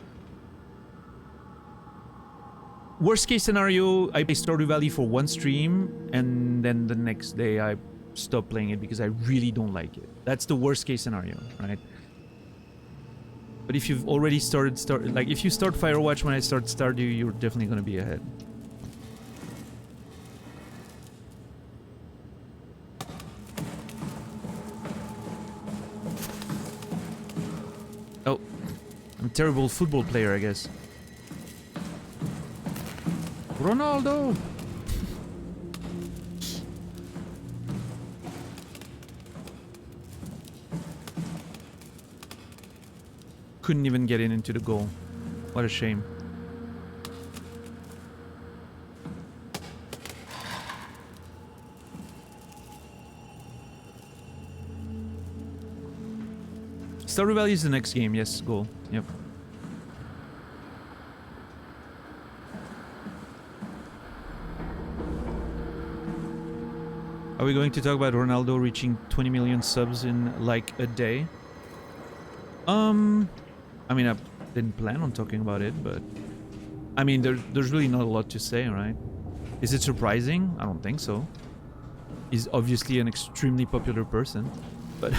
Worst case scenario, I play Stardew Valley for one stream, and then the next day I stop playing it because I really don't like it. That's the worst case scenario, right? But if you've already started, like, if you start Firewatch when I start Stardew, you're definitely gonna be ahead. Oh, I'm a terrible football player, I guess. Ronaldo! Couldn't even get into the goal. What a shame. Stardew Valley is the next game, yes, goal. Yep. Are we going to talk about Ronaldo reaching 20 million subs in like a day? I mean, I didn't plan on talking about it, but I mean, there's really not a lot to say, right? Is it surprising? I don't think so. is obviously an extremely popular person, but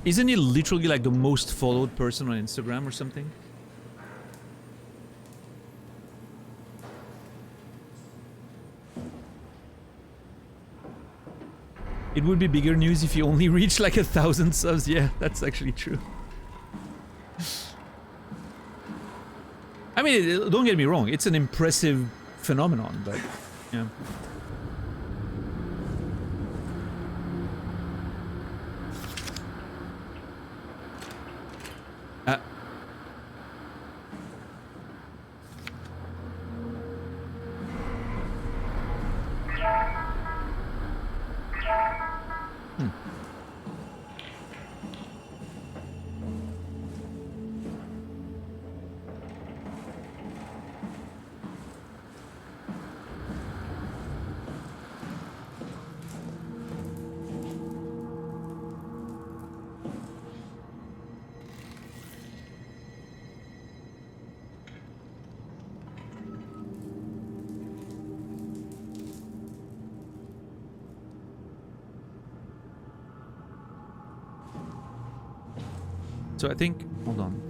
isn't he literally like the most followed person on Instagram or something? It would be bigger news if you only reached like 1,000 subs. Yeah, that's actually true. I mean, don't get me wrong, it's an impressive phenomenon, but yeah. So I think, hold on.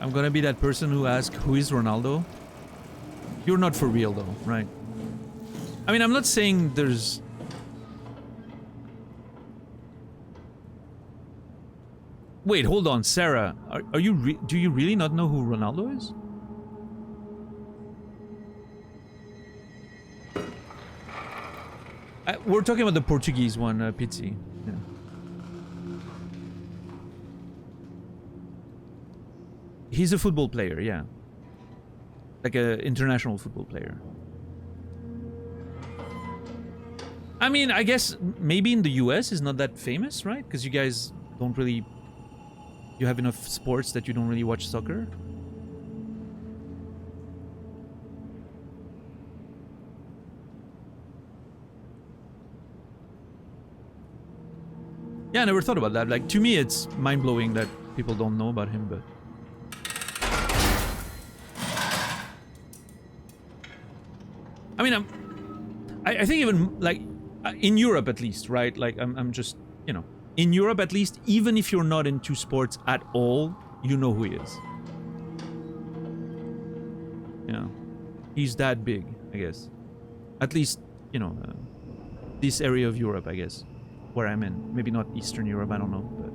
I'm gonna be that person who asks, who is Ronaldo? You're not for real though, right? I mean, I'm not saying there's... Wait, hold on, Sarah. Are you do you really not know who Ronaldo is? We're talking about the Portuguese one, Pizzi. Yeah. He's a football player, yeah. Like an international football player. I mean, I guess maybe in the US is not that famous, right? Because you guys don't really... You have enough sports that you don't really watch soccer. Yeah, I never thought about that. Like, to me, it's mind-blowing that people don't know about him, but... I mean, I think even, like, in Europe at least, right? Like, I'm just, you know... In Europe at least, even if you're not into sports at all, you know who he is. Yeah. He's that big, I guess. At least, you know, this area of Europe, I guess. Where I'm in. Maybe not Eastern Europe, I don't know, but...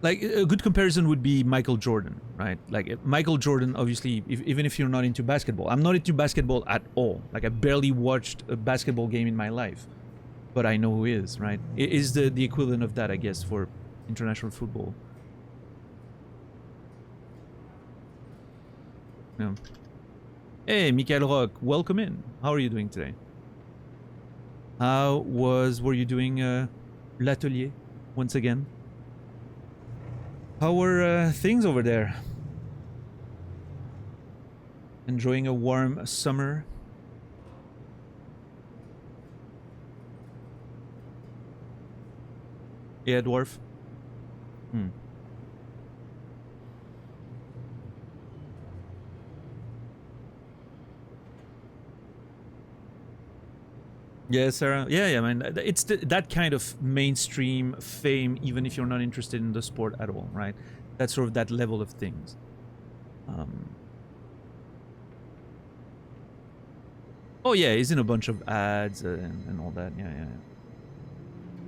Like, a good comparison would be Michael Jordan, right? Like, Michael Jordan, obviously, even if you're not into basketball. I'm not into basketball at all. Like, I barely watched a basketball game in my life. But I know who he is, right? It is the equivalent of that, I guess, for international football. Yeah. Hey, Michael Rock, welcome in. How are you doing today? Were you doing l'atelier once again? How were things over there? Enjoying a warm summer? Yeah, dwarf. Yeah, Sarah. Yeah, man. It's that kind of mainstream fame, even if you're not interested in the sport at all, right? That's sort of that level of things. Oh yeah, he's in a bunch of ads and all that. Yeah.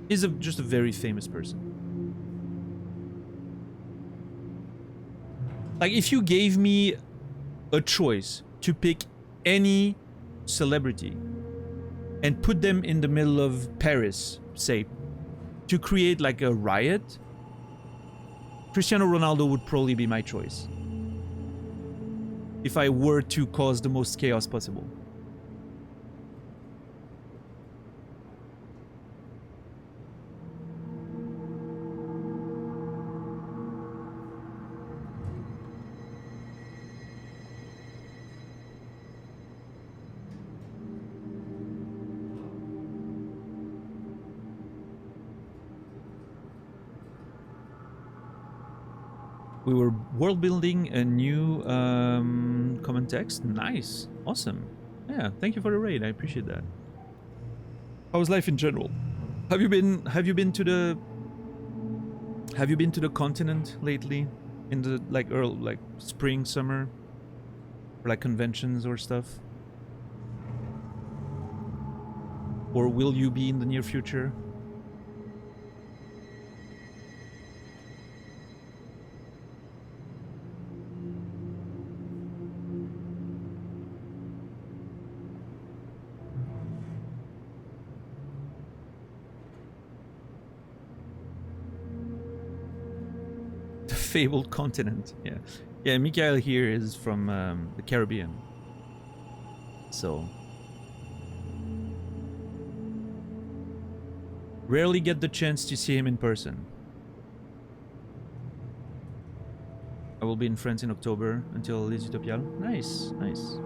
He's just a very famous person. Like, if you gave me a choice to pick any celebrity and put them in the middle of Paris, say, to create like a riot, Cristiano Ronaldo would probably be my choice. If I were to cause the most chaos possible. We were world building a new common text. Nice, awesome. Yeah, thank you for the raid. I appreciate that. How was life in general? Have you been to the continent lately? In the like spring, summer, or like conventions or stuff? Or will you be in the near future? The fabled continent. Yeah. Yeah, Mikhail here is from the Caribbean. So rarely get the chance to see him in person. I will be in France in October until Les Utopiales. Nice, nice.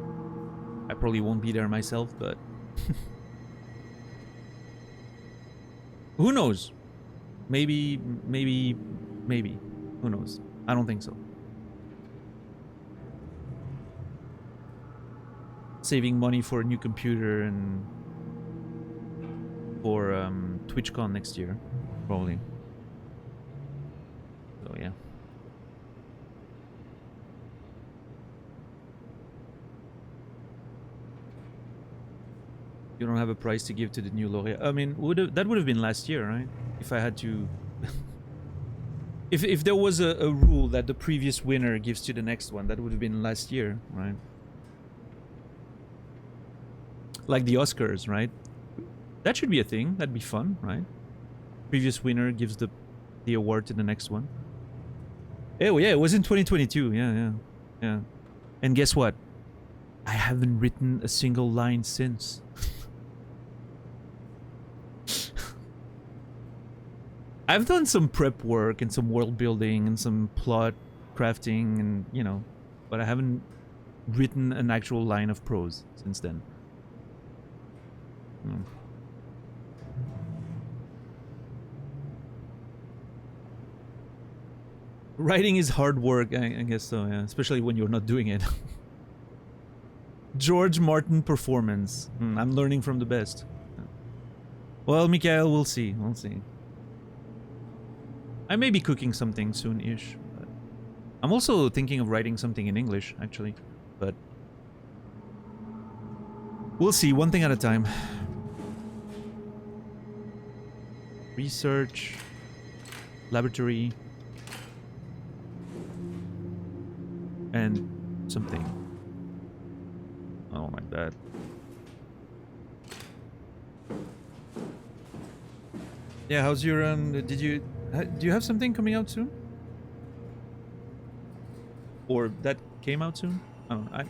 I probably won't be there myself, but who knows? Maybe. Who knows? I don't think so. Saving money for a new computer and for TwitchCon next year, probably. So yeah. You don't have a prize to give to the new laureate. I mean, that would have been last year, right? If I had to... if there was a rule that the previous winner gives to the next one, that would have been last year, right? Like the Oscars, right? That should be a thing. That'd be fun, right? Previous winner gives the award to the next one. Oh yeah, it was in 2022. Yeah. And guess what? I haven't written a single line since. I've done some prep work and some world building and some plot crafting and, you know, but I haven't written an actual line of prose since then. Writing is hard work, I guess so, yeah. Especially when you're not doing it. George Martin performance. I'm learning from the best. Well, Mikhail, we'll see. We'll see. I may be cooking something soon-ish. But I'm also thinking of writing something in English, actually. But we'll see, one thing at a time. Research. Laboratory. And something. Oh, like that. Yeah, how's your do you have something coming out soon? Or that came out soon? I don't know.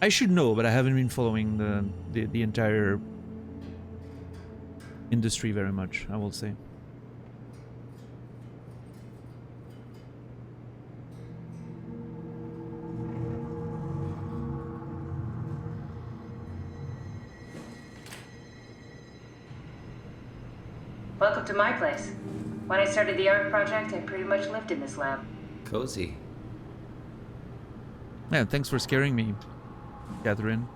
I should know, but I haven't been following the entire industry very much, I will say. Welcome to my place. When I started the art project, I pretty much lived in this lab. Cozy. Yeah, thanks for scaring me, Catherine.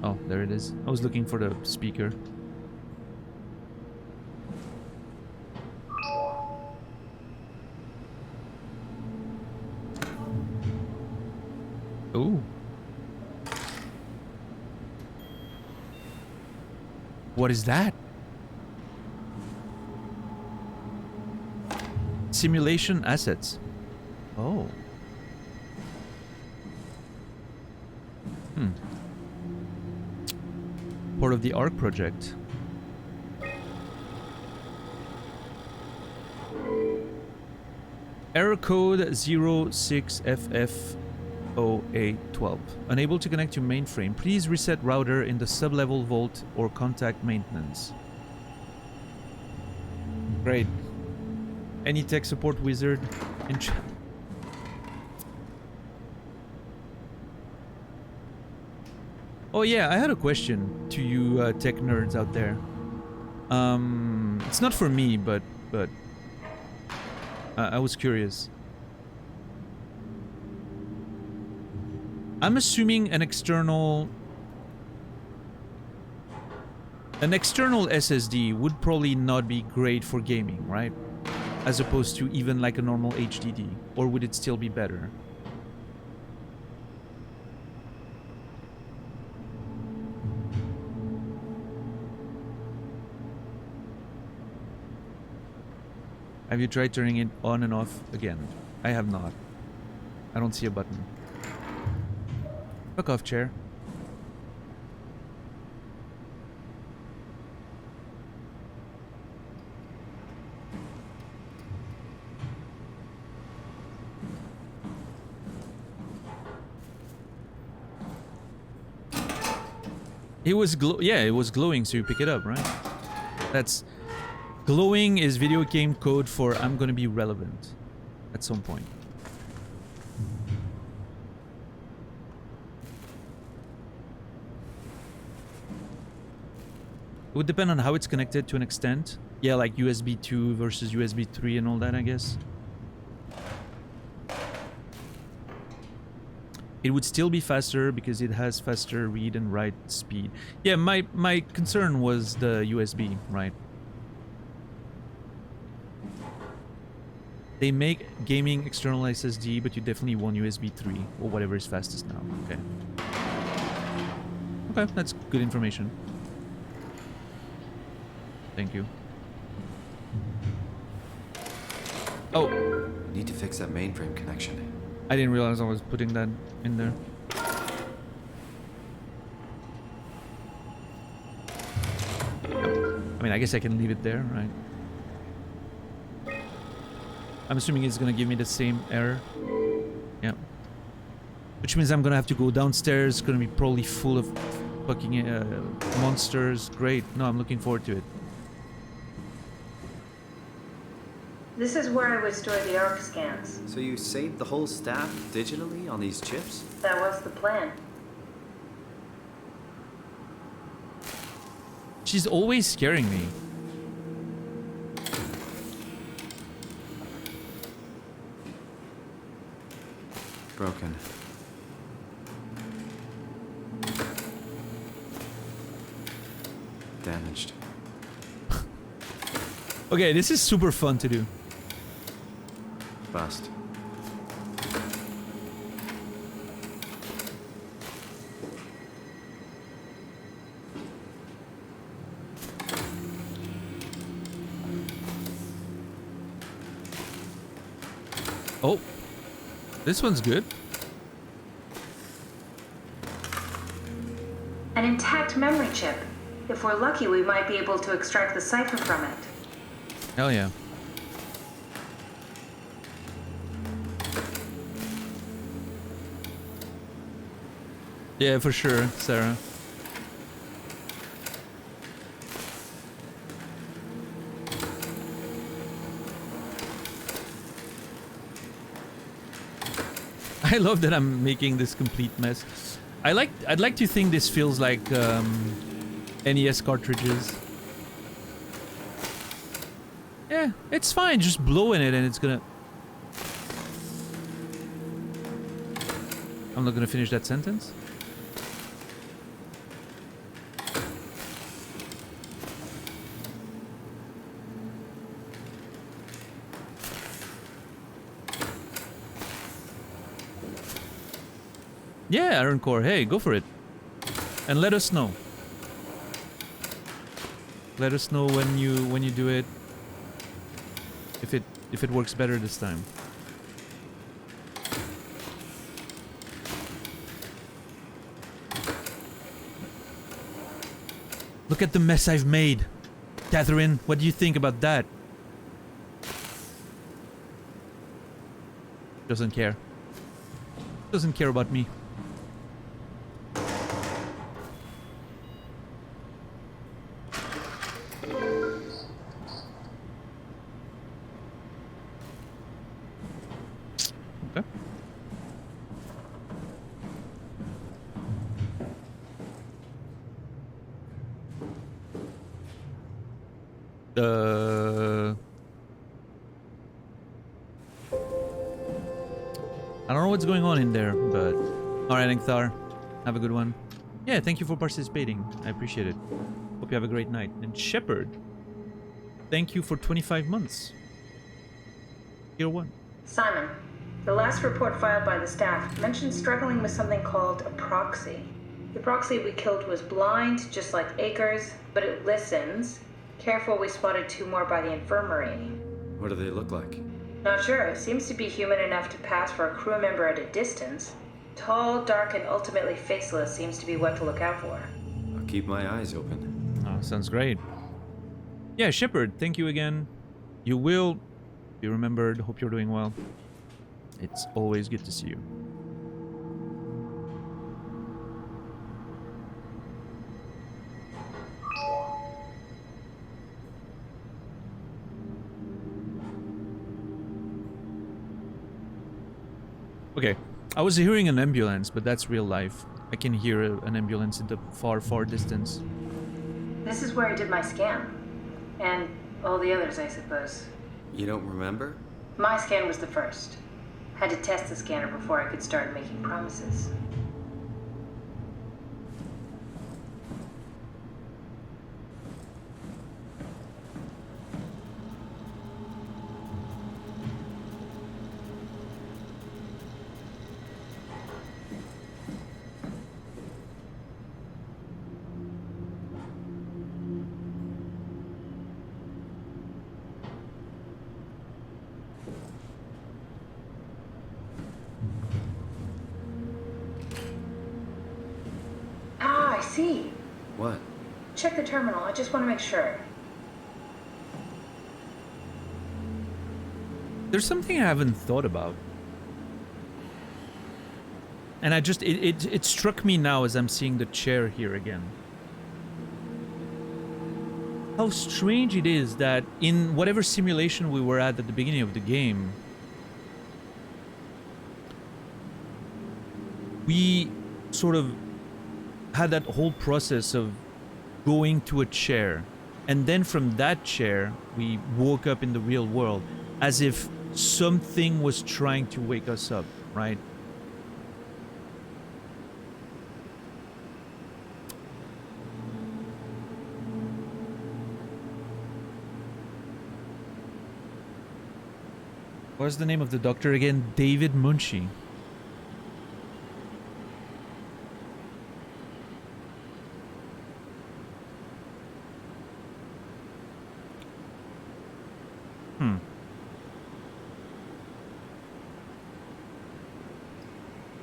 Oh, there it is. I was looking for the speaker. Ooh. What is that? Simulation assets. Oh. Part of the ARC project. Error code 06FF0812. Unable to connect to mainframe. Please reset router in the sublevel vault or contact maintenance. Great. Any tech support wizard in chat? Oh yeah, I had a question to you tech nerds out there. It's not for me, but I was curious. I'm assuming an external SSD would probably not be great for gaming, right? As opposed to even like a normal HDD, or would it still be better? Have you tried turning it on and off again? I have not. I don't see a button. Fuck off, chair. It was yeah, it was glowing, so you pick it up, right? That's glowing is video game code for I'm gonna be relevant at some point. It would depend on how it's connected to an extent. Yeah, like USB 2 versus USB 3 and all that, I guess. It would still be faster because it has faster read and write speed. Yeah, my concern was the USB, right? They make gaming external SSD, but you definitely want USB 3 or whatever is fastest now. Okay. Okay, that's good information. Thank you. Oh. Need to fix that mainframe connection. I didn't realize I was putting that in there. I mean, I guess I can leave it there, right? I'm assuming it's gonna give me the same error. Yeah. Which means I'm gonna have to go downstairs. It's gonna be probably full of fucking monsters. Great. No, I'm looking forward to it. This is where I would store the ARC scans. So you saved the whole staff digitally on these chips? That was the plan. She's always scaring me. Broken. Damaged. Okay, this is super fun to do. Bust. Oh, this one's good. An intact memory chip. If we're lucky, we might be able to extract the cipher from it. Hell yeah. Yeah, for sure, Sarah. I love that I'm making this complete mess. I'd like to think this feels like NES cartridges. Yeah, it's fine. Just blow in it and it's gonna... I'm not gonna finish that sentence. Yeah, Iron Core. Hey, go for it. And let us know. Let us know when you do it. If it works better this time. Look at the mess I've made. Catherine, what do you think about that? Doesn't care. Doesn't care about me. I don't know what's going on in there, but Alright, Inkthar. Have a good one. Yeah, thank you for participating. I appreciate it. Hope you have a great night. And Shepard, thank you for 25 months. Tier 1. Simon, the last report filed by the staff mentioned struggling with something called a proxy. The proxy we killed was blind, just like Akers, but it listens. Careful, we spotted 2 more by the infirmary. What do they look like? Not sure. It seems to be human enough to pass for a crew member at a distance. Tall, dark, and ultimately faceless seems to be what to look out for. I'll keep my eyes open. Oh, sounds great. Yeah, Shepard, thank you again. You will be remembered. Hope you're doing well. It's always good to see you. Okay, I was hearing an ambulance, but that's real life. I can hear an ambulance in the far, far distance. This is where I did my scan. And all the others, I suppose. You don't remember? My scan was the first. Had to test the scanner before I could start making promises. I see. What? Check the terminal. I just want to make sure. There's something I haven't thought about. And I just, it struck me now as I'm seeing the chair here again. How strange it is that in whatever simulation we were at the beginning of the game, we sort of had that whole process of going to a chair, and then from that chair we woke up in the real world as if something was trying to wake us up, right? What's the name of the doctor again? David Munshi.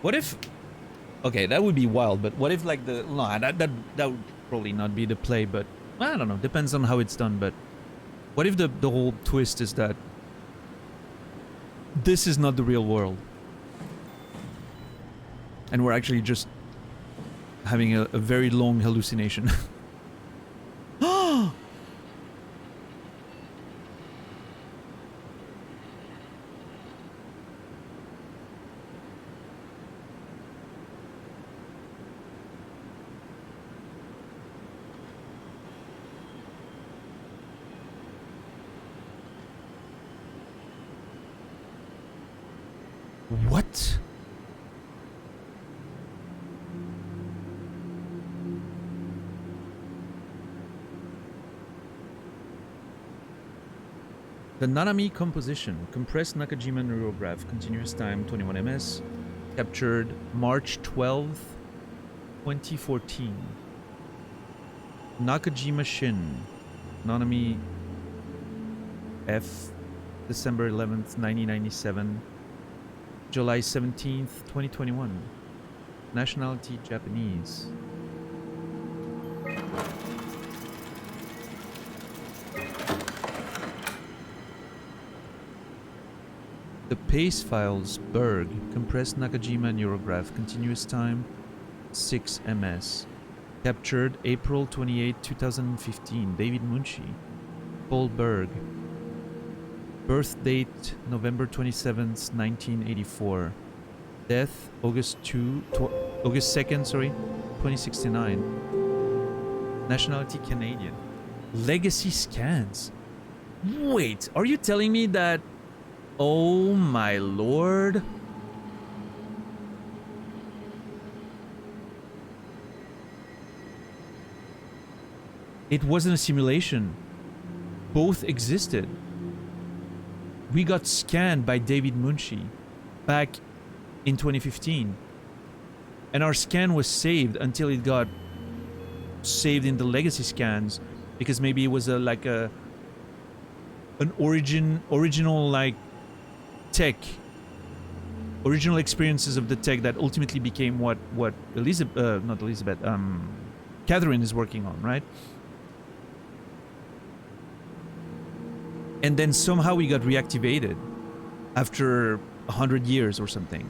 What if... Okay, that would be wild, but what if like the... No, that would probably not be the play, but... I don't know, depends on how it's done, but... What if the whole twist is that... This is not the real world. And we're actually just... having a very long hallucination. What? The Nanami composition, compressed Nakajima neurograph, continuous time 21 ms, captured March 12th, 2014. Nakajima Shin, Nanami F, December 11th, 1997. July 17th, 2021. Nationality Japanese. The PACE files Berg, compressed Nakajima neurograph, continuous time 6 ms. Captured April 28, 2015. David Munshi. Paul Berg. Birth date November 27th, 1984. Death August 2nd, 2069. Nationality Canadian. Legacy scans. Wait, are you telling me that... Oh my lord. It wasn't a simulation. Both existed. We got scanned by David Munshi back in 2015. And our scan was saved until it got saved in the legacy scans, because maybe it was an original like tech, original experiences of the tech that ultimately became what Catherine is working on, right? And then somehow we got reactivated after 100 years or something.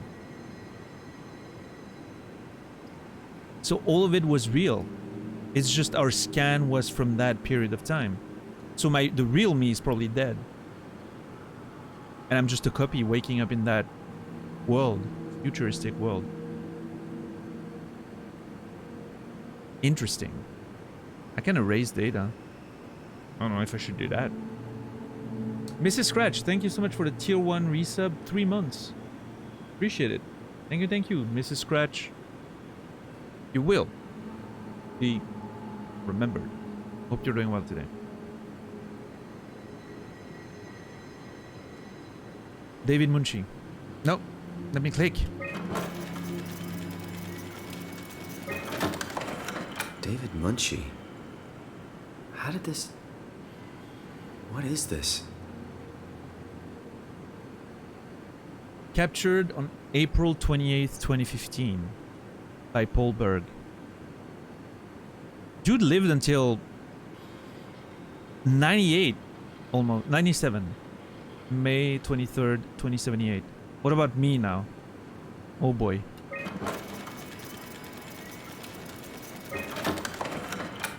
So all of it was real. It's just our scan was from that period of time. So the real me is probably dead. And I'm just a copy waking up in that world, futuristic world. Interesting. I can erase data. I don't know if I should do that. Mrs. Scratch, thank you so much for the tier 1 resub. 3 months. Appreciate it. Thank you, Mrs. Scratch. You will be remembered. Hope you're doing well today. David Munshi. No, let me click. David Munshi. How did this... What is this? Captured on April 28th, 2015 by Paul Berg. Dude lived until 98, almost 97. May 23rd, 2078. What about me now? Oh boy.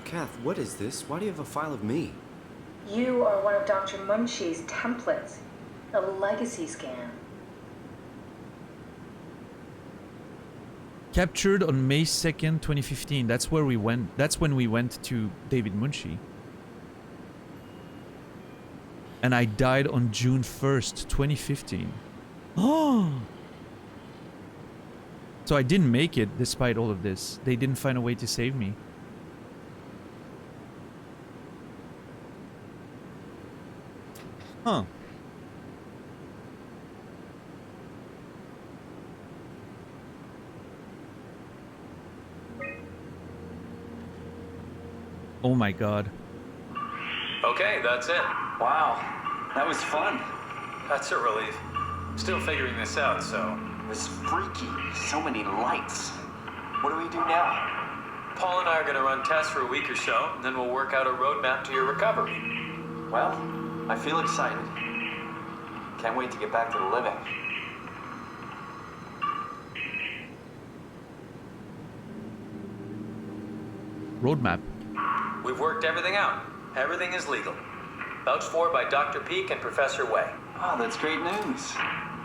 Kath, what is this? Why do you have a file of me? You are one of Dr. Munshi's templates. A legacy scan. Captured on May 2nd, 2015. That's where we went. That's when we went to David Munshi. And I died on June 1st, 2015. Oh! So I didn't make it despite all of this. They didn't find a way to save me. Huh. Oh my god. Okay, that's it. Wow, that was fun. That's a relief. Still figuring this out, so... It was freaky. So many lights. What do we do now? Paul and I are gonna run tests for a week or so, and then we'll work out a roadmap to your recovery. Well, I feel excited. Can't wait to get back to the living. Roadmap. We've worked everything out. Everything is legal. Vouched for by Dr. Peak and Professor Way. Oh, that's great news.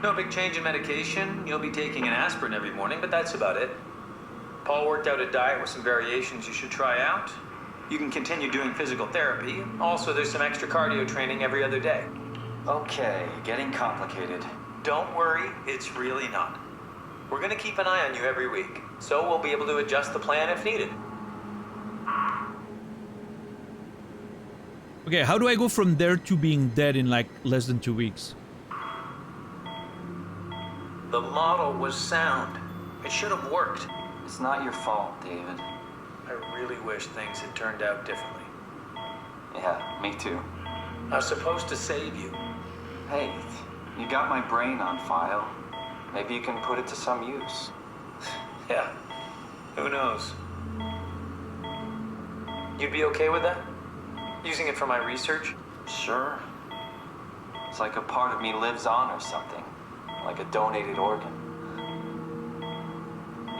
No big change in medication. You'll be taking an aspirin every morning, but that's about it. Paul worked out a diet with some variations you should try out. You can continue doing physical therapy. Also, there's some extra cardio training every other day. Okay, getting complicated. Don't worry, it's really not. We're gonna keep an eye on you every week, so we'll be able to adjust the plan if needed. Okay, how do I go from there to being dead in like less than 2 weeks? The model was sound. It should have worked. It's not your fault, David. I really wish things had turned out differently. Yeah, me too. I was supposed to save you. Hey, you got my brain on file. Maybe you can put it to some use. Yeah, who knows? You'd be okay with that? Using it for my research? Sure. It's like a part of me lives on or something. Like a donated organ.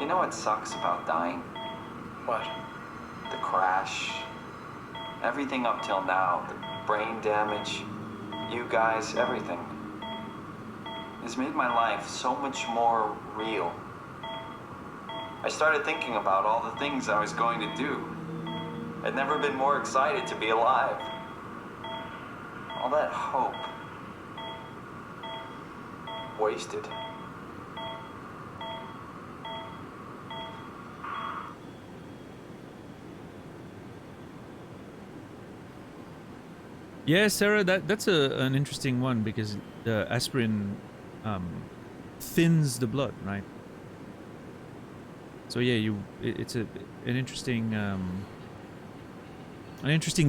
You know what sucks about dying? What? The crash. Everything up till now. The brain damage. You guys, everything. It's made my life so much more real. I started thinking about all the things I was going to do. I'd never been more excited to be alive. All that hope. Wasted. Yeah, Sarah, that's an interesting one because the aspirin thins the blood, right? So yeah, it's an interesting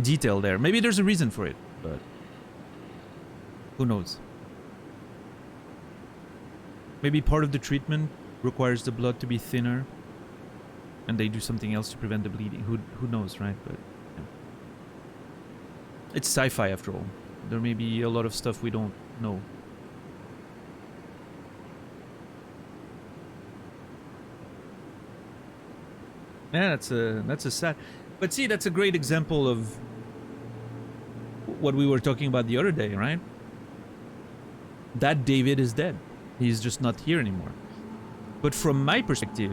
detail there. Maybe there's a reason for it, but who knows? Maybe part of the treatment requires the blood to be thinner, and they do something else to prevent the bleeding. Who knows, right? But yeah. It's sci-fi after all. There may be a lot of stuff we don't know. Yeah, that's a sad. But see, that's a great example of what we were talking about the other day, right? That David is dead. He's just not here anymore. But from my perspective,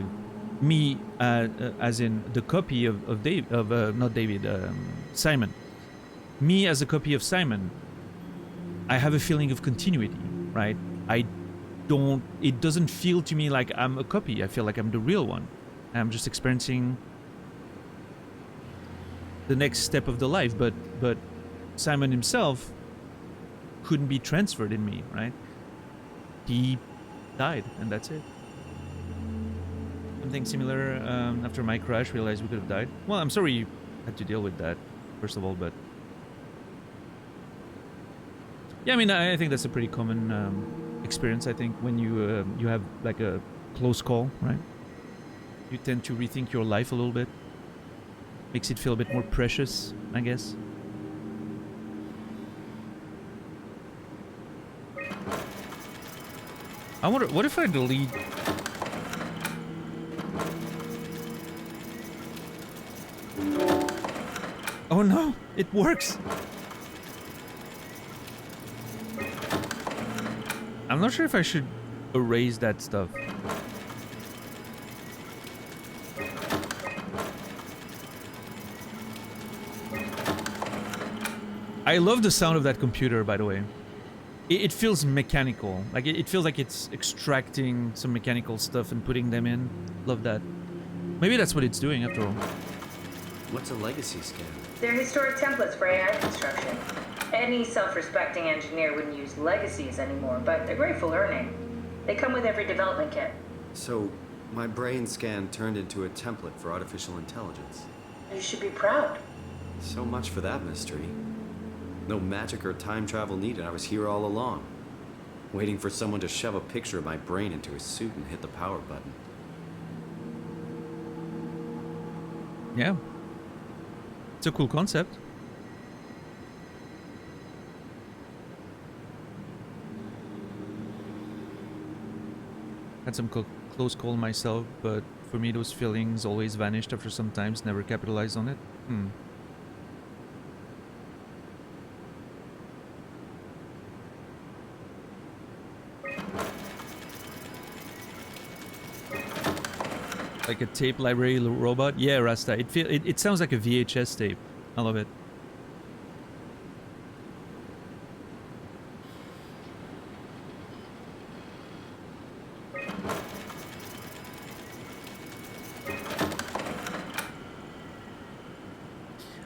me, as in the copy of Simon. Me as a copy of Simon, I have a feeling of continuity, right? It doesn't feel to me like I'm a copy. I feel like I'm the real one. I'm just experiencing the next step of the life, but Simon himself couldn't be transferred in me, right? He died, and that's it. Something similar after my crash, realized we could have died. Well, I'm sorry you had to deal with that, first of all, but yeah, I mean, I think that's a pretty common experience. I think when you have like a close call, right? You tend to rethink your life a little bit. Makes it feel a bit more precious, I guess. I wonder, what if I delete... Oh no, it works! I'm not sure if I should erase that stuff. I love the sound of that computer, by the way. It feels mechanical. Like, it feels like it's extracting some mechanical stuff and putting them in. Love that. Maybe that's what it's doing, after all. What's a legacy scan? They're historic templates for AI construction. Any self-respecting engineer wouldn't use legacies anymore, but they're great for learning. They come with every development kit. So, my brain scan turned into a template for artificial intelligence. You should be proud. So much for that mystery. No magic or time travel needed. I was here all along, waiting for someone to shove a picture of my brain into a suit and hit the power button. Yeah. It's a cool concept. Had some close call myself, but for me those feelings always vanished after some times, never capitalized on it. Like a tape library robot? Yeah, Rasta. It sounds like a VHS tape. I love it.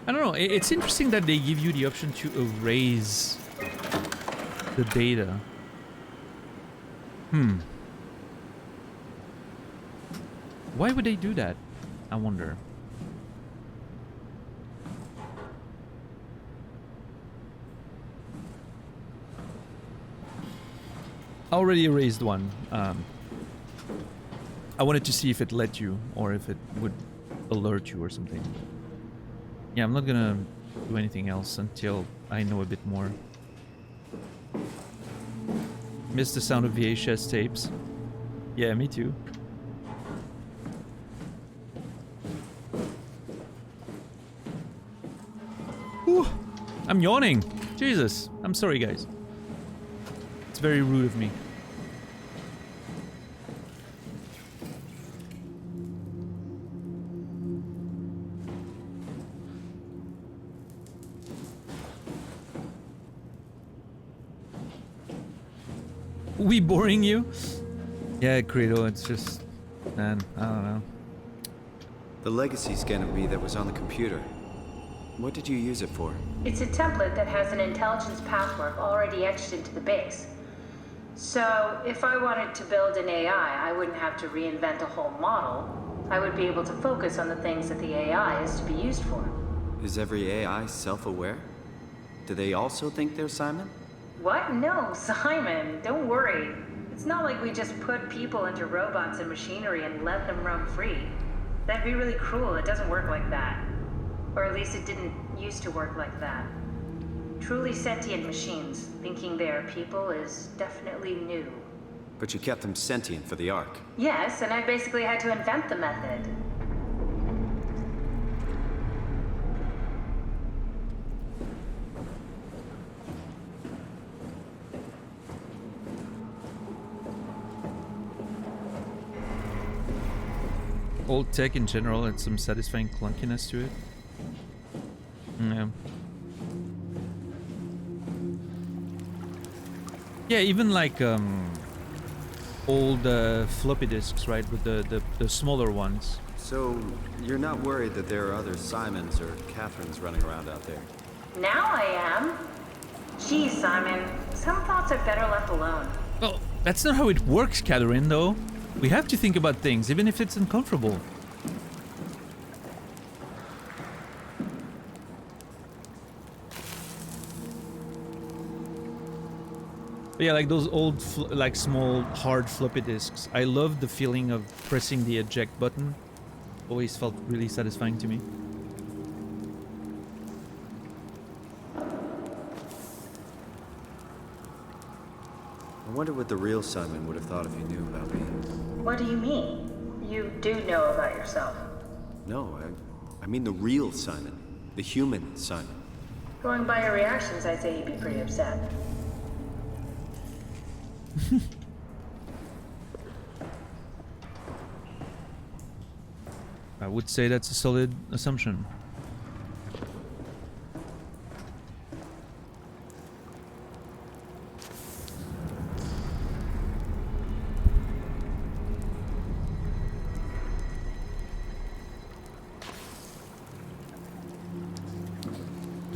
I don't know. It's interesting that they give you the option to erase the data. Why would they do that? I wonder. I already erased one. I wanted to see if it let you, or if it would alert you or something. Yeah, I'm not gonna do anything else until I know a bit more. Miss the sound of VHS tapes. Yeah, me too. Whew. I'm yawning. Jesus. I'm sorry, guys. It's very rude of me. We boring you? Yeah, Credo, it's just... Man, I don't know. The legacy scan of me that was on the computer. What did you use it for? It's a template that has an intelligence pathwork already etched into the base. So, if I wanted to build an AI, I wouldn't have to reinvent a whole model. I would be able to focus on the things that the AI is to be used for. Is every AI self-aware? Do they also think they're Simon? What? No, Simon, don't worry. It's not like we just put people into robots and machinery and let them roam free. That'd be really cruel. It doesn't work like that. Or at least it didn't used to work like that. Truly sentient machines, thinking they are people is definitely new. But you kept them sentient for the Ark. Yes, and I basically had to invent the method. Old tech in general had some satisfying clunkiness to it. Yeah. Yeah, even like old floppy disks, right? With the smaller ones. So, you're not worried that there are other Simons or Catherines running around out there? Now I am. Geez, Simon, some thoughts are better left alone. Well, that's not how it works, Catherine, though. We have to think about things, even if it's uncomfortable. But yeah, like those old, like small, hard floppy disks. I love the feeling of pressing the eject button. Always felt really satisfying to me. I wonder what the real Simon would have thought if he knew about me. What do you mean? You do know about yourself. No, I mean the real Simon. The human Simon. Going by your reactions, I'd say you'd be pretty upset. I would say that's a solid assumption.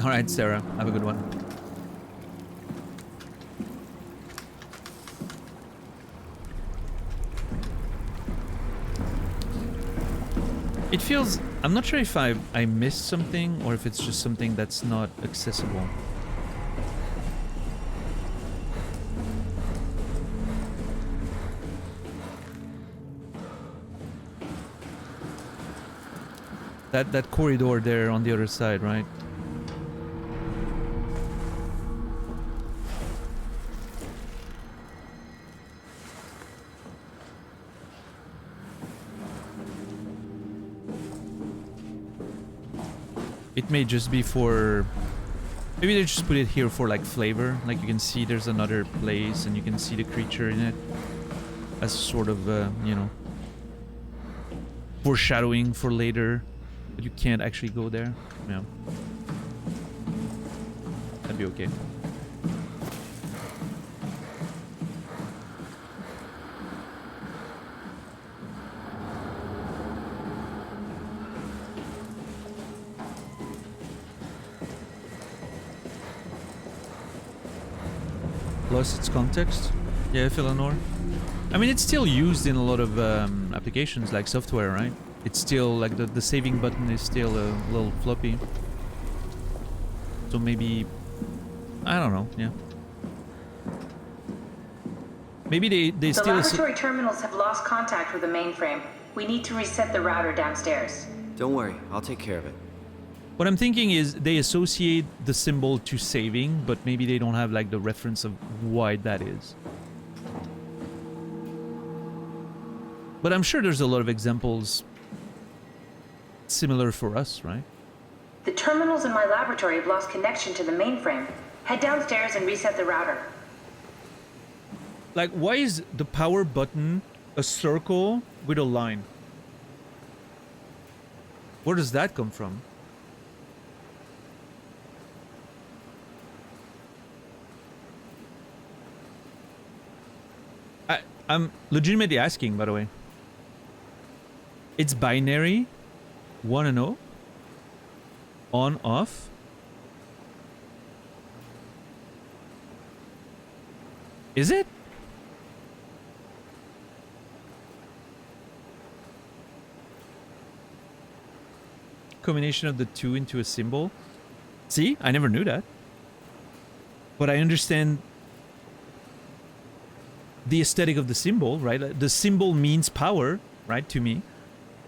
All right, Sarah, have a good one. It feels... I'm not sure if I missed something or if it's just something that's not accessible. That corridor there on the other side, right? It may just be for... Maybe they just put it here for like flavor. Like you can see there's another place and you can see the creature in it. As sort of, you know, foreshadowing for later. But you can't actually go there. Yeah. That'd be okay. Lost its context? Yeah, Eleanor. I mean, it's still used in a lot of applications like software, right? It's still like the saving button is still a little floppy. So maybe... I don't know, yeah. Maybe they still... The laboratory terminals have lost contact with the mainframe. We need to reset the router downstairs. Don't worry, I'll take care of it. What I'm thinking is they associate the symbol to saving, but maybe they don't have like the reference of why that is. But I'm sure there's a lot of examples similar for us, right? The terminals in my laboratory have lost connection to the mainframe. Head downstairs and reset the router. Like, why is the power button a circle with a line? Where does that come from? I'm legitimately asking, by the way. It's binary? 1 and 0? On, off? Is it? Combination of the two into a symbol. See, I never knew that. But I understand the aesthetic of the symbol, right? The symbol means power, right, to me.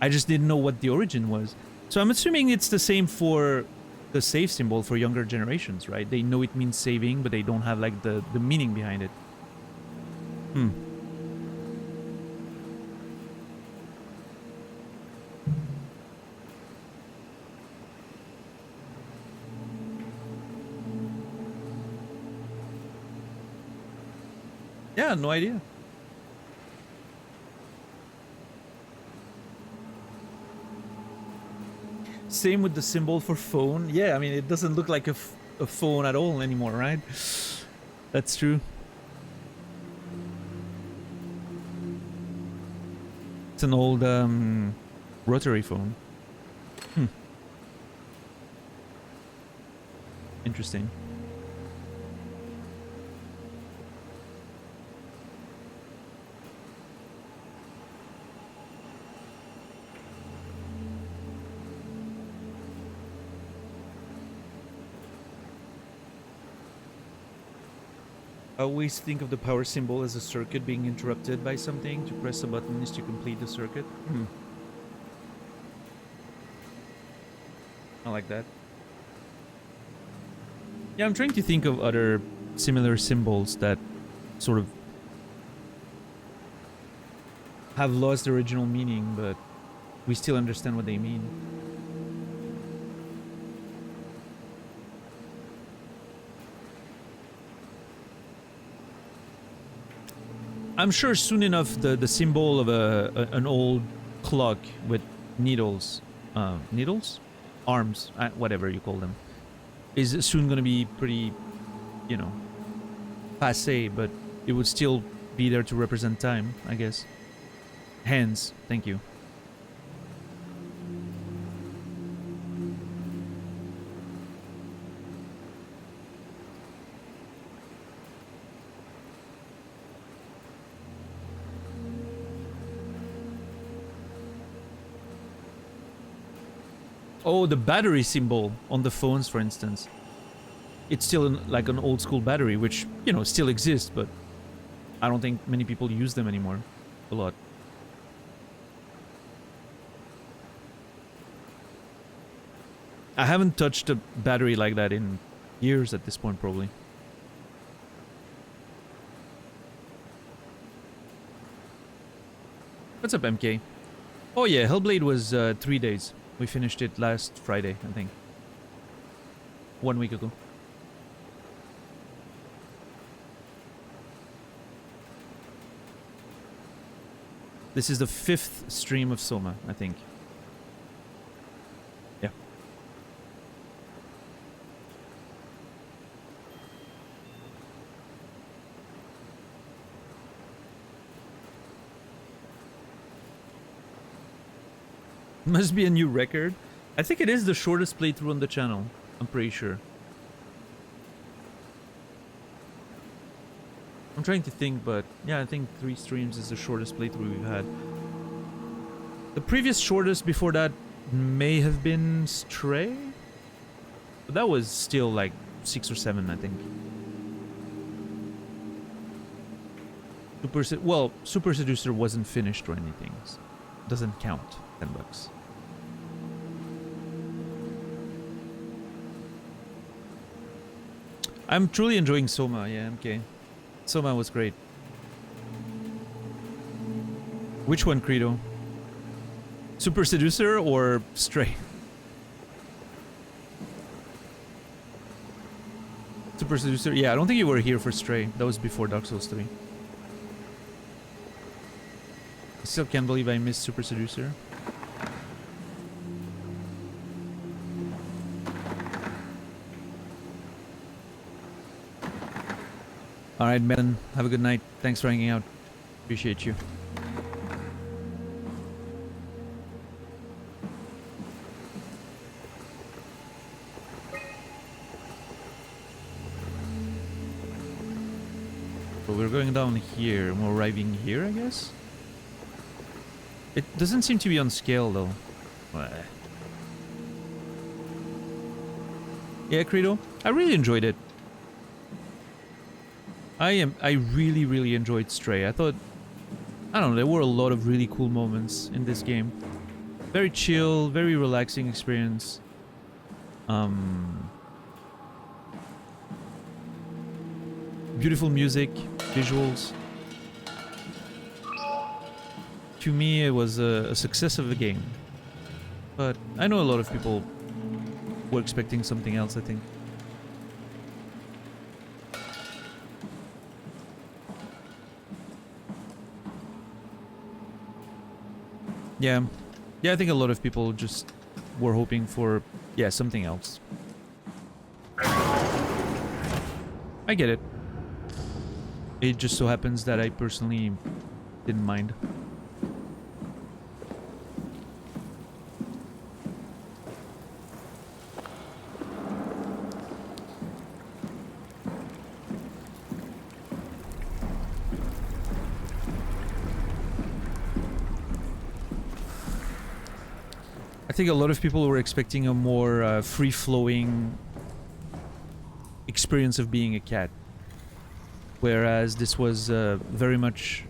I just didn't know what the origin was. So I'm assuming it's the same for the save symbol for younger generations, right? They know it means saving, but they don't have like the meaning behind it. Yeah, no idea. Same with the symbol for phone. Yeah, I mean, it doesn't look like a phone at all anymore, right? That's true. It's an old rotary phone. Interesting. I always think of the power symbol as a circuit being interrupted by something. To press a button is to complete the circuit. I like that. Yeah, I'm trying to think of other similar symbols that sort of have lost their original meaning, but we still understand what they mean. I'm sure soon enough the symbol of an old clock with needles, arms, whatever you call them, is soon going to be pretty, you know, passé, but it would still be there to represent time, I guess. Hands, thank you. Oh, the battery symbol on the phones, for instance. It's still like an old school battery, which, you know, still exists, but I don't think many people use them anymore. A lot. I haven't touched a battery like that in years at this point, probably. What's up, MK? Oh yeah, Hellblade was 3 days. We finished it last Friday, I think. 1 week ago. This is the 5th stream of SOMA, I think. Yeah. Must be a new record. I think it is the shortest playthrough on the channel. I'm pretty sure. I'm trying to think, but yeah, I think 3 streams is the shortest playthrough we've had. The previous shortest before that may have been Stray, but that was still like 6 or 7, I think. Super Seducer wasn't finished or anything. So doesn't count. $10. I'm truly enjoying SOMA, yeah, MK. SOMA was great. Which one, Credo? Super Seducer or Stray? Super Seducer? Yeah, I don't think you were here for Stray. That was before Dark Souls 3. I still can't believe I missed Super Seducer. Alright, man. Have a good night. Thanks for hanging out. Appreciate you. So we're going down here. We're arriving here, I guess? It doesn't seem to be on scale, though. Yeah, Credo. I really enjoyed it. I really, really enjoyed Stray. I thought... I don't know, there were a lot of really cool moments in this game. Very chill, very relaxing experience. Beautiful music, visuals. To me, it was a success of the game. But I know a lot of people were expecting something else, I think. Yeah. Yeah, I think a lot of people just were hoping for, yeah, something else. I get it. It just so happens that I personally didn't mind. I think a lot of people were expecting a more free-flowing experience of being a cat. Whereas this was very much...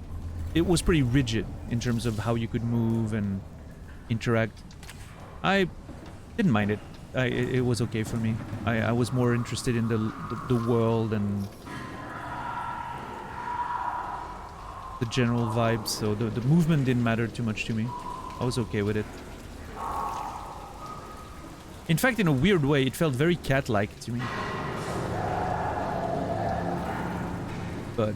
It was pretty rigid in terms of how you could move and interact. I didn't mind it. It was okay for me. I was more interested in the world and the general vibes, so the movement didn't matter too much to me. I was okay with it. In fact, in a weird way, it felt very cat-like to me. But...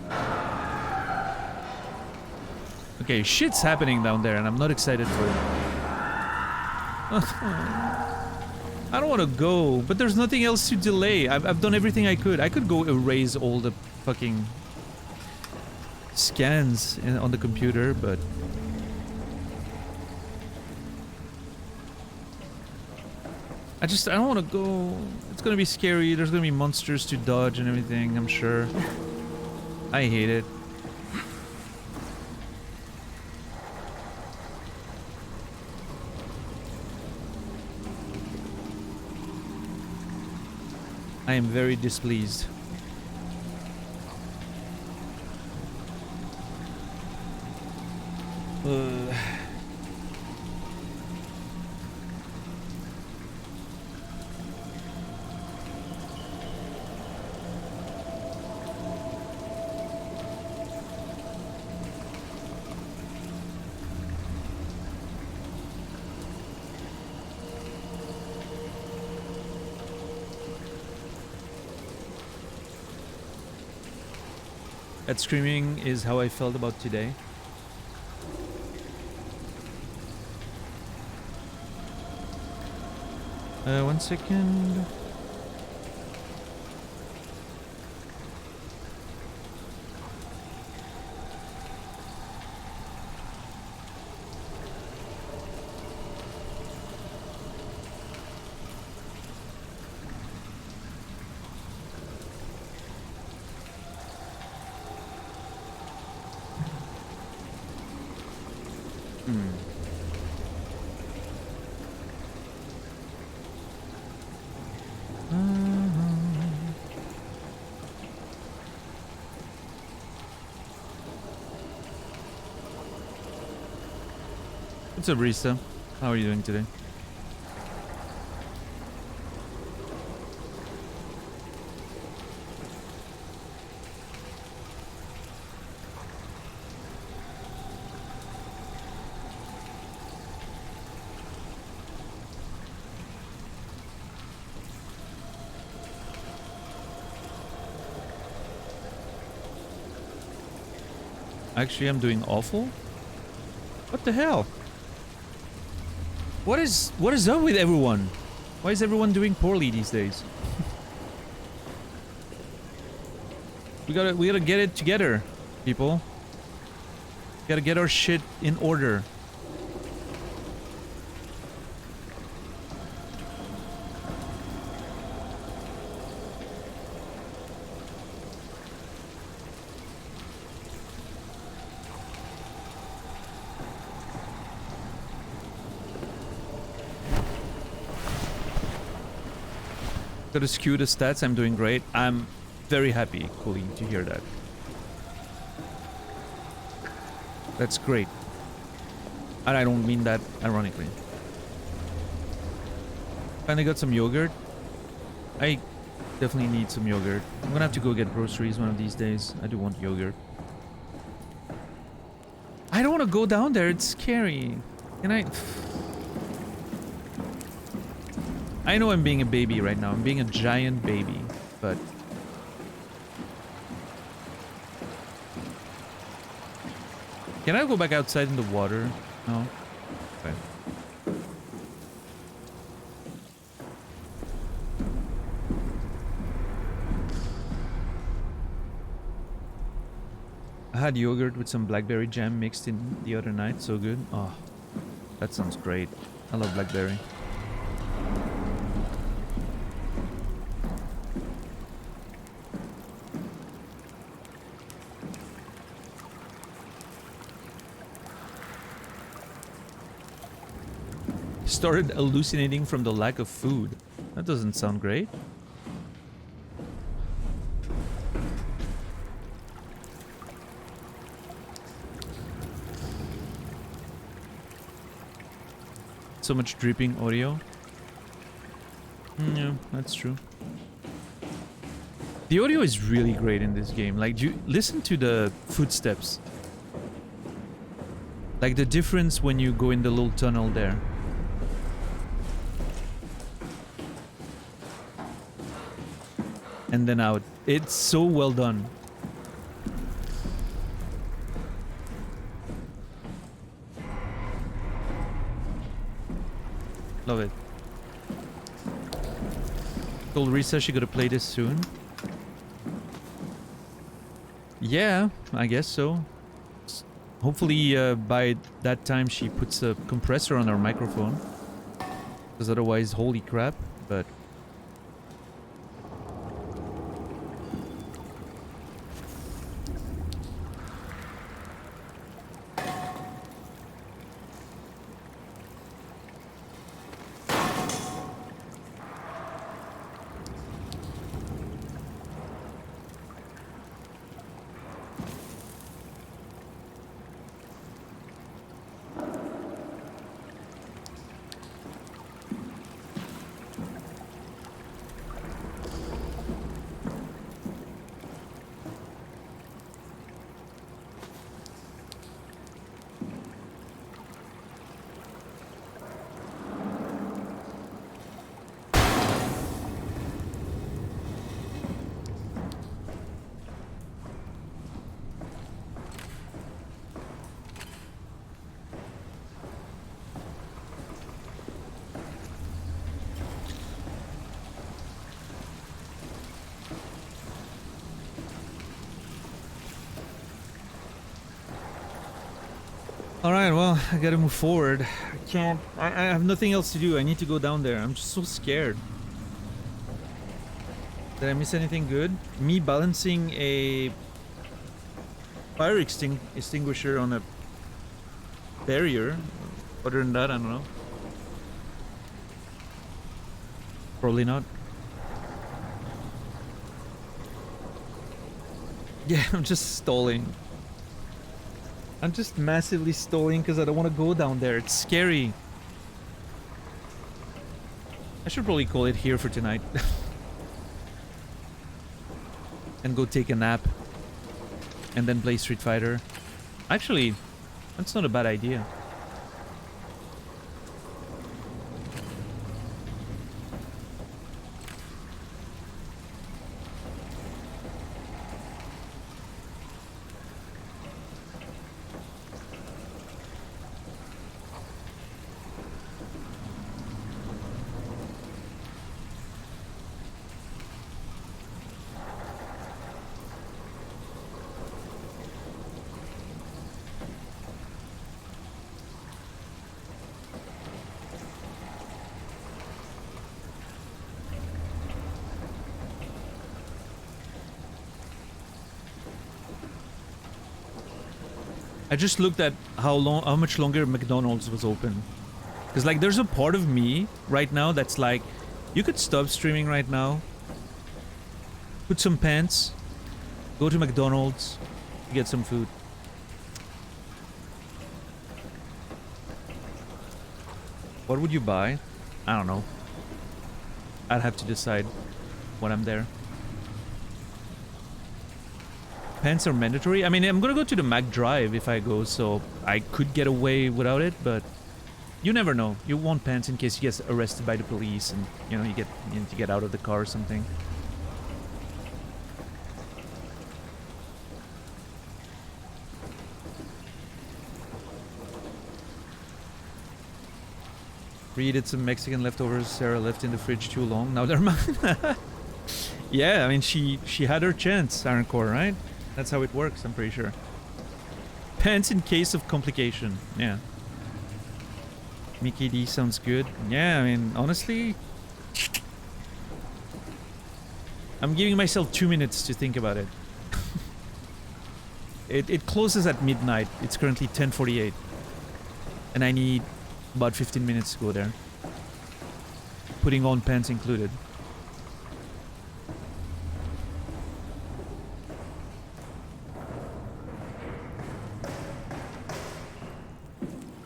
okay, shit's happening down there and I'm not excited for it. I don't want to go, but there's nothing else to delay. I've done everything I could. I could go erase all the fucking scans on the computer, but... I don't want to go. It's gonna be scary. There's gonna be monsters to dodge and everything, I'm sure. I hate it. I am very displeased. That screaming is how I felt about today. One second. What's up, Risa? How are you doing today? Actually, I'm doing awful? What the hell? What is up with everyone? Why is everyone doing poorly these days? we gotta get it together, people. Gotta get our shit in order. Gotta skew the stats. I'm doing great. I'm very happy, Colleen, to hear that. That's great. And I don't mean that ironically. Finally got some yogurt. I definitely need some yogurt. I'm gonna have to go get groceries one of these days. I do want yogurt. I don't want to go down there. It's scary. Can I... I know I'm being a baby right now. I'm being a giant baby, but... Can I go back outside in the water? No? Okay. I had yogurt with some blackberry jam mixed in the other night. So good. Oh, that sounds great. I love blackberry. Started hallucinating from the lack of food. That doesn't sound great. So much dripping audio. Yeah, that's true. The audio is really great in this game. Like, you listen to the footsteps. Like the difference when you go in the little tunnel there. And then out. It's so well done. Love it. Told Risa she gotta play this soon. Yeah, I guess so. Hopefully by that time she puts a compressor on her microphone. Because otherwise, holy crap. But... Alright, well, I gotta move forward. I can't... I have nothing else to do. I need to go down there. I'm just so scared. Did I miss anything good? Me balancing a... fire extinguisher on a... barrier. Other than that, I don't know. Probably not. Yeah, I'm just stalling. I'm just massively stalling because I don't want to go down there. It's scary. I should probably call it here for tonight. And go take a nap. And then play Street Fighter. Actually, that's not a bad idea. I just looked at how much longer McDonald's was open. Because like there's a part of me right now that's like, You could stop streaming right now. Put some pants. Go to McDonald's. Get some food. What would you buy? I don't know. I'd have to decide when I'm there. Pants are mandatory? I mean, I'm gonna go to the Mac Drive if I go, so I could get away without it, but you never know. You want pants in case you get arrested by the police and, you know, you need to get out of the car or something. Reheated some Mexican leftovers Sarah left in the fridge too long. Now they're mine. Yeah, I mean, she had her chance, Iron Core, right? That's how it works, I'm pretty sure. Pants in case of complication. Yeah. Mickey D sounds good. Yeah, I mean, honestly, I'm giving myself 2 minutes to think about it. It closes at midnight. It's currently 10:48. And I need about 15 minutes to go there. Putting on pants included.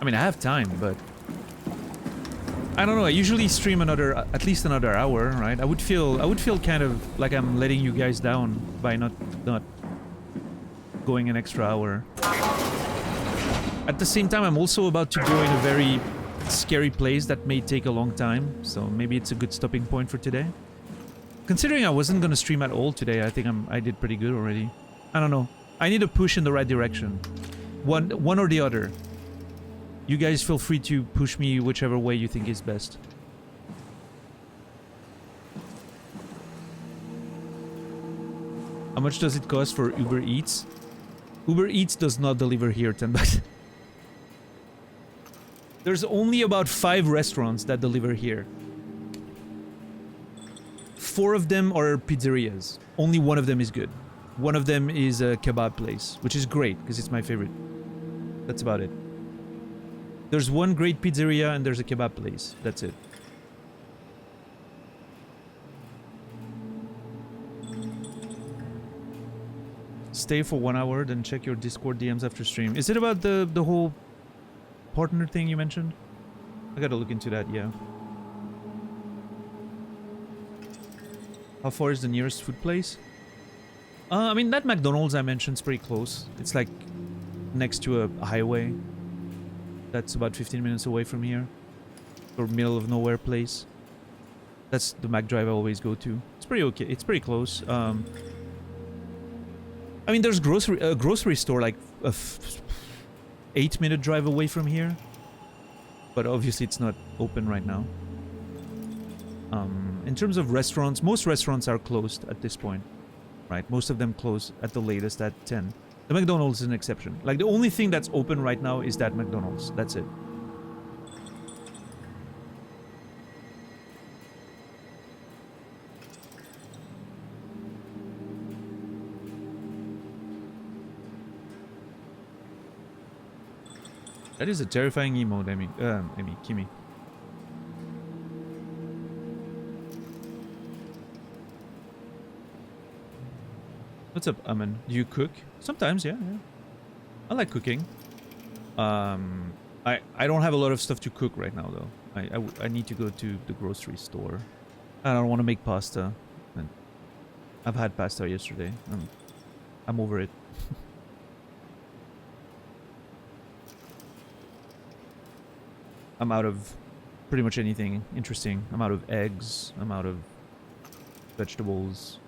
I mean, I have time, but I don't know. I usually stream at least another hour, right? I would feel kind of like I'm letting you guys down by not going an extra hour. At the same time, I'm also about to go in a very scary place that may take a long time, so maybe it's a good stopping point for today. Considering I wasn't gonna stream at all today, I think I did pretty good already. I don't know. I need a push in the right direction. One or the other. You guys feel free to push me whichever way you think is best. How much does it cost for Uber Eats? Uber Eats does not deliver here, 10 bucks. There's only about 5 restaurants that deliver here. 4 of them are pizzerias. Only one of them is good. One of them is a kebab place, which is great because it's my favorite. That's about it. There's one great pizzeria and there's a kebab place. That's it. Stay for 1 hour, then check your Discord DMs after stream. Is it about the whole partner thing you mentioned? I gotta look into that, yeah. How far is the nearest food place? I mean, that McDonald's I mentioned is pretty close. It's like next to a highway. That's about 15 minutes away from here. Or middle of nowhere place. That's the Mac Drive I always go to. It's pretty okay. It's pretty close. I mean, there's a grocery store like a 8-minute drive away from here. But obviously it's not open right now. In terms of restaurants, most restaurants are closed at this point. Right? Most of them close at the latest at 10. The McDonald's is an exception. Like, the only thing that's open right now is that McDonald's. That's it. That is a terrifying emote, Kimi. What's up, Amen? Do you cook? Sometimes, yeah. I like cooking. I don't have a lot of stuff to cook right now, though. I need to go to the grocery store. I don't want to make pasta. And I've had pasta yesterday. I'm over it. I'm out of pretty much anything interesting. I'm out of eggs. I'm out of vegetables.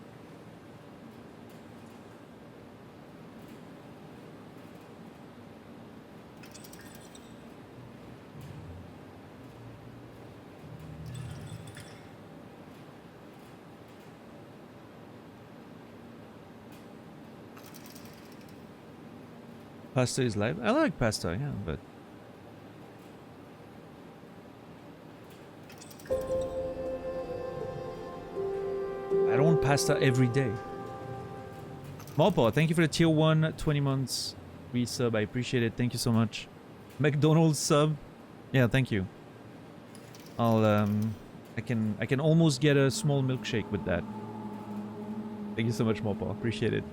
Pasta is live. I like pasta, yeah, but I don't want pasta every day. Mopo, thank you for the tier 1 20 months resub. I appreciate it. Thank you so much. McDonald's sub. Yeah, thank you. I'll I can almost get a small milkshake with that. Thank you so much, Mopo. Appreciate it.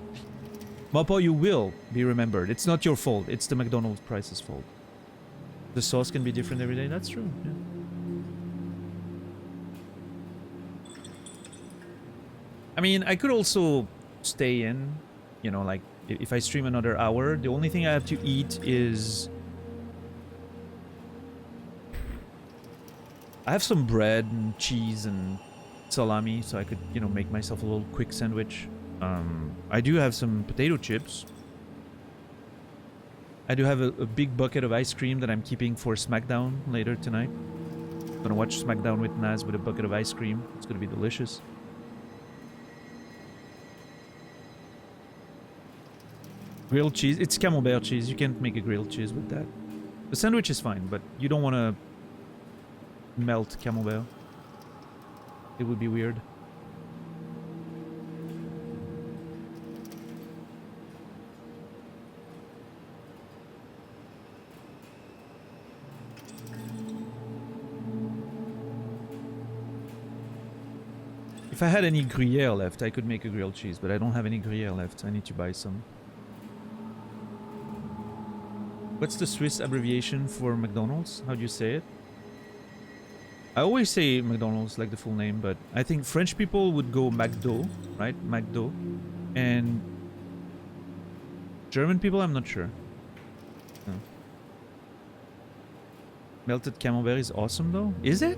Mopo, you will be remembered. It's not your fault. It's the McDonald's price's fault. The sauce can be different every day. That's true. Yeah. I mean, I could also stay in, you know, like if I stream another hour, the only thing I have to eat is... I have some bread and cheese and salami, so I could, you know, make myself a little quick sandwich. I do have some potato chips. I do have a big bucket of ice cream that I'm keeping for SmackDown later tonight. I'm gonna watch SmackDown with Naz with a bucket of ice cream. It's gonna be delicious. Grilled cheese. It's camembert cheese. You can't make a grilled cheese with that. The sandwich is fine, but you don't want to melt camembert. It would be weird. If I had any Gruyere left, I could make a grilled cheese, but I don't have any Gruyere left. I need to buy some. What's the Swiss abbreviation for McDonald's? How do you say it? I always say McDonald's, like the full name, but I think French people would go McDo, right? McDo. And German people, I'm not sure. No. Melted camembert is awesome, though. Is it?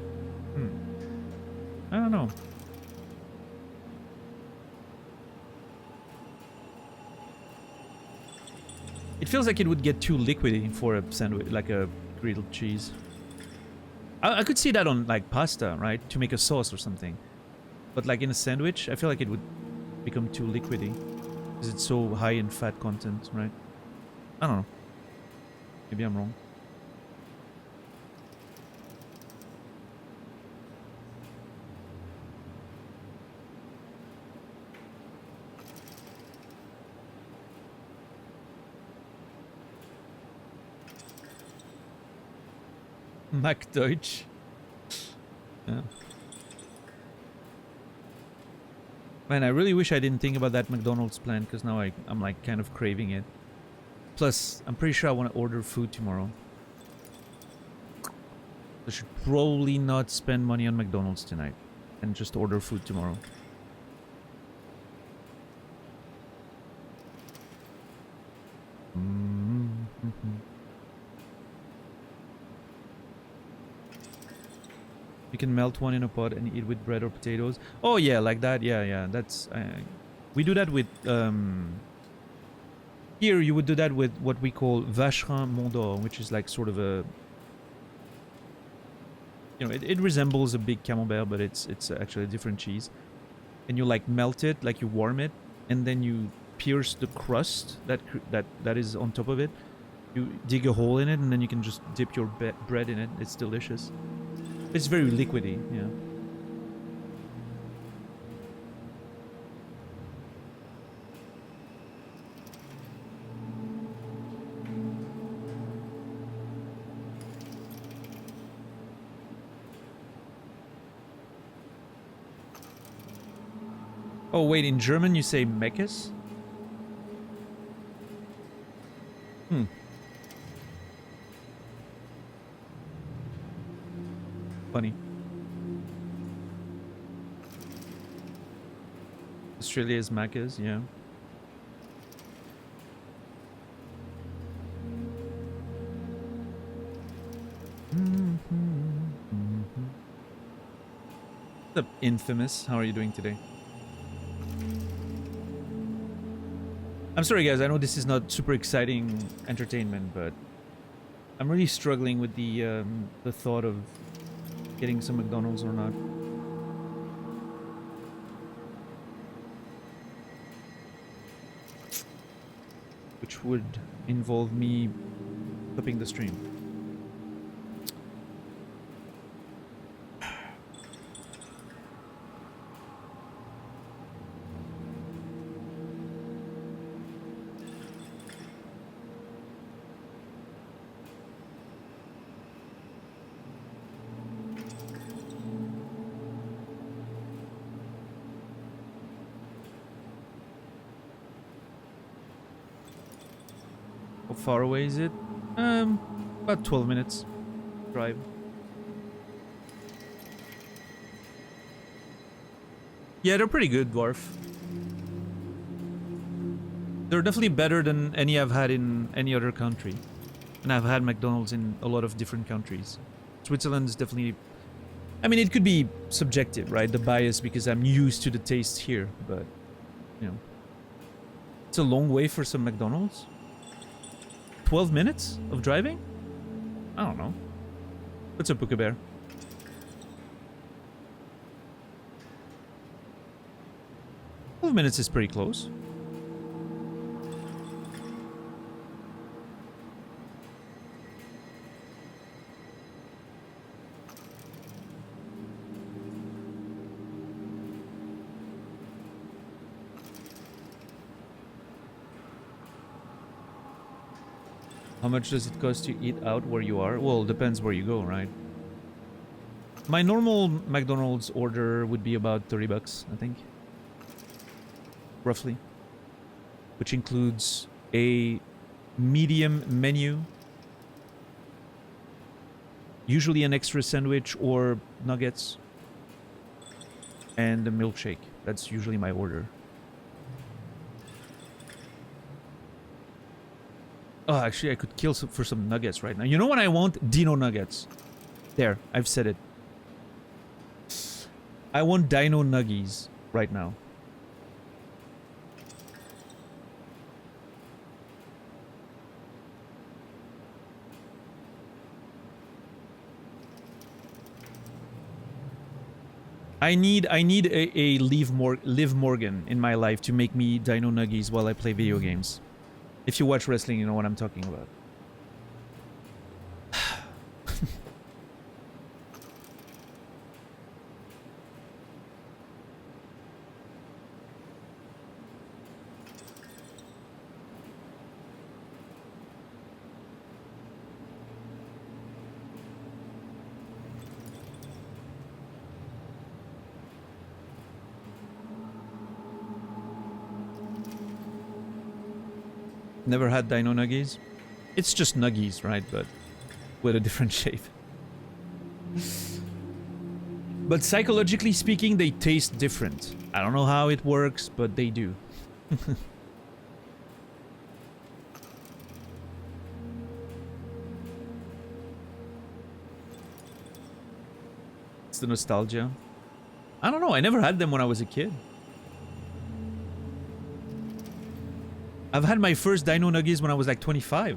I don't know. It feels like it would get too liquidy for a sandwich, like a grilled cheese. I could see that on like pasta, right? To make a sauce or something. But like in a sandwich, I feel like it would become too liquidy. Because it's so high in fat content, right? I don't know. Maybe I'm wrong. MacDeutsch. Yeah. Man, I really wish I didn't think about that McDonald's plan, because now I'm like kind of craving it. Plus, I'm pretty sure I want to order food tomorrow. I should probably not spend money on McDonald's tonight and just order food tomorrow. You can melt one in a pot and eat with bread or potatoes. Oh yeah, like that. Yeah. That's we do that with here you would do that with what we call vacherin Mont d'Or, which is like sort of a, you know, it resembles a big camembert, but it's actually a different cheese. And you like melt it, like you warm it, and then you pierce the crust that is on top of it. You dig a hole in it, and then you can just dip your bread in it. It's delicious. It's very liquidy, yeah. Oh wait, in German you say Meckes? Funny. Australia's Macca's, yeah. What's up, Infamous? How are you doing today? I'm sorry guys, I know this is not super exciting entertainment, but I'm really struggling with the thought of getting some McDonald's or not. Which would involve me stopping the stream. How far away is it? About 12 minutes drive. Yeah, they're pretty good, Dwarf. They're definitely better than any I've had in any other country. And I've had McDonald's in a lot of different countries. Switzerland is definitely... I mean, it could be subjective, right? The bias, because I'm used to the taste here, but, you know. It's a long way for some McDonald's. 12 minutes of driving? I don't know. What's up, Bear? Minutes is pretty close. How much does it cost to eat out where you are? Well, depends where you go, right? My normal McDonald's order would be about 30 bucks, I think. Roughly, which includes a medium menu, usually an extra sandwich or nuggets, and a milkshake. That's usually my order. Oh, actually, I could kill for some nuggets right now. You know what I want? Dino nuggets. There, I've said it. I want Dino nuggies right now. I need a Liv Morgan in my life to make me Dino Nuggies while I play video games. If you watch wrestling, you know what I'm talking about. Never had Dino Nuggies. It's just Nuggies, right? But with a different shape. But psychologically speaking, they taste different. I don't know how it works, but they do. It's the nostalgia. I don't know. I never had them when I was a kid. I've had my first Dino Nuggies when I was like 25.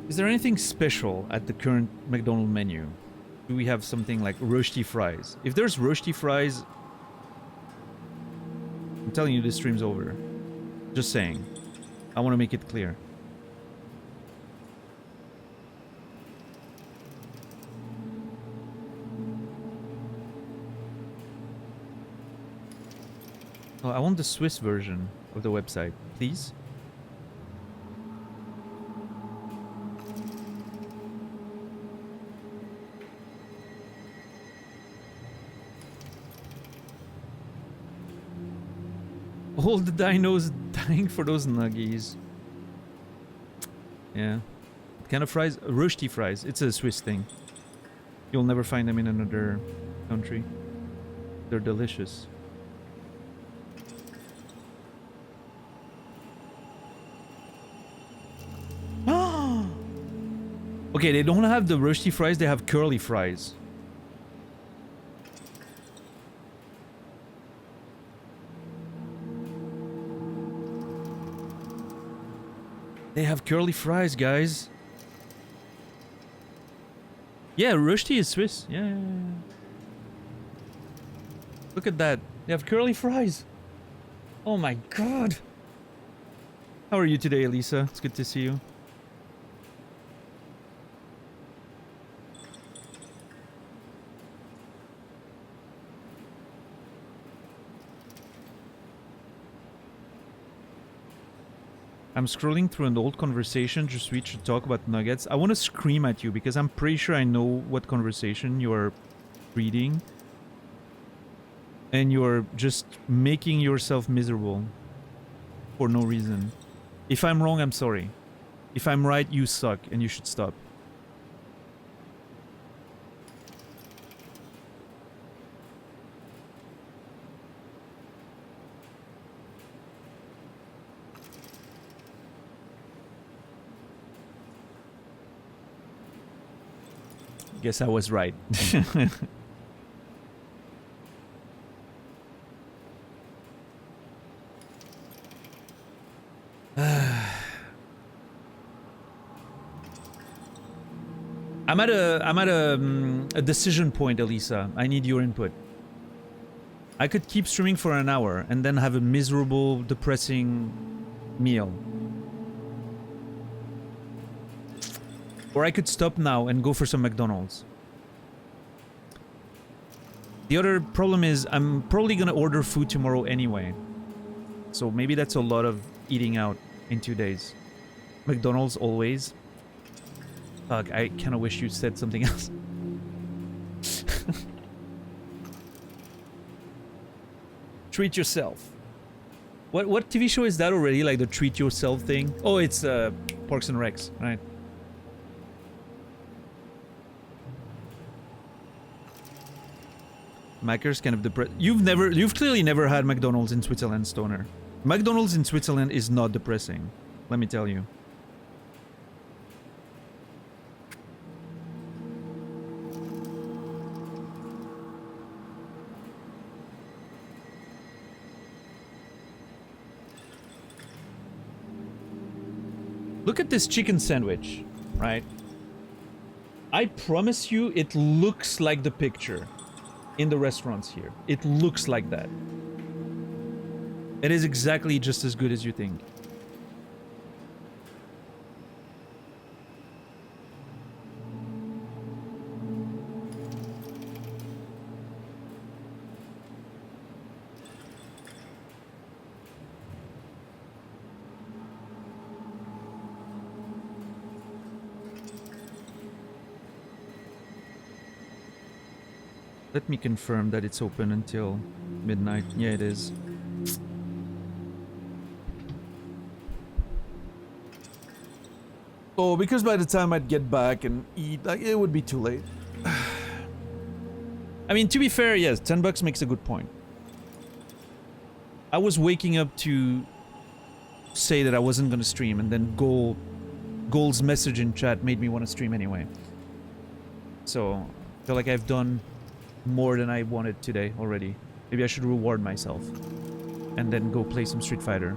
Is there anything special at the current McDonald's menu? Do we have something like roasty fries? If there's roasty fries, I'm telling you, this stream's over. Just saying. I want to make it clear. Oh, I want the Swiss version of the website, please. All the dinos dying for those nuggies. Yeah. What kind of fries? Roasty fries. It's a Swiss thing. You'll never find them in another country. They're delicious. Okay, they don't have the roasty fries, they have curly fries. They have curly fries, guys. Yeah, roasty is Swiss. Yeah. Look at that. They have curly fries. Oh my god. How are you today, Elisa? It's good to see you. I'm scrolling through an old conversation just reached to talk about nuggets. I want to scream at you because I'm pretty sure I know what conversation you're reading. And you're just making yourself miserable for no reason. If I'm wrong, I'm sorry. If I'm right, you suck and you should stop. Guess I was right. I'm at a decision point, Elisa. I need your input. I could keep streaming for an hour and then have a miserable, depressing meal. Or I could stop now and go for some McDonald's. The other problem is I'm probably gonna order food tomorrow anyway. So maybe that's a lot of eating out in 2 days. McDonald's always. Fuck, I kinda wish you said something else. Treat yourself. What TV show is that already? Like the treat yourself thing? Oh, it's Parks and Recs, right? Macker's kind of depressed. You've clearly never had McDonald's in Switzerland, Stoner. McDonald's in Switzerland is not depressing. Let me tell you. Look at this chicken sandwich, right? I promise you it looks like the picture in the restaurants here. It looks like that. It is exactly just as good as you think. Let me confirm that it's open until midnight. Yeah, it is. Oh, because by the time I'd get back and eat, like, it would be too late. I mean, to be fair, yes, $10 makes a good point. I was waking up to say that I wasn't gonna stream, and then Gold's message in chat made me want to stream anyway. So, I feel like I've done more than I wanted today already. Maybe I should reward myself and then go play some Street Fighter.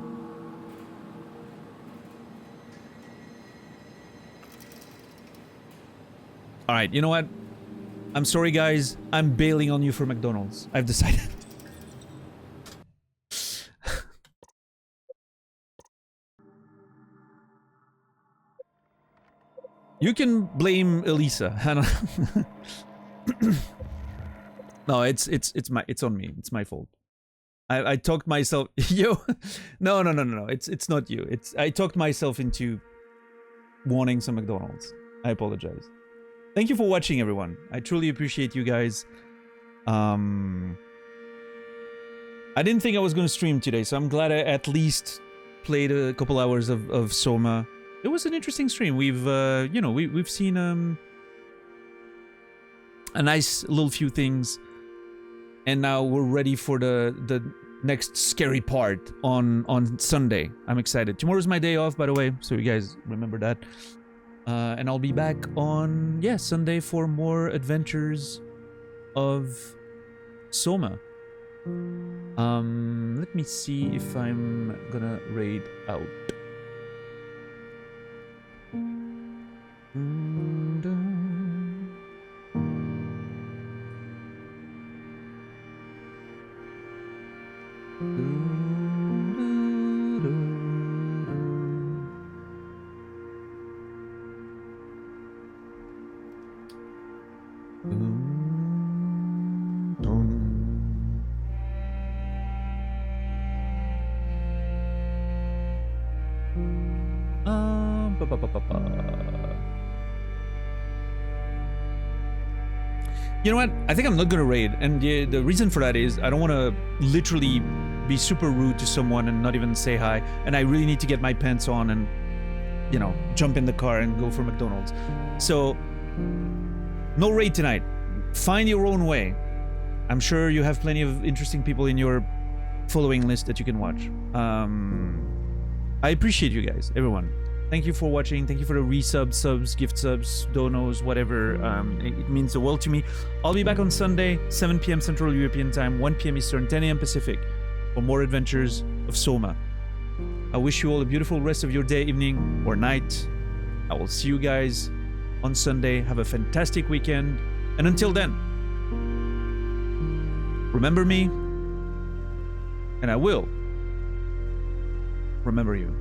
Alright, you know what? I'm sorry guys, I'm bailing on you for McDonald's. I've decided. You can blame Elisa. No, it's on me. It's my fault. I talked myself. Yo, no. It's not you. I talked myself into wanting some McDonald's. I apologize. Thank you for watching, everyone. I truly appreciate you guys. I didn't think I was going to stream today, so I'm glad I at least played a couple hours of Soma. It was an interesting stream. We've you know, we've seen a nice little few things. And now we're ready for the next scary part on Sunday. I'm excited. Tomorrow's my day off, by the way, so you guys remember that. And I'll be back on, yeah, Sunday for more adventures of Soma. Let me see if I'm gonna raid out. You know what? I think I'm not gonna raid, and the reason for that is I don't want to literally be super rude to someone and not even say hi, and I really need to get my pants on and, you know, jump in the car and go for McDonald's. So, no raid tonight. Find your own way. I'm sure you have plenty of interesting people in your following list that you can watch. I appreciate you guys, everyone. Thank you for watching. Thank you for the resubs, subs, gift subs, donos, whatever. It means the world to me. I'll be back on Sunday, 7 p.m. Central European Time, 1 p.m. Eastern, 10 a.m. Pacific, for more adventures of Soma. I wish you all a beautiful rest of your day, evening, or night. I will see you guys on Sunday. Have a fantastic weekend. And until then, remember me, and I will remember you.